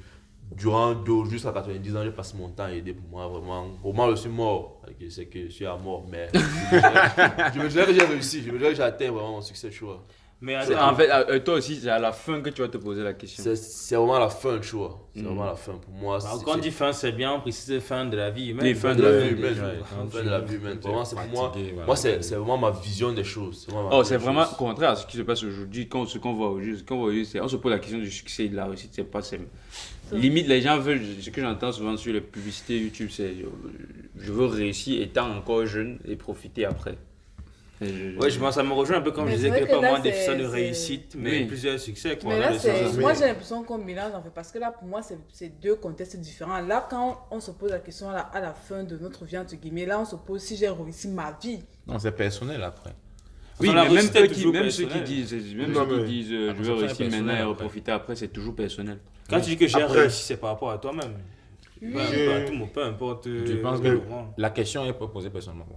Speaker 3: durant jusqu'à 90 ans, je passe mon temps à aider pour moi, vraiment. Pour moi, je suis mort. Je sais que je suis à mort, mais je me dirais que j'ai réussi. Je me dirais que j'ai atteint vraiment mon succès, tu vois.
Speaker 2: Mais
Speaker 8: En fait, toi aussi, c'est à la fin que tu vas te poser la question.
Speaker 3: C'est vraiment la fin, tu vois. C'est vraiment la fin. Pour moi,
Speaker 2: quand on dit fin, c'est bien, on précise fin de la vie humaine.
Speaker 8: Oui, fin
Speaker 3: de la vie
Speaker 8: humaine.
Speaker 3: humaine. Fin de la vie humaine. Vraiment, c'est pour moi.
Speaker 6: Fatigué, voilà.
Speaker 3: Moi, c'est vraiment ma vision des choses. C'est vraiment ma
Speaker 8: Oh,
Speaker 3: vision
Speaker 8: c'est
Speaker 3: des
Speaker 8: vraiment
Speaker 3: choses.
Speaker 8: contraire à ce qui se passe aujourd'hui. Ce qu'on voit aujourd'hui, c'est on se pose la question du succès et de la réussite. C'est pas limite, les gens veulent. Ce que j'entends souvent sur les publicités YouTube, c'est je veux réussir étant encore jeune et profiter après.
Speaker 2: Ouais, je pense ça me rejoint un peu comme
Speaker 4: Mais
Speaker 2: je disais
Speaker 4: c'est
Speaker 2: que
Speaker 4: vrai
Speaker 2: pas
Speaker 4: que là,
Speaker 2: moins déficient de
Speaker 4: c'est-
Speaker 2: réussite, mais
Speaker 8: Oui.
Speaker 2: plusieurs succès. Quoi.
Speaker 4: Mais
Speaker 2: Là,
Speaker 4: là,
Speaker 2: le sens-
Speaker 5: Mais-
Speaker 4: moi j'ai l'impression qu'on mélange en fait, parce que là pour moi c'est deux contextes différents. Là quand on se pose la question à la fin de notre vie, entre guillemets, là on se pose si j'ai réussi ma vie.
Speaker 6: Non, c'est personnel après.
Speaker 8: Oui,
Speaker 2: la
Speaker 8: mais même,
Speaker 2: réussite est
Speaker 8: ceux
Speaker 2: toujours
Speaker 8: qui
Speaker 2: personnelle.
Speaker 8: disent,
Speaker 5: Non, mais-
Speaker 8: je
Speaker 6: Après,
Speaker 8: veux
Speaker 6: ça fait
Speaker 8: réussir
Speaker 6: personnel
Speaker 8: maintenant et
Speaker 6: après.
Speaker 8: profiter après, c'est toujours personnel.
Speaker 2: Quand tu dis que j'ai
Speaker 5: Après-
Speaker 2: réussi, c'est par rapport à toi-même. Peu importe.
Speaker 6: Je pense
Speaker 5: mais-
Speaker 6: que la question est pas posée personnellement.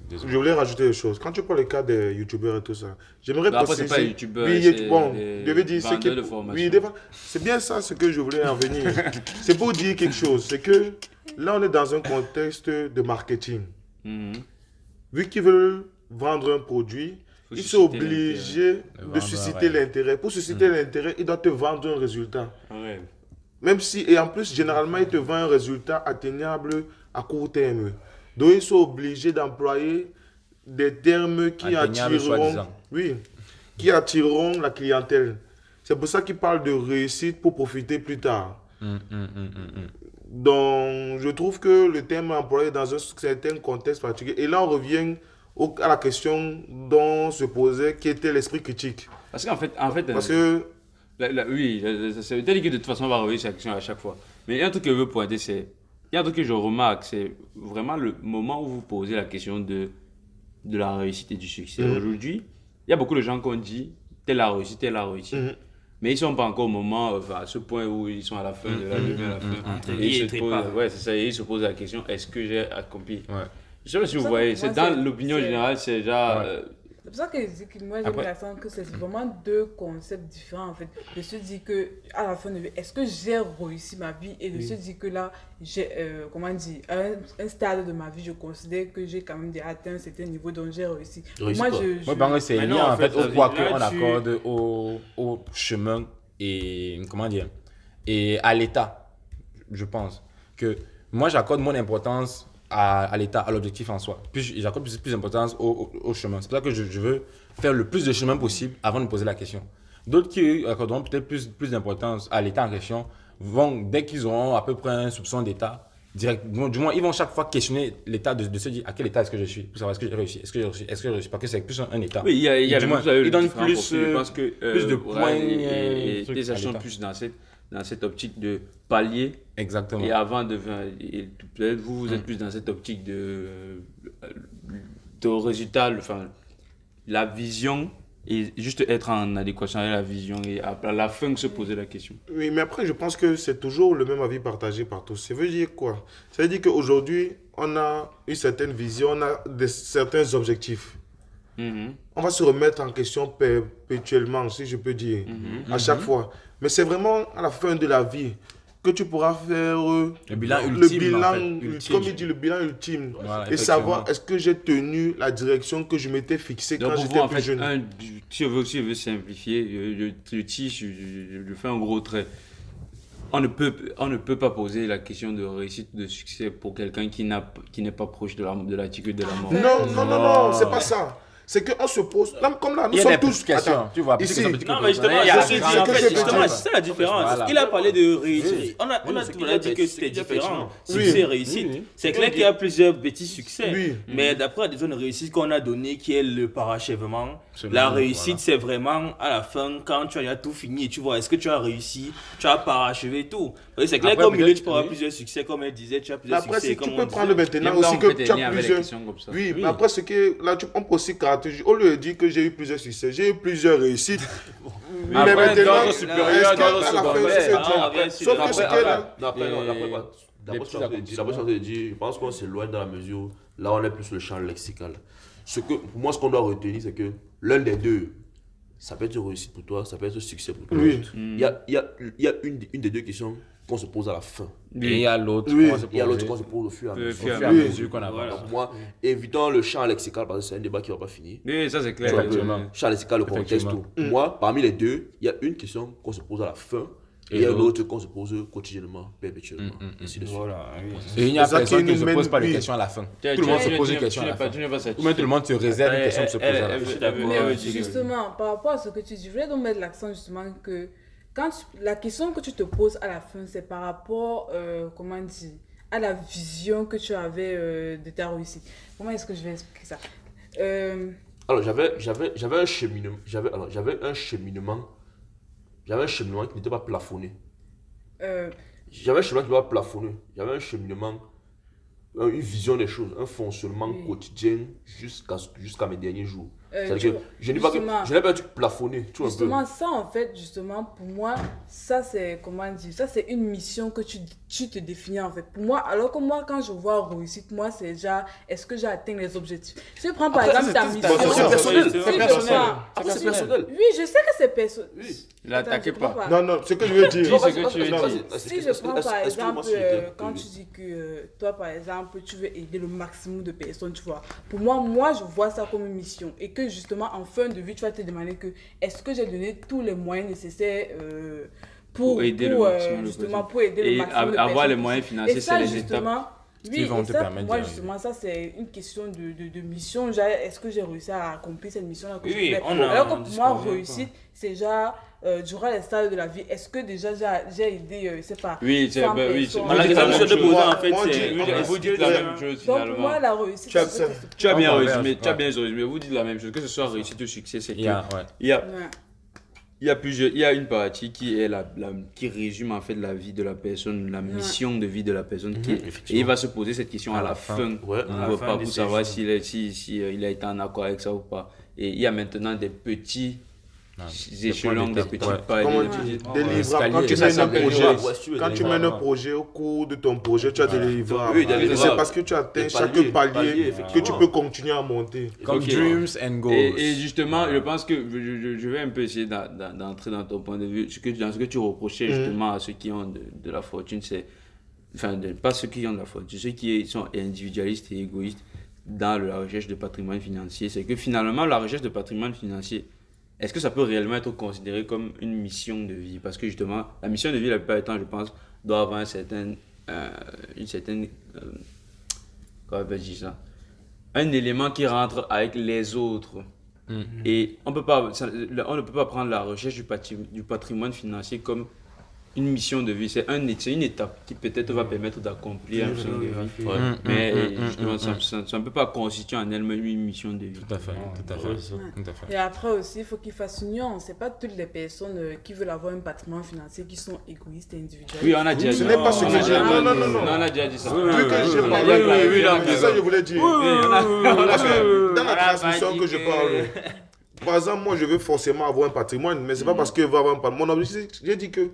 Speaker 6: Désolé.
Speaker 5: Je voulais rajouter des choses. Quand tu prends le cas des youtubeurs et tout ça, j'aimerais
Speaker 8: Bah, après,
Speaker 5: préciser...
Speaker 8: c'est pas youtubeur,
Speaker 5: Oui,
Speaker 8: c'est
Speaker 5: bon,
Speaker 8: des
Speaker 5: je veux dire, c'est
Speaker 8: vendeurs de formation.
Speaker 5: Oui, c'est bien ça ce que je voulais en venir. C'est pour dire quelque chose. C'est que là, on est dans un contexte de marketing.
Speaker 8: Mhm.
Speaker 5: Vu qu'ils veulent vendre un produit,
Speaker 8: Faut
Speaker 5: ils sont
Speaker 8: susciter
Speaker 5: obligés
Speaker 6: De
Speaker 5: de
Speaker 6: vendre,
Speaker 5: susciter
Speaker 6: ouais.
Speaker 5: l'intérêt. Pour susciter l'intérêt, ils doivent te vendre un résultat.
Speaker 8: Ouais.
Speaker 5: Même si, et en plus, généralement, ils te vendent un résultat atteignable à court terme. Donc, ils sont obligés d'employer des termes qui
Speaker 6: Atteignable,
Speaker 5: attireront,
Speaker 6: soi-disant.
Speaker 5: oui, qui attireront la clientèle. C'est pour ça qu'ils parlent de réussite pour profiter plus tard. Donc, je trouve que le terme est employé dans un certain contexte particulier. Et là, on revient à la question dont se posait, qui était l'esprit critique.
Speaker 8: Parce qu'en fait,
Speaker 5: Parce que
Speaker 8: oui, ça veut dire que de toute façon, on va revenir sur la question à chaque fois. Mais il y a un truc que je veux pointer, il y a un truc que je remarque, c'est vraiment le moment où vous posez la question de la réussite et du succès. Aujourd'hui, il y a beaucoup de gens qui ont dit, telle a réussi, telle a réussi. Mais ils ne sont pas encore au moment, à ce point où ils sont à la fin de la journée, à la fin. Et ils se posent la question, est-ce que j'ai accompli? Je sais pas si vous voyez, c'est dans l'opinion générale, c'est déjà...
Speaker 4: C'est pour ça que je dis que moi j'ai l'impression que c'est vraiment deux concepts différents en fait. De se dire que à la fin de vie, est-ce que j'ai réussi ma vie et de se dire que là, j'ai, comment dire, un stade de ma vie, je considère que j'ai quand même atteint un certain niveau dont j'ai réussi.
Speaker 6: Moi, c'est lié en fait au poids qu'on accorde au chemin et, comment dire, et à l'état, je pense. Que moi, j'accorde mon importance à l'état, à l'objectif en soi. Puis j'accorde plus d'importance au chemin. C'est pour ça que je veux faire le plus de chemin possible avant de me poser la question. D'autres qui accorderont peut-être plus d'importance à l'état en question vont, dès qu'ils auront à peu près un soupçon d'état, du moins, ils vont chaque fois questionner l'état de se dire à quel état est-ce que je suis, pour savoir est-ce que j'ai réussi, est-ce que j'ai réussi, parce que c'est plus un état.
Speaker 8: Oui, il y a
Speaker 6: ils donnent plus
Speaker 8: de
Speaker 6: points
Speaker 8: et des actions plus dans cette optique de palier.
Speaker 6: Exactement.
Speaker 8: Et avant peut-être vous êtes plus dans cette optique de résultat, enfin la vision et juste être en adéquation avec la vision et à la fin de se poser la question.
Speaker 5: oui, mais après, je pense que c'est toujours le même avis partagé par tous. Ça veut dire quoi? Ça veut dire qu'aujourd'hui, on a une certaine vision, on a certains objectifs. On va se remettre en question perpétuellement, si je peux dire, à chaque fois. Mais c'est vraiment à la fin de la vie que tu pourras faire
Speaker 6: le bilan ultime, en fait,
Speaker 5: comme il dit, le bilan ultime.
Speaker 6: Voilà,
Speaker 5: et savoir est-ce que j'ai tenu la direction que je m'étais fixée quand j'étais plus jeune.
Speaker 8: Si je veux simplifier, je fais un gros trait. On ne peut pas poser la question de réussite, de succès pour quelqu'un qui n'est pas proche de l'attitude de la mort.
Speaker 5: Non, c'est pas ça. C'est qu'on se pose, là, comme là, nous sommes tous
Speaker 6: questions. Tu vois,
Speaker 5: ici.
Speaker 9: Non, mais justement, c'est ça la différence. Voilà. Il a parlé de réussite. On a dit que c'était différent. Succès et réussite. C'est clair qu'il y a plusieurs petits succès. Mais d'après la définition de réussite qu'on a donnée, qui est le parachèvement, la réussite, c'est vraiment à la fin, quand tu as tout fini. Tu vois, est-ce que tu as réussi, tu as parachevé tout. C'est clair qu'au milieu, tu peux avoir plusieurs succès, comme elle disait, tu as plusieurs succès.
Speaker 5: Après, tu peux prendre maintenant aussi que tu as plusieurs. Oui, mais après, ce que là, on peut aussi caractériser. Au lieu de dire que j'ai eu plusieurs succès, j'ai eu plusieurs réussites.
Speaker 6: Mais maintenant, d'ordre supérieur, d'ordre secondaire.
Speaker 5: Sauf que ce que là.
Speaker 3: D'abord, je pense qu'on s'éloigne dans la mesure où là, on est plus sur le champ lexical. Pour moi, ce qu'on doit retenir, c'est que l'un des deux, ça peut être réussite pour toi, ça peut être succès pour toi. Il y a une des deux questions qu'on se pose à la fin.
Speaker 6: Et il y a l'autre
Speaker 3: qu'on se pose au fur et à mesure
Speaker 6: qu'on avance.
Speaker 3: Donc moi, évitons le champ lexical parce que c'est un débat qui ne va pas finir.
Speaker 8: Oui, ça c'est clair.
Speaker 3: Champ lexical, le contexte, tout. Moi, parmi les deux, il y a une question qu'on se pose à la fin et il y a une autre qu'on se pose quotidiennement, perpétuellement. Ainsi de suite.
Speaker 6: Et il n'y a personne qui ne se pose pas de questions à la fin. Tout le monde se pose une question à la fin. Ou même tout le monde se réserve une question de se poser à la fin.
Speaker 4: Mais justement, par rapport à ce que tu dis, je voulais donc mettre l'accent justement que la question que tu te poses à la fin, c'est par rapport, comment dire, à la vision que tu avais de ta réussite. Comment est-ce que je vais expliquer ça?
Speaker 3: Alors, j'avais un cheminement. J'avais un cheminement qui n'était pas plafonné. J'avais un cheminement qui n'était pas plafonné. J'avais un cheminement, une vision des choses, un fonctionnement quotidien jusqu'à mes derniers jours. C'est-à-dire que je n'ai pas un truc plafonné.
Speaker 4: Justement, ça en fait, pour moi, ça c'est, comment dire, ça c'est une mission que tu te définis en fait. Pour moi, alors que moi, quand je vois réussite, moi c'est déjà, est-ce que j'ai atteint les objectifs? Si je prends par exemple ta mission.
Speaker 3: C'est personnel.
Speaker 4: C'est personnel. Oui, je sais que c'est personnel.
Speaker 8: L'attaquez pas.
Speaker 5: Non, ce que je veux dire.
Speaker 4: Si je prends par exemple, quand tu dis que toi par exemple, tu veux aider le maximum de personnes, tu vois. Pour moi, je vois ça comme une mission. Et que justement, en fin de vie, tu vas te demander que est-ce que j'ai donné tous les moyens nécessaires pour aider le maximum de personnes.
Speaker 8: Avoir les moyens financiers, c'est les étapes.
Speaker 4: Oui, et ça, pour moi, justement, ça, c'est une question de mission. Est-ce que j'ai réussi à accomplir cette mission-là que je voulais? Alors que pour moi, réussite, c'est déjà durant les stades de la vie. Est-ce que déjà j'ai aidé, c'est pas.
Speaker 8: Oui, c'est oui.
Speaker 9: La question de poser, en fait,
Speaker 8: c'est. Vous dites la même chose, finalement.
Speaker 4: Donc, pour moi, la réussite.
Speaker 8: Tu as bien résumé. Vous dites la même chose. Que ce soit réussite ou succès, c'est que. Il y a il y a une partie qui est qui résume en fait la vie de la personne, la mission de vie de la personne. Et il va se poser cette question à la fin du repas pour savoir s'il a été en accord avec ça ou pas. Et il y a maintenant des petits échelons, des petits paliers.
Speaker 5: Comment tu dis, des livrables. Quand tu mènes un projet, quand tu mènes un projet, au cours de ton projet, tu as des livrables. Et c'est parce que tu atteins chaque palier que tu peux continuer à monter.
Speaker 6: Comme Dreams and Goals.
Speaker 8: Et justement, je pense que je vais un peu essayer d'entrer dans ton point de vue. Dans ce que tu reprochais justement à ceux qui ont de la fortune, c'est. Enfin, pas ceux qui ont de la fortune, ceux qui sont individualistes et égoïstes dans la recherche de patrimoine financier. C'est que finalement, la recherche de patrimoine financier, est-ce que ça peut réellement être considéré comme une mission de vie? Parce que justement, la mission de vie, la plupart du temps, je pense, doit avoir une certaine comment on peut dire ça? Un élément qui rentre avec les autres. Et on ne peut pas prendre la recherche du patrimoine financier comme une mission de vie. C'est une étape qui peut-être va permettre d'accomplir une mission de vie. Mais justement, ça ne peut pas constituer en elle-même une mission de vie.
Speaker 6: Tout à fait.
Speaker 4: Et après aussi, il faut qu'il fasse une nuance. Ce n'est pas toutes les personnes qui veulent avoir un patrimoine financier qui sont égoïstes et individualistes.
Speaker 8: Oui, on a déjà dit.
Speaker 5: Ce n'est pas ce que j'ai dit.
Speaker 8: Non, on a déjà dit ça.
Speaker 5: Vu que j'ai parlé, c'est ça que je voulais dire. Parce que dans la transmission que je parle, par exemple, moi je veux forcément avoir un patrimoine, mais c'est pas parce que je veux avoir un patrimoine. Mon objectif, j'ai dit que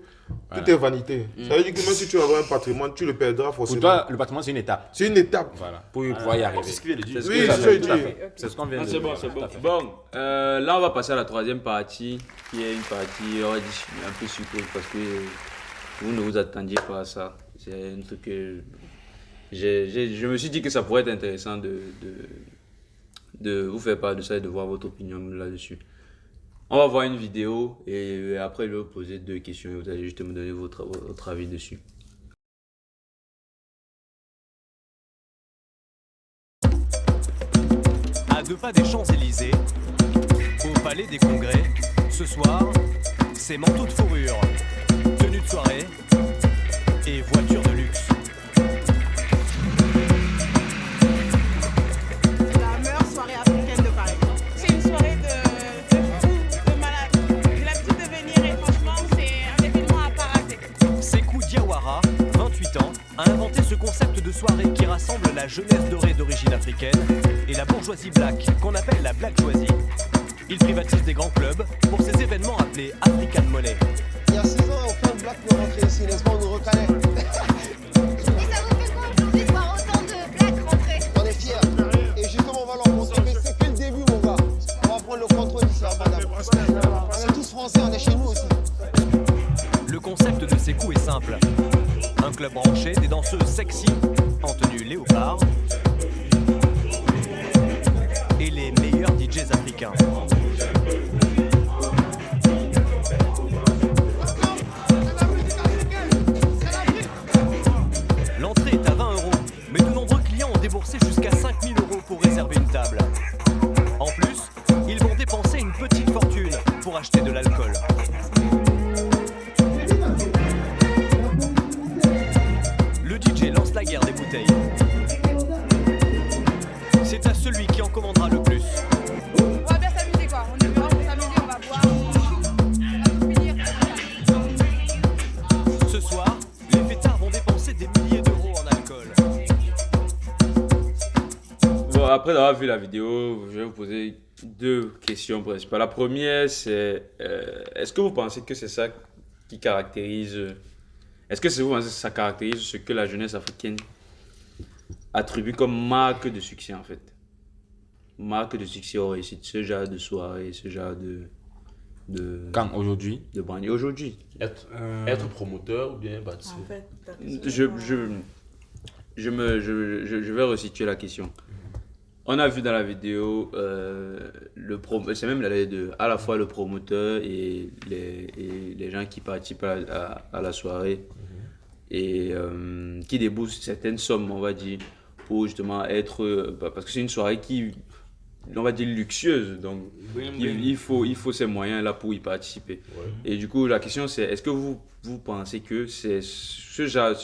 Speaker 5: tout est vanité. Ça veut dire que même si tu veux avoir un patrimoine, tu le perdras forcément.
Speaker 6: Pour toi, le patrimoine, c'est une étape.
Speaker 5: C'est une étape.
Speaker 6: Voilà. Pour pouvoir y arriver.
Speaker 3: C'est ce qu'il vient de dire.
Speaker 5: Oui, c'est ce que je dis.
Speaker 6: C'est ce qu'on vient de
Speaker 8: C'est
Speaker 6: dire.
Speaker 8: bon. Bon, là on va passer à la troisième partie, qui est une partie, on va dire, un peu surprise parce que vous ne vous attendiez pas à ça. C'est un truc que je me suis dit que ça pourrait être intéressant de vous faire part de ça et de voir votre opinion là-dessus. On va voir une vidéo et après je vais vous poser 2 questions et vous allez juste me donner votre avis dessus.
Speaker 10: À 2 pas des Champs-Élysées, au Palais des Congrès, ce soir, c'est manteau de fourrure, tenue de soirée et voiture de luxe.
Speaker 11: La meilleure soirée africaine de Paris. C'est une soirée de fou, de malade. J'ai l'habitude de venir et franchement, c'est un événement à pas rater.
Speaker 10: Sékou Diawara, 28 ans, a inventé ce concept de soirée qui rassemble la jeunesse dorée d'origine africaine et la bourgeoisie black, qu'on appelle la blackjoisie. Il privatise des grands clubs pour ces événements appelés African Money.
Speaker 12: Il y a 6 ans, aucun black ne rentrait ici, n'est-ce pas, on nous reconnaît.
Speaker 11: Et ça vous fait quoi aujourd'hui de voir autant de blacks rentrer?
Speaker 12: On est fiers. Et justement, on va leur montrer, mais c'est que le début, mon gars. On va prendre le contrôle ici, madame. On est tous français, on est chez nous aussi.
Speaker 10: Le concept de Sékou est simple. Un club branché, des danseuses sexy, en tenue léopard, et les meilleurs DJs africains. L'entrée est à 20 €, mais de nombreux clients ont déboursé jusqu'à 5 000 € pour réserver une table. En plus, ils vont dépenser une petite fortune pour acheter de l'alcool. Le DJ lance la guerre des bouteilles. C'est à celui qui en commandera le plus.
Speaker 11: On va bien s'amuser quoi. On est venu pour s'amuser, on va boire. On va finir.
Speaker 10: Ce soir, les fêtards vont dépenser des milliers d'euros en alcool.
Speaker 8: Bon, après avoir vu la vidéo, je vais vous poser 2 questions principales. La première, c'est est-ce que vous pensez que c'est ça qui caractérise... Est-ce que vous pensez que ça caractérise ce que la jeunesse africaine attribue comme marque de succès en fait? Marque de succès au réussite, ce genre de soirée, ce genre de
Speaker 6: Quand aujourd'hui
Speaker 8: de branding aujourd'hui.
Speaker 3: Être promoteur ou bien bâtir.
Speaker 4: En fait,
Speaker 8: Je vais resituer la question. On a vu dans la vidéo, c'est même les deux, à la fois le promoteur et les gens qui participent à la soirée et qui déboursent certaines sommes, on va dire, pour justement être... Parce que c'est une soirée qui, on va dire, luxueuse, donc il faut ces moyens-là pour y participer. Ouais. Et du coup, la question c'est, est-ce que vous pensez que c'est ce genre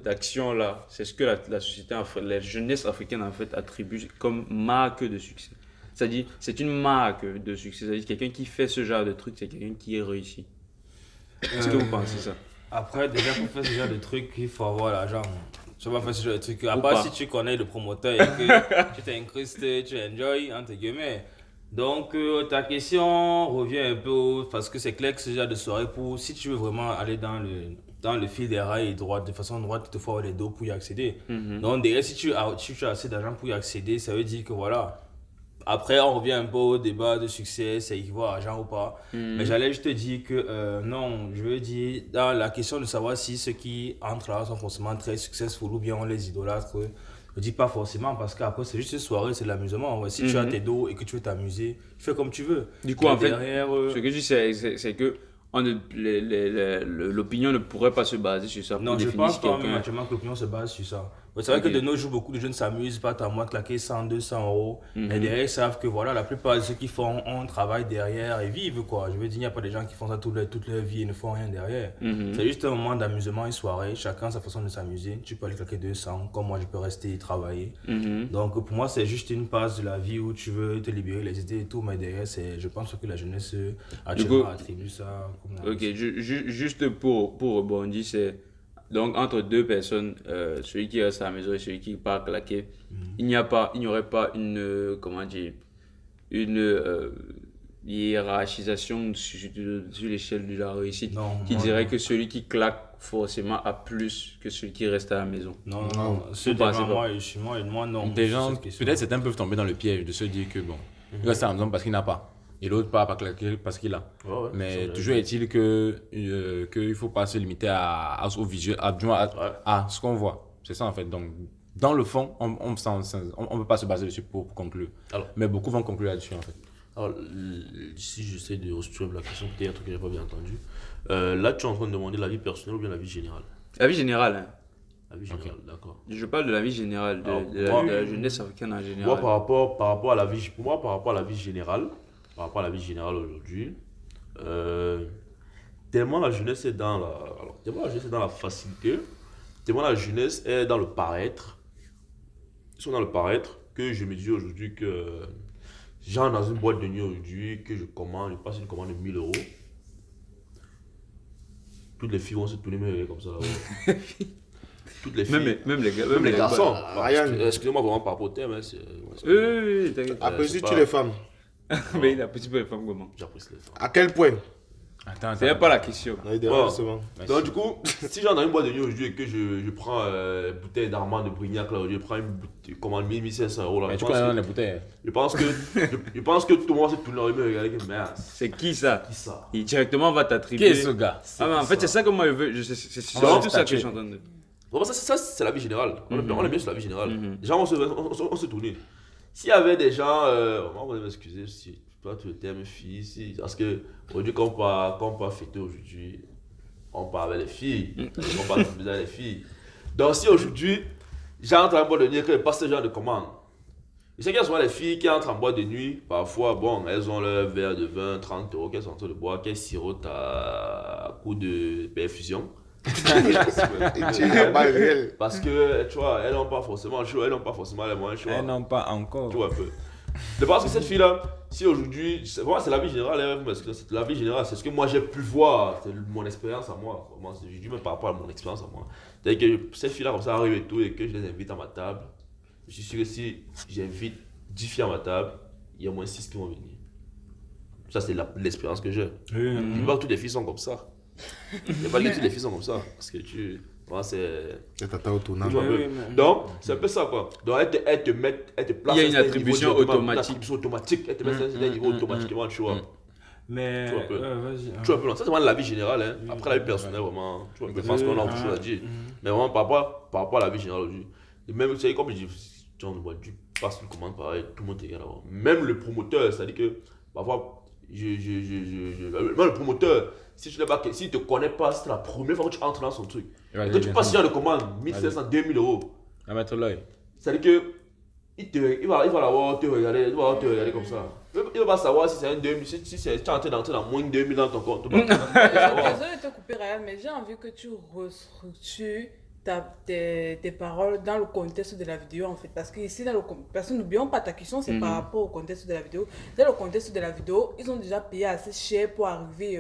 Speaker 8: d'action-là, c'est ce que la société, la jeunesse africaine en fait attribue comme marque de succès? C'est-à-dire, c'est une marque de succès. C'est-à-dire, quelqu'un qui fait ce genre de truc, c'est quelqu'un qui est réussi. Est-ce que vous pensez ça?
Speaker 2: Après, déjà, pour faire ce genre de truc, il faut avoir l'argent. Tu vas faire ce genre de truc. À
Speaker 8: Ou
Speaker 2: part
Speaker 8: pas.
Speaker 2: si tu connais le promoteur et que tu t'incrustes, tu enjoy, entre guillemets. Donc, ta question revient un peu parce que c'est clair que ce genre de soirée, si tu veux vraiment aller dans le fil des rails de façon droite, il te faut avoir les dos pour y accéder. Donc, derrière, si tu as assez d'argent pour y accéder, ça veut dire que voilà. Après, on revient un peu au débat de succès, c'est équivaut à argent ou pas. Mais j'allais juste te dire que non, je veux dire, dans la question de savoir si ceux qui entrent là sont forcément très successful ou bien on les idolâtre, je dis pas forcément parce qu'après c'est juste une soirée, c'est de l'amusement. Ouais, si tu as tes dos et que tu veux t'amuser, tu fais comme tu veux.
Speaker 8: Du coup, en fait,
Speaker 2: derrière,
Speaker 8: ce que je dis, c'est que l'opinion ne pourrait pas se baser sur ça.
Speaker 2: Non, je pense pas actuellement que l'opinion se base sur ça. C'est vrai que de nos jours, beaucoup de jeunes s'amusent, pas à moi claquer 100, 200 euros. Mais derrière, ils savent que voilà, la plupart de ceux qui font un travail derrière et vivent quoi. Je veux dire, il n'y a pas des gens qui font ça toute leur vie et ne font rien derrière. C'est juste un moment d'amusement, une soirée. Chacun a sa façon de s'amuser. Tu peux aller claquer 200, comme moi, je peux rester et travailler. Donc pour moi, c'est juste une phase de la vie où tu veux te libérer les idées et tout. Mais derrière, je pense que la jeunesse actuellement attribue ça comme
Speaker 8: ok, juste pour rebondir, c'est donc entre deux personnes, celui qui reste à la maison et celui qui part claquer, il n'y aurait pas une, comment dire, une hiérarchisation sur l'échelle de la réussite qui dirait que celui qui claque forcément a plus que celui qui reste à la maison.
Speaker 2: Non. Moi, non.
Speaker 6: Des gens, peut-être certains peuvent tomber dans le piège de se dire que bon, il reste à la maison parce qu'il n'a pas. Et l'autre part pas claquer parce qu'il a. Mais toujours est-il qu'il ne faut pas se limiter au visuel, à ce qu'on voit. C'est ça en fait. Donc, dans le fond, on ne peut pas se baser dessus pour conclure. Alors, mais beaucoup vont conclure là-dessus en fait.
Speaker 3: Alors, si j'essaie de restructurer la question, peut-être un truc que je n'ai pas bien entendu. Là, tu es en train de demander la vie personnelle ou bien la vie générale?
Speaker 8: La vie générale. Hein.
Speaker 3: La vie générale, d'accord.
Speaker 8: Je parle de la vie générale, de la jeunesse africaine en général.
Speaker 3: Moi, par rapport à la vie générale, aujourd'hui, tellement la jeunesse est dans la facilité, tellement la jeunesse est dans le paraître. Ils sont dans le paraître que je me dis aujourd'hui que j'entre dans une boîte de nuit aujourd'hui, que je passe une commande de 1000 €. Toutes les filles vont se tourner me comme ça là. Toutes les filles.
Speaker 8: Même les gars.
Speaker 3: Même les garçons.
Speaker 5: Ryan.
Speaker 3: Excusez-moi vraiment par rapport au thème.
Speaker 8: Oui, t'inquiète.
Speaker 5: Apprécies-tu les femmes?
Speaker 8: Mais il apprécie pas les femmes comment?
Speaker 3: J'apprécie les femmes.
Speaker 5: À quel point?
Speaker 8: Attends. C'est pas la question.
Speaker 3: Donc du coup, si j'entre dans une boîte de nuit aujourd'hui et que je prends une bouteille d'Armand de Brignac là, je prends une bouteille, commande 1500 € là.
Speaker 6: Mais tu connais les bouteilles.
Speaker 3: Je pense que tout le monde s'est tourné en me regarder que merde.
Speaker 8: C'est qui ça?
Speaker 3: Qui ça?
Speaker 8: Il directement va t'attribuer.
Speaker 6: Qui est ce gars?
Speaker 8: Ah mais en fait c'est ça que moi je veux. C'est surtout ça que je suis en train de.
Speaker 3: Bon, ça c'est la vie générale. On est bien sur la vie générale. Les gens on se tourner. S'il y avait des gens, on va m'excuser si toi tu étais mes filles, parce que aujourd'hui quand on peut fêter aujourd'hui, on part avec les filles, on part avec les filles. Donc si aujourd'hui j'entre en boîte de nuit et que je passe ce genre de commande, je sais qu'il y a souvent les filles qui entrent en boîte de nuit, parfois bon elles ont leur verre de 20, 30 € qu'elles sont en train de boire, qu'elles sirotent à coup de perfusion. Parce que tu vois, elles n'ont pas forcément chaud, elles n'ont pas forcément les moyens chauds.
Speaker 6: Elles n'ont pas encore.
Speaker 3: Tu vois un peu. Je pense que cette fille-là, si aujourd'hui, vraiment c'est la vie générale, hein, parce que la vie générale, c'est ce que moi j'ai pu voir, c'est mon expérience à moi. Je dis même par rapport à mon expérience à moi. C'est-à-dire que cette fille-là, comme ça arrive et tout, et que je les invite à ma table, je suis sûr que si j'invite 10 filles à ma table, il y a au moins 6 qui vont venir. Ça, c'est l'expérience que j'ai. Je ne dis pas que toutes les filles sont comme ça. Il n'y a pas que toutes les filles sont comme ça. Parce que voilà, c'est
Speaker 5: tata au tournant.
Speaker 3: Donc, c'est un peu ça quoi. Donc, elle te place.
Speaker 8: Il y a une attribution automatique.
Speaker 3: Elle te met à un niveau automatiquement, tu vois.
Speaker 2: Mais,
Speaker 3: vas-y. Tu vois un peu. Ça, c'est vraiment la vie générale. Hein. Après, la vie personnelle, vraiment. Tu vois, je pense qu'on a toujours à dire. Mais vraiment, par rapport à la vie générale aujourd'hui. Même, tu sais, comme je dis, tu passes une commande pareil, tout le monde t'égale avant. Même le promoteur, c'est-à-dire que parfois, même le promoteur, si tu ne te connais pas, c'est la première fois que tu entres dans son truc. Quand tu passes sur de commande, 1500, 2000 €.
Speaker 6: À mettre l'œil.
Speaker 3: C'est-à-dire que il va l'avoir, te regarder comme ça. Il ne va pas savoir si c'est un 2000, si tu es en train d'entrer dans moins de 2000 dans ton compte.
Speaker 4: Désolé de te couper, Ryan, mais j'ai envie que tu restructures tes paroles dans le contexte de la vidéo en fait. Parce que ici, parce que n'oublions pas ta question, c'est par rapport au contexte de la vidéo. Dans le contexte de la vidéo, ils ont déjà payé assez cher pour arriver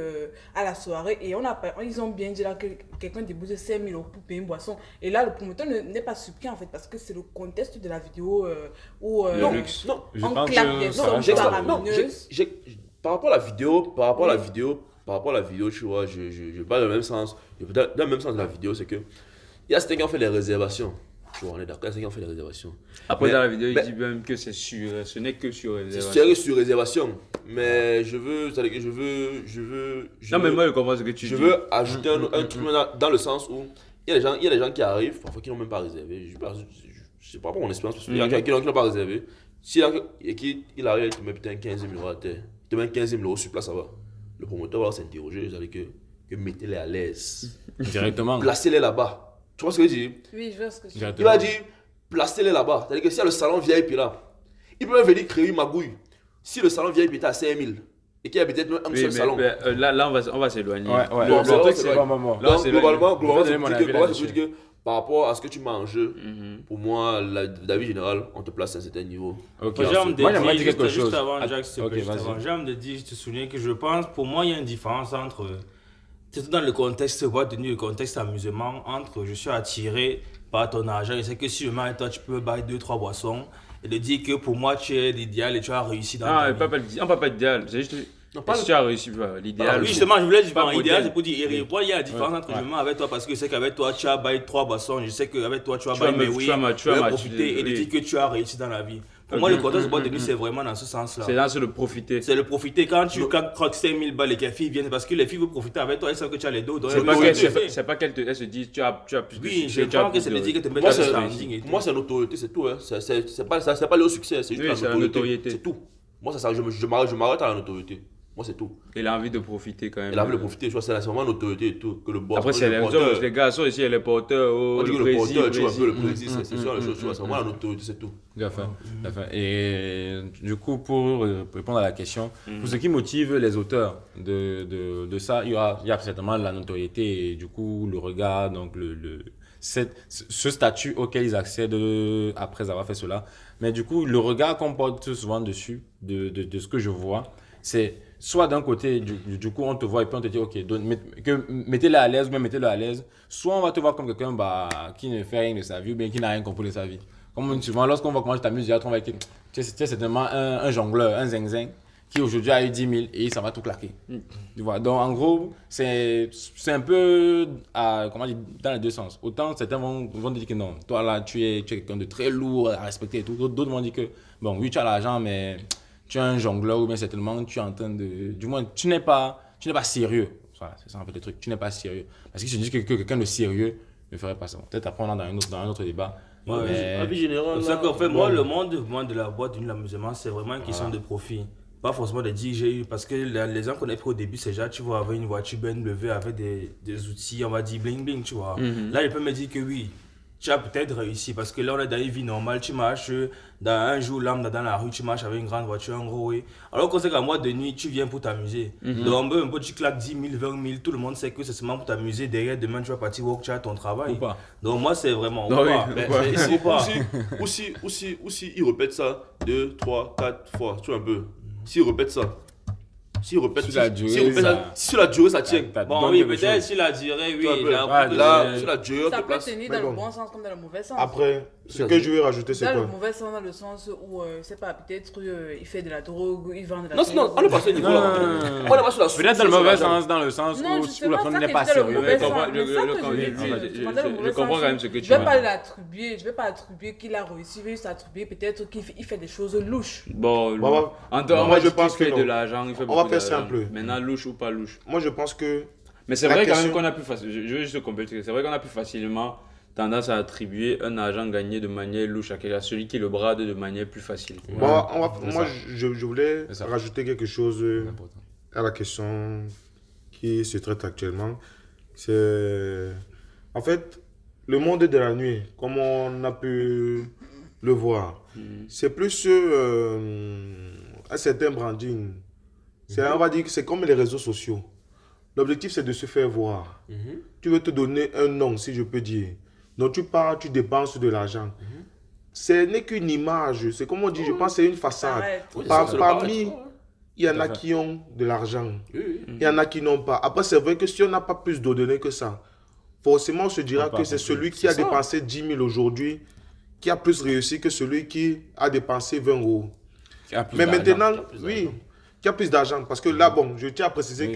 Speaker 4: à la soirée et ils ont bien dit là que quelqu'un débourse 5 000 euros pour payer une boisson. Et là, le promoteur n'est pas surpris en fait parce que c'est le contexte de la vidéo où on claque des sommes faramineuses.
Speaker 13: Par rapport à la vidéo, tu vois, je parle dans le même sens. Dans le même sens de la vidéo, c'est que il y a certains qui ont fait les réservations. Tu vois, on est d'accord, il y a certains qui ont fait les réservations.
Speaker 8: Après, dans la vidéo, il dit même que c'est sûr, ce n'est que sur réservation.
Speaker 13: C'est sur réservation. Mais
Speaker 8: non, mais moi, je comprends ce que tu dis.
Speaker 13: Je veux ajouter un truc dans le sens où il y a des gens qui arrivent, parfois qui n'ont même pas réservé. Je sais pas pour mon expérience, parce qu'il y a qui n'ont pas réservé. Si il arrive, il te met putain 15 000 euros à terre. Il te met 15 000 euros sur place, ça va. Le promoteur va s'interroger, c'est-à-dire que mettez-les à l'aise.
Speaker 6: Directement.
Speaker 13: Placez-les là-bas. Tu vois ce que je dis?
Speaker 4: Oui, je vois ce que tu dis.
Speaker 13: Il va dire, placez-les là-bas. C'est-à-dire que s'il y a le salon VIP là, il peut même venir créer une magouille. Si le salon VIP est à 5 000 et qu'il y a peut-être un seul salon.
Speaker 8: Là, on va s'éloigner.
Speaker 6: Le truc, c'est pas maman.
Speaker 13: Donc, globalement, je dis que par rapport à ce que tu manges, pour moi, d'avis général, on te place à un certain niveau.
Speaker 6: Moi, j'aimerais dire quelque chose.
Speaker 2: Juste avant, Jacques, j'aime te dire, je te souviens que je pense, pour moi, il y a une différence entre, surtout dans le contexte boîte de nuit, le contexte amusement, entre je suis attiré par ton argent, je sais que si je mets toi, tu peux bailler 2-3 boissons, et de dire que pour moi, tu es l'idéal et tu as réussi dans ta vie.
Speaker 8: On ne peut pas être idéal, c'est juste... Si tu as réussi, l'idéal.
Speaker 2: Oui, justement, je voulais dire l'idéal, c'est pour dire, il y a la différence entre je mets avec toi parce que je sais qu'avec toi, tu as baillé 3 boissons, je sais qu'avec toi, tu as baillé mes oui, tu as profité et de dire que tu as réussi dans la vie. Pour moi, le contexte de boîte de nuit, c'est vraiment dans ce sens-là.
Speaker 8: C'est dans le profiter.
Speaker 2: C'est le profiter. Quand tu croques 5 000 balles et que les filles viennent, parce que les filles veulent profiter avec toi, elles savent que tu as les dos.
Speaker 8: C'est pas qu'elles se disent, tu as plus de succès.
Speaker 2: Oui, je pense que c'est de dire que tu mets dans le standing.
Speaker 13: Moi, c'est l'autorité, c'est tout. C'est pas le succès, c'est juste la notoriété. C'est tout. Moi, je m'arrête à la notoriété. Moi, c'est tout.
Speaker 8: Et l'envie de profiter quand même.
Speaker 13: Et l'envie de profiter, je vois, c'est vraiment l'autorité et tout. Que le boss,
Speaker 8: après, c'est les garçons ici, les porteurs.
Speaker 13: On dit que le porteur, tu vois, un peu le président, c'est ça la chose, tu vois, c'est vraiment l'autorité, c'est tout.
Speaker 6: Et du coup, pour répondre à la question, pour ce qui motive les auteurs de ça, il y a certainement la notoriété et du coup, le regard, donc ce statut auquel ils accèdent après avoir fait cela. Mais du coup, le regard qu'on porte souvent dessus, de ce que je vois, c'est soit d'un côté, du coup, on te voit et puis on te dit, ok, mettez-le à l'aise ou bien mettez-le à l'aise. Soit on va te voir comme quelqu'un qui ne fait rien de sa vie ou bien qui n'a rien compris de sa vie. Comme souvent, lorsqu'on voit comment tu t'amuses, on va dire que tu es certainement un jongleur, un zing-zing, qui aujourd'hui a eu 10 000 et ça va tout claquer. Tu vois? Donc, en gros, c'est un peu dans les deux sens. Autant certains vont te dire que non, toi là, tu es quelqu'un de très lourd à respecter et tout. D'autres vont dire que, bon, oui, tu as l'argent, mais tu es un jongleur ou bien certainement tu es en train de... Du moins, tu n'es pas sérieux. Voilà, c'est ça en fait le truc. Tu n'es pas sérieux. Parce qu'ils se disent que quelqu'un de sérieux ne ferait pas ça. Peut-être après on est dans un autre débat.
Speaker 13: Avis général.
Speaker 2: C'est ça qu'en fait, moi, le monde de la boîte de l'amusement, c'est vraiment une question de profit. Pas forcément de dire j'ai eu, parce que les gens qu'on a pris au début, c'est déjà, tu vois, avec une voiture BMW, avec des outils, on va dire bling bling, tu vois. Là, il peut me dire que oui, tu as peut-être réussi, parce que là, on est dans une vie normale, tu marches dans un jour lambda dans la rue, tu marches avec une grande voiture, un gros oui. Alors qu'on sait qu'à moi de nuit, tu viens pour t'amuser. Donc, un peu, tu claques 10 000, 20 000, tout le monde sait que c'est seulement pour t'amuser. Derrière, demain, tu vas partir work, tu as ton travail.
Speaker 6: Ou pas.
Speaker 2: Donc, moi, c'est vraiment.
Speaker 13: Aussi, il répète ça 2, 3, 4 fois, tu vois un peu. S'il répète ça. S'il répète
Speaker 6: sur la
Speaker 13: durée, ça tient.
Speaker 2: Bon, oui, peut-être sur la durée, oui.
Speaker 13: Là, sur la durée,
Speaker 4: ça peut tenir dans le bon sens comme dans le mauvais sens.
Speaker 5: Après, ce que je veux rajouter, c'est quoi?
Speaker 4: Dans le mauvais sens, dans le sens où, c'est pas, peut-être, il fait de la drogue, il vend de la drogue.
Speaker 13: Non, on n'est pas sur ce niveau-là. On n'est pas sur la
Speaker 6: peut-être dans le mauvais sens, dans le sens où la femme n'est pas sérieuse.
Speaker 8: Je comprends quand même ce que tu
Speaker 4: dis. Je vais pas attribuer qu'il a réussi, je vais juste attribuer peut-être qu'il fait des choses louches.
Speaker 8: Bon, moi je pense qu'il fait de l'argent, il fait beaucoup d'argent. Simple. Maintenant, louche ou pas louche.
Speaker 5: Moi, je pense que.
Speaker 8: Mais c'est vrai quand même qu'on a plus facilement. Je veux juste compléter. C'est vrai qu'on a plus facilement tendance à attribuer un argent gagné de manière louche à celui qui le brade de manière plus facile.
Speaker 5: Moi, je voulais rajouter quelque chose à la question qui se traite actuellement. C'est. En fait, le monde de la nuit, comme on a pu le voir, c'est plus un certain branding. On va dire que c'est comme les réseaux sociaux. L'objectif, c'est de se faire voir. Tu veux te donner un nom, si je peux dire. Donc tu pars, tu dépenses de l'argent. Ce n'est qu'une image, c'est comme on dit, je pense que c'est une façade. Parmi, il y en a qui ont de l'argent, il y en a qui n'ont pas. Après, c'est vrai que si on n'a pas plus de données que ça, forcément on se dira que c'est celui qui a dépensé 10 000 aujourd'hui qui a plus réussi que celui qui a dépensé 20 euros. Mais maintenant, oui, qui a plus d'argent. Parce que là, bon, je tiens à préciser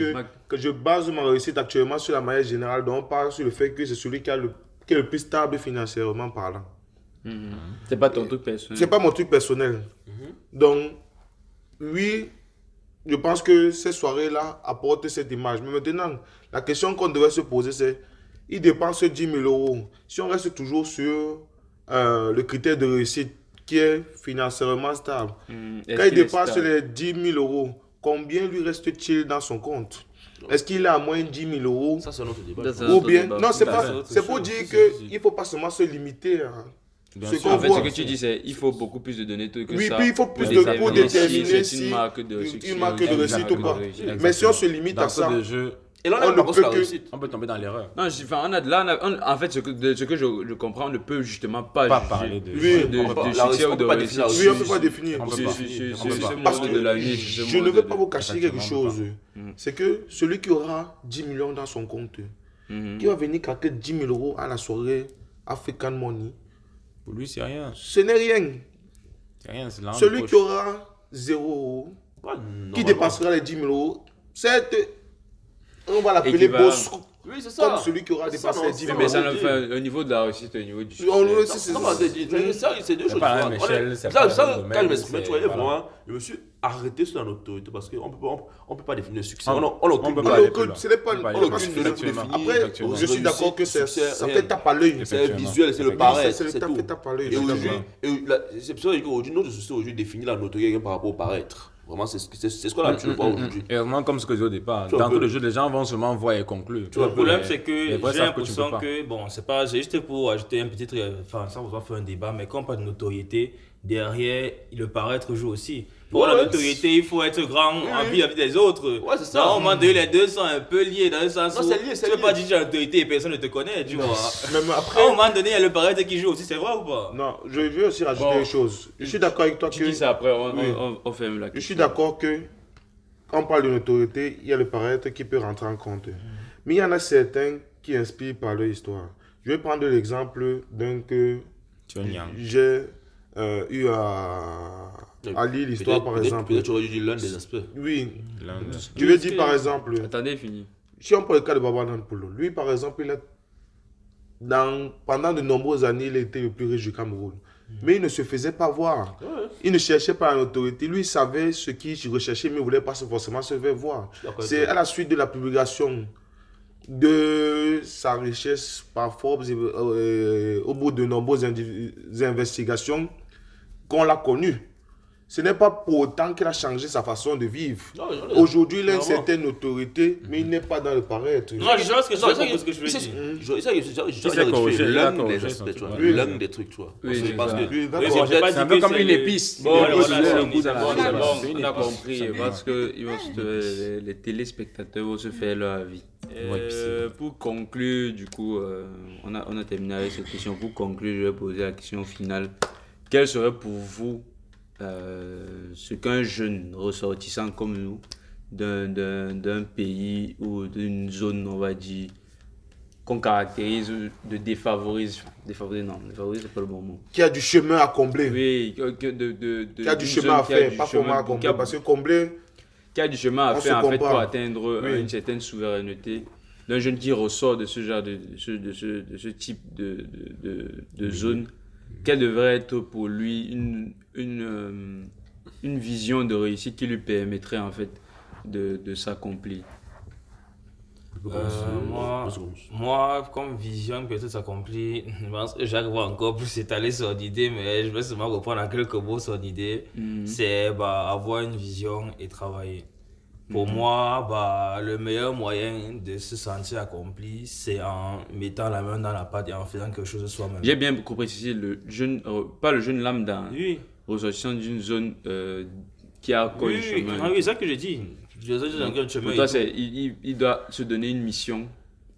Speaker 5: que je base ma réussite actuellement sur la manière générale, donc on parle sur le fait que c'est celui qui est le plus stable financièrement parlant.
Speaker 8: C'est pas ton truc personnel.
Speaker 5: C'est pas mon truc personnel. Donc, oui, je pense que ces soirées-là apportent cette image. Mais maintenant, la question qu'on devrait se poser, c'est il dépense 10 000 euros. Si on reste toujours sur le critère de réussite qui est financièrement stable, quand il dépasse les 10 000 euros, combien lui reste-t-il dans son compte? Est-ce qu'il a à moins de 10 000 euros?
Speaker 13: Ça, c'est un autre débat.
Speaker 5: Ou bien, non, c'est pour dire qu'il ne faut pas seulement se limiter à
Speaker 8: en fait, ce que tu dis, c'est qu'il faut beaucoup plus de données que ça.
Speaker 5: Oui, puis il faut plus de pour déterminer si
Speaker 8: une marque de succès,
Speaker 5: une marque de réussite ou pas. Mais si on se limite à ça,
Speaker 13: et là, on
Speaker 6: peut tomber dans l'erreur.
Speaker 8: Non, en fait, ce que je comprends, on ne peut justement pas
Speaker 6: parler de
Speaker 8: succès ou de réussite.
Speaker 5: Oui, on ne peut pas définir.
Speaker 8: Parce que
Speaker 5: je ne veux pas vous cacher quelque chose. C'est que celui qui aura 10 millions dans son compte, qui va venir claquer 10 000 euros à la soirée African Money,
Speaker 6: pour lui, c'est rien.
Speaker 5: Ce n'est rien.
Speaker 6: C'est rien, c'est
Speaker 5: celui qui aura 0 euros, qui dépensera les 10 000 euros, on va l'appeler boss.
Speaker 13: Oui, c'est ça.
Speaker 5: Comme celui qui aura dépassé les 10 000 euros.
Speaker 8: Mais ça ne fait au niveau de la réussite, au niveau du succès.
Speaker 13: C'est deux choses. Quand je m'exprime, tu vois, vraiment, je me suis arrêté sur la notoriété parce qu'on ne peut pas définir le succès. On
Speaker 5: aucune définir. Après, je suis d'accord que ça fait tape à l'œil.
Speaker 13: C'est visuel, c'est le paraître.
Speaker 5: C'est le tape à l'œil.
Speaker 13: C'est pour ça qu'aujourd'hui, notre société aujourd'hui définit la notoriété par rapport au paraître. Vraiment, c'est ce qu'on a l'habitude de voir aujourd'hui.
Speaker 6: Et vraiment, comme ce que je disais au départ, dans tout le jeu, les gens vont seulement voir et conclure.
Speaker 9: Le problème, c'est que j'ai l'impression que, bon, c'est pas, c'est juste pour ajouter un petit truc, enfin, sans vouloir faire un débat, mais quand on parle de notoriété, derrière, le paraître joue aussi. Pour la notoriété, il faut être grand en vie des autres.
Speaker 13: Ouais, c'est ça.
Speaker 9: Non, au moment donné, les deux sont un peu liés dans le sens où
Speaker 13: c'est lié,
Speaker 9: tu ne peux pas dire que la notoriété et personne ne te connaît, tu vois.
Speaker 5: Même après,
Speaker 9: à un moment donné, il y a le paraître qui joue aussi, c'est vrai ou pas?
Speaker 5: Non, je veux aussi rajouter une chose. Je suis d'accord avec toi que...
Speaker 8: Tu dis ça après, on ferme la question.
Speaker 5: Je suis d'accord que quand on parle de notoriété, il y a le paraître qui peut rentrer en compte. Mais il y en a certains qui inspirent par leur histoire. Je vais prendre l'exemple d'un que j'ai eu à lire l'histoire, par exemple.
Speaker 13: Peut-être tu aurais dû dire l'un des aspects.
Speaker 5: Oui. Je vais dire, par exemple...
Speaker 8: Attendez, fini.
Speaker 5: Si on prend le cas de Baba Nanpolo, lui, par exemple, pendant de nombreuses années, il était le plus riche du Cameroun. Mais il ne se faisait pas voir. Il ne cherchait pas l'autorité. Lui, il savait ce qu'il recherchait, mais il ne voulait pas forcément se faire voir. C'est à la suite de la publication de sa richesse par Forbes, au bout de nombreuses investigations, qu'on l'a connu. Ce n'est pas pour autant qu'il a changé sa façon de vivre. Aujourd'hui, il a une certaine autorité, mais il n'est pas dans le paraître.
Speaker 9: Non, je vois ce que je veux dire.
Speaker 13: C'est l'un des trucs, tu vois.
Speaker 6: C'est un peu comme une épice.
Speaker 8: Bon, on a compris. Parce que les téléspectateurs vont se faire leur avis. Pour conclure, du coup, on a terminé avec cette question. Pour conclure, je vais poser la question finale. Quel serait pour vous ce qu'un jeune ressortissant comme nous d'un pays ou d'une zone, on va dire, qu'on caractérise de défavorisé, non, défavorisé c'est pas le bon mot.
Speaker 5: Qui a du chemin à combler.
Speaker 8: Oui,
Speaker 5: qui a du chemin à faire, pas forcément à combler, parce que combler...
Speaker 8: Qui a du chemin à faire en fait pour atteindre une certaine souveraineté. D'un jeune qui ressort de ce genre de ce type de zone. Quelle devrait être pour lui une vision de réussite qui lui permettrait en fait de s'accomplir?
Speaker 9: Moi, comme vision peut-être s'accomplir, je pense que Jacques va encore plus s'étaler son idée, mais je vais seulement reprendre en quelques mots son idée. C'est avoir une vision et travailler. Pour moi, le meilleur moyen de se sentir accompli, c'est en mettant la main dans la pâte et en faisant quelque chose de soi-même.
Speaker 8: J'ai bien précisé, pas le jeune lambda, ressortissant d'une zone qui a encore un chemin.
Speaker 9: Oui, c'est ça que j'ai dit.
Speaker 8: Pour toi, il doit se donner une mission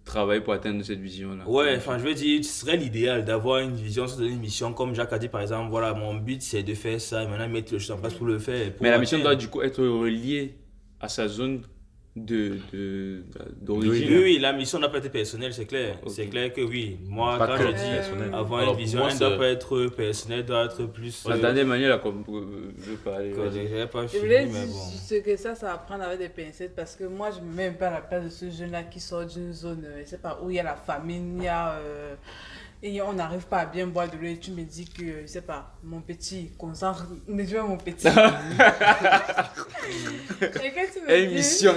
Speaker 8: travailler pour atteindre cette vision-là.
Speaker 9: Ouais, enfin, je veux dire, ce serait l'idéal d'avoir une vision, se donner une mission. Comme Jacques a dit, par exemple, voilà, mon but c'est de faire ça, et maintenant mettre le chose en place pour le faire.
Speaker 8: Mais la mission doit du coup être reliée à sa zone d'origine.
Speaker 9: Oui, la mission n'a pas été personnelle, c'est clair. Okay. C'est clair que oui. Moi,
Speaker 6: pas
Speaker 9: quand je dis avoir une vision, elle ne doit pas être personnelle, elle doit être plus.
Speaker 8: La dernière manière, là, comme je veux parler.
Speaker 4: Je voulais dire que ça va prendre avec des pincettes parce que moi, je ne me mets même pas à la place de ce jeune-là qui sort d'une zone, je ne sais pas, où il y a la famine, il y a. Et on n'arrive pas à bien boire de l'eau et tu me dis que, je sais pas, mon petit, concentre, mais tu vois mon petit. Et qu'est-ce que tu me dis?
Speaker 8: Émission.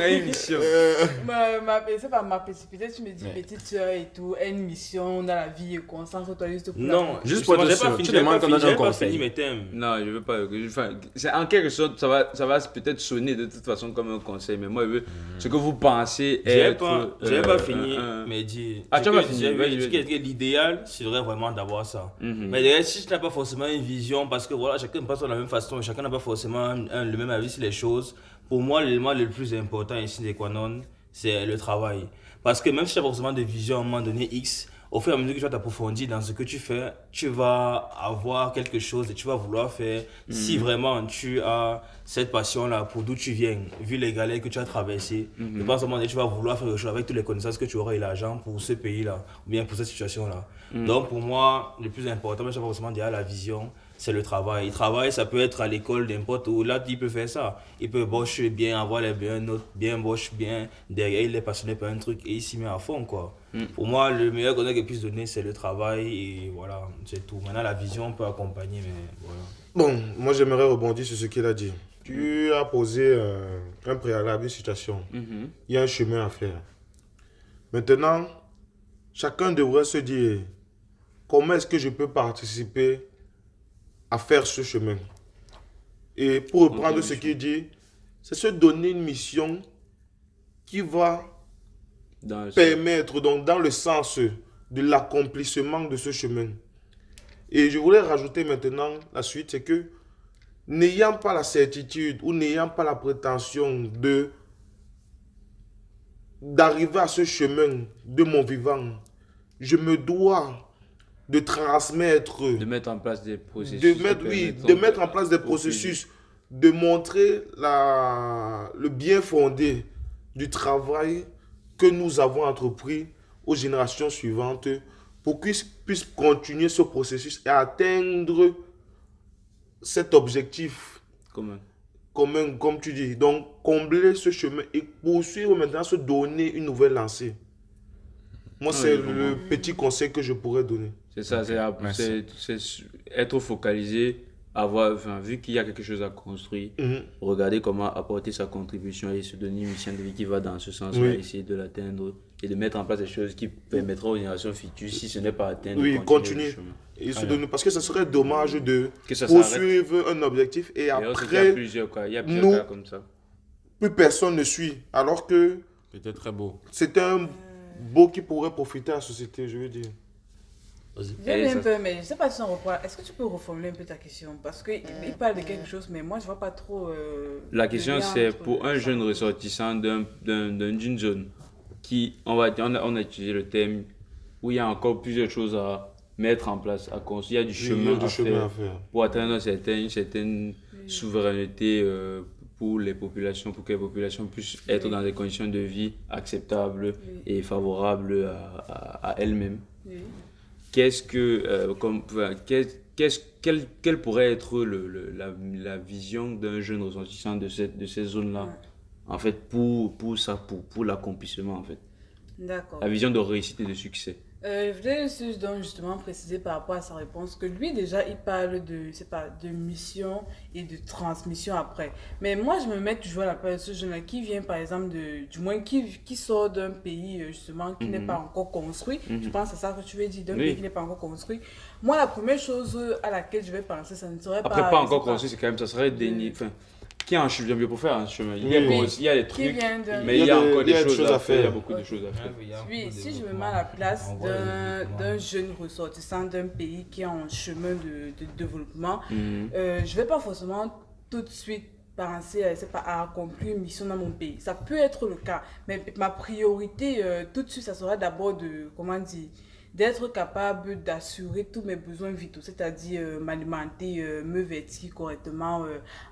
Speaker 4: C'est pas ma petite, peut-être tu me dis petite soeur et tout, une mission dans la vie, concentre-toi juste pour
Speaker 9: non,
Speaker 6: juste pour être sûr, tu demandes qu'on donne un conseil.
Speaker 9: Mes thèmes.
Speaker 8: Non, je veux pas. Enfin, c'est en quelque sorte, ça va peut-être sonner de toute façon comme un conseil, mais moi, je veux ce que vous pensez être.
Speaker 9: J'avais pas fini, mais dis.
Speaker 8: Ah, tu as pas fini.
Speaker 9: L'idéal serait vraiment d'avoir ça. Mais d'ailleurs, si tu n'as pas forcément une vision, parce que voilà, chacun ne passe de la même façon, chacun n'a pas forcément le même avis sur les choses. Pour moi, l'élément le plus important ici des Quanon, c'est le travail. Parce que même si tu n'as pas forcément de vision à un moment donné X, au fur et à mesure que tu vas t'approfondir dans ce que tu fais, tu vas avoir quelque chose et tu vas vouloir faire. Si vraiment tu as cette passion-là pour d'où tu viens, vu les galères que tu as traversées, je pense à un moment donné, tu vas vouloir faire quelque chose avec toutes les connaissances que tu auras et l'argent pour ce pays-là, ou bien pour cette situation-là. Donc pour moi, le plus important, mais je ne sais pas forcément derrière la vision, c'est le travail. Le travail, ça peut être à l'école, n'importe où. Là, il peut faire ça. Il peut bosser bien, avoir les bonnes notes, bien bosser bien. Derrière, il est passionné par un truc et il s'y met à fond, quoi. Pour moi, le meilleur conseil qu'il puisse donner, c'est le travail et voilà, c'est tout. Maintenant, la vision peut accompagner, mais voilà.
Speaker 5: Bon, moi, j'aimerais rebondir sur ce qu'il a dit. Tu as posé un préalable, une situation. Il y a un chemin à faire. Maintenant, chacun devrait se dire comment est-ce que je peux participer à faire ce chemin. Et pour reprendre ce qu'il dit, c'est se donner une mission qui va permettre, donc dans le sens de l'accomplissement de ce chemin. Et je voulais rajouter maintenant la suite, c'est que n'ayant pas la certitude ou n'ayant pas la prétention d'arriver à ce chemin de mon vivant, je me dois de transmettre,
Speaker 8: de mettre en place des processus,
Speaker 5: de mettre en place des processus, de montrer le bien fondé du travail que nous avons entrepris aux générations suivantes pour qu'ils puissent continuer ce processus et atteindre cet objectif commun, comme tu dis. Donc, combler ce chemin et poursuivre maintenant, se donner une nouvelle lancée. Moi, c'est le petit conseil que je pourrais donner.
Speaker 8: C'est ça, c'est être focalisé, vu qu'il y a quelque chose à construire, regarder comment apporter sa contribution et se donner une mission de vie qui va dans ce sens-là, essayer de l'atteindre et de mettre en place des choses qui permettront aux générations futures, si ce n'est pas atteint,
Speaker 5: de continuer. Et se donner, parce que ce serait dommage de poursuivre un objectif et après,
Speaker 8: il y a plusieurs cas comme ça.
Speaker 5: Plus personne ne suit, alors que
Speaker 6: c'était très beau.
Speaker 5: C'est un beau qui pourrait profiter à la société, je veux dire.
Speaker 4: J'aime un peu, mais je ne sais pas si on reprend. Est-ce que tu peux reformuler un peu ta question? Parce qu'il parle de quelque chose, mais moi je ne vois pas trop.
Speaker 8: La question c'est pour un jeune ressortissant d'une zone qui, on a utilisé le thème où il y a encore plusieurs choses à mettre en place, à construire. Il y a du chemin à faire pour atteindre une certaine souveraineté pour les populations, pour que les populations puissent être dans des conditions de vie acceptables et favorables à elles-mêmes. Quelle pourrait être la vision d'un jeune ressortissant de ces zones-là, en fait, pour l'accomplissement, en fait.
Speaker 4: D'accord.
Speaker 8: La vision de réussite et de succès.
Speaker 4: Je voulais justement préciser par rapport à sa réponse que lui déjà il parle de mission et de transmission après. Mais moi je me mets toujours à la place de ce jeune-là qui vient par exemple du moins qui sort d'un pays justement qui n'est pas encore construit. Je pense que c'est ça que tu veux dire, d'un pays qui n'est pas encore construit. Moi la première chose à laquelle je vais penser, ça ne serait pas...
Speaker 8: Après pas encore construit, c'est quand même, ça serait qui a un chemin pour faire un chemin. Il y a des trucs, mais il y a encore des choses à faire. Il y a beaucoup de choses à faire.
Speaker 4: Oui, si je me mets à la place d'un jeune ressortissant d'un pays qui est en chemin de développement, je ne vais pas forcément tout de suite penser à accomplir une mission dans mon pays. Ça peut être le cas, mais ma priorité tout de suite, ça sera d'abord d'être capable d'assurer tous mes besoins vitaux, c'est-à-dire m'alimenter, me vêtir correctement,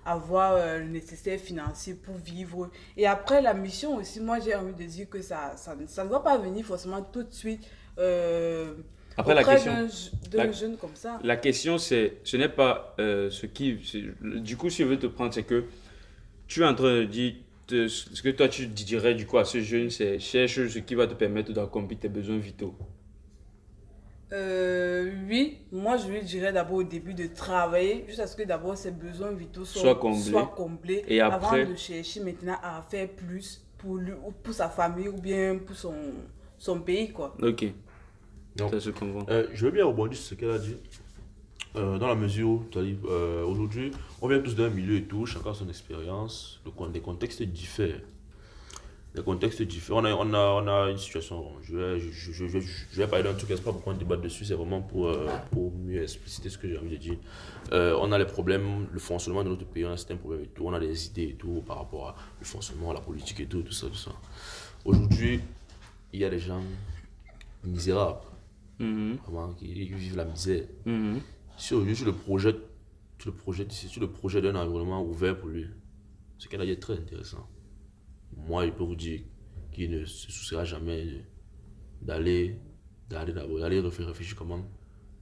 Speaker 4: avoir le nécessaire financier pour vivre. Et après la mission aussi, moi j'ai envie de dire que ça ne doit pas venir forcément tout de suite
Speaker 8: après la question
Speaker 4: d'un jeune comme ça.
Speaker 8: La question ce n'est pas du coup si je veux te prendre, c'est que tu es en train de dire ce que toi tu dirais du coup à ce jeune, c'est cherche ce qui va te permettre d'accomplir tes besoins vitaux.
Speaker 4: Oui, moi je lui dirais d'abord au début de travailler jusqu'à ce que d'abord ses besoins vitaux soient comblés
Speaker 8: et après,
Speaker 4: avant de chercher maintenant à faire plus pour lui ou pour sa famille ou bien pour son pays quoi.
Speaker 8: Ok.
Speaker 13: Donc,
Speaker 8: ça se comprend.
Speaker 13: Je veux bien rebondir sur ce qu'elle a dit. Dans la mesure où aujourd'hui, on vient tous d'un milieu et tout, chacun a son expérience, des contextes diffèrent. Les contextes diffèrent. On a une situation. Je vais parler d'un truc, c'est pas pourquoi on débat dessus, c'est vraiment pour mieux expliciter ce que j'ai envie de dire. On a les problèmes, le fonctionnement de notre pays, on a certains problèmes et tout, on a des idées et tout par rapport au fonctionnement, à la politique et tout ça. Aujourd'hui, il y a des gens misérables, vraiment, qui vivent la misère. Si aujourd'hui tu le projettes d'un environnement ouvert pour lui, ce qu'elle a dit est très intéressant. Moi, je peux vous dire qu'il ne se souciera jamais d'aller réfléchir comment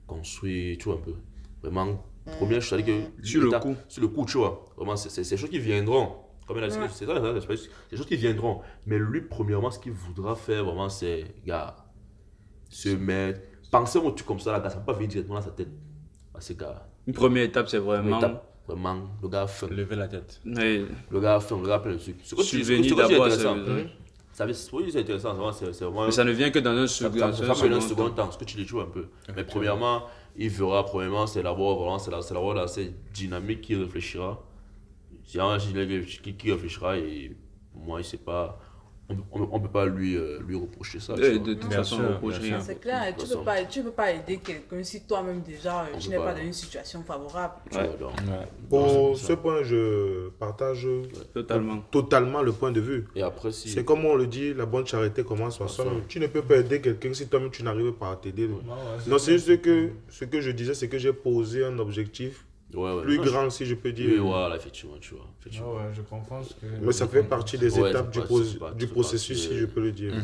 Speaker 13: construire, tu vois, un peu. Vraiment, première chose, c'est-à-dire que
Speaker 8: sur
Speaker 13: le coup, tu vois, vraiment, c'est des choses qui viendront. Comme elle a dit, c'est des choses qui viendront. Mais lui, premièrement, ce qu'il voudra faire, vraiment, c'est, gars, se mettre, penser un truc comme ça, là, gars, ça ne va pas venir directement dans sa tête. Parce que,
Speaker 8: Une première étape, c'est vraiment.
Speaker 13: Vraiment, le gars a faim.
Speaker 6: Lever la tête.
Speaker 8: Oui.
Speaker 13: Le gars a faim, le gars a plein de trucs.
Speaker 8: Subvenir d'abord à ses besoins.
Speaker 13: Oui, c'est intéressant, c'est vraiment.
Speaker 8: Mais ça ne vient que dans un second
Speaker 13: temps, ce que tu dis, tu vois un peu. Mais premièrement, il verra, c'est d'abord dans cette dynamique qui réfléchira. C'est un dynamique qui réfléchira et moi, il ne sait pas. On ne peut pas lui reprocher ça.
Speaker 8: De toute façon, on ne reproche rien.
Speaker 4: C'est clair, tu ne peux pas aider quelqu'un si toi-même déjà tu n'es pas dans une situation favorable.
Speaker 5: Pour ce point, je partage totalement le point de vue.
Speaker 13: Et après, si...
Speaker 5: C'est comme on le dit, la bonne charité commence par soi. Tu ne peux pas aider quelqu'un si toi-même tu n'arrives pas à t'aider. Non, c'est juste que ce que je disais, c'est que j'ai posé un objectif plus grand, si je peux dire.
Speaker 13: Oui, voilà, effectivement, tu vois.
Speaker 2: Je comprends ce que...
Speaker 5: Mais ça fait partie des étapes du processus, si je peux le dire.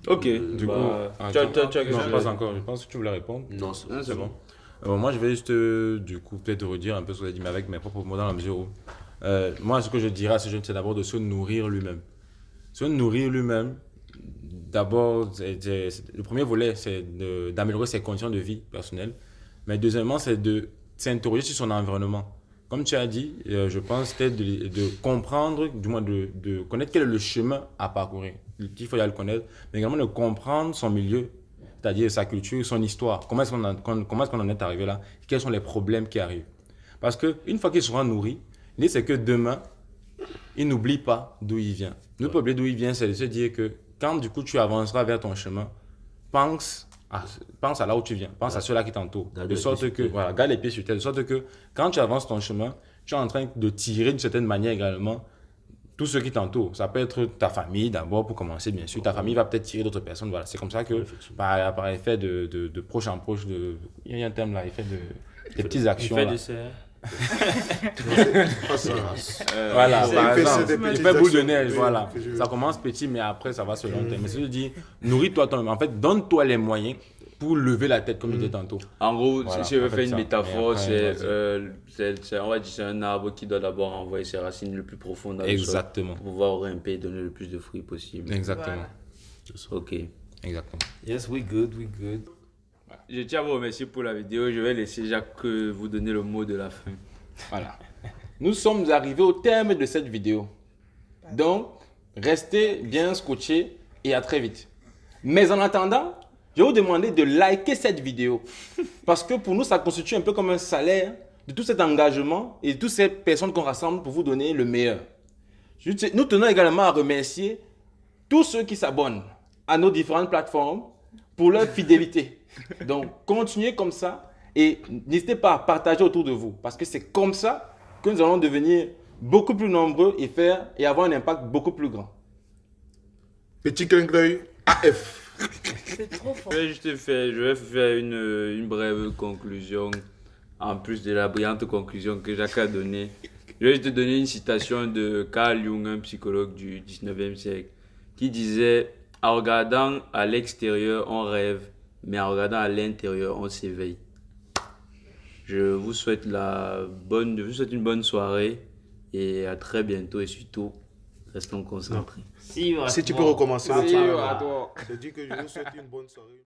Speaker 8: Ok,
Speaker 6: du coup, non, pas encore. Je pense que tu voulais répondre.
Speaker 13: Non, c'est bon.
Speaker 6: Moi, je vais juste, du coup, peut-être redire un peu ce que j'ai dit, mais avec mes propres mots dans la mesure où... moi, ce que je dirais à ce jeune, c'est d'abord de se nourrir lui-même. Se nourrir lui-même, d'abord, le premier volet, c'est d'améliorer ses conditions de vie personnelles. Mais deuxièmement, c'est de s'interroger sur son environnement. Comme tu as dit, je pense peut-être de comprendre, du moins de connaître quel est le chemin à parcourir. Il faut le connaître, mais également de comprendre son milieu, c'est-à-dire sa culture, son histoire. Comment est-ce qu'on en est arrivé là? Quels sont les problèmes qui arrivent? Parce qu'une fois qu'il sera nourri, l'idée c'est que demain, il n'oublie pas d'où il vient. Ne pas oublier d'où il vient, c'est de se dire que quand du coup tu avanceras vers ton chemin, pense à là où tu viens, pense à ceux-là qui t'entourent, de sorte que, garde les pieds sur terre, de sorte que quand tu avances ton chemin, tu es en train de tirer d'une certaine manière également tous ceux qui t'entourent. Ça peut être ta famille d'abord pour commencer, bien sûr. Ta famille va peut-être tirer d'autres personnes. Voilà. C'est comme ça que, par effet de proche en proche, il y a un terme là, effet des petites actions.
Speaker 9: Effet de serre.
Speaker 6: Voilà, par exemple, effet boule de neige, voilà. Ça commence petit, mais après, ça va se long terme. Mais si je dis, nourris-toi toi-même. En fait, donne-toi les moyens pour lever la tête, comme je disais tantôt.
Speaker 8: En gros, voilà, si je veux faire une métaphore, on va dire c'est un arbre qui doit d'abord envoyer ses racines le plus profond dans le sol pour pouvoir grimper et donner le plus de fruits possible.
Speaker 6: Exactement.
Speaker 8: Voilà. Ok.
Speaker 6: Exactement.
Speaker 9: Yes, we good.
Speaker 8: Je tiens à vous remercier pour la vidéo. Je vais laisser Jacques vous donner le mot de la fin.
Speaker 6: Voilà. Nous sommes arrivés au terme de cette vidéo. Donc, restez bien scotchés et à très vite. Mais en attendant, je vais vous demander de liker cette vidéo. Parce que pour nous, ça constitue un peu comme un salaire de tout cet engagement et de toutes ces personnes qu'on rassemble pour vous donner le meilleur. Nous tenons également à remercier tous ceux qui s'abonnent à nos différentes plateformes pour leur fidélité. Donc, continuez comme ça et n'hésitez pas à partager autour de vous parce que c'est comme ça que nous allons devenir beaucoup plus nombreux et avoir un impact beaucoup plus grand.
Speaker 5: Petit clin d'œil AF.
Speaker 4: C'est trop fort.
Speaker 1: Je vais faire une brève conclusion, en plus de la brillante conclusion que Jacques a donnée. Je vais te donner une citation de Carl Jung, un psychologue du 19e siècle, qui disait « En regardant à l'extérieur, on rêve, mais en regardant à l'intérieur, on s'éveille. » Je vous souhaite une bonne soirée et à très bientôt et surtout, restons concentrés.
Speaker 5: Si tu peux recommencer.
Speaker 7: See you à toi.
Speaker 5: Je dis que je vous souhaite une bonne soirée.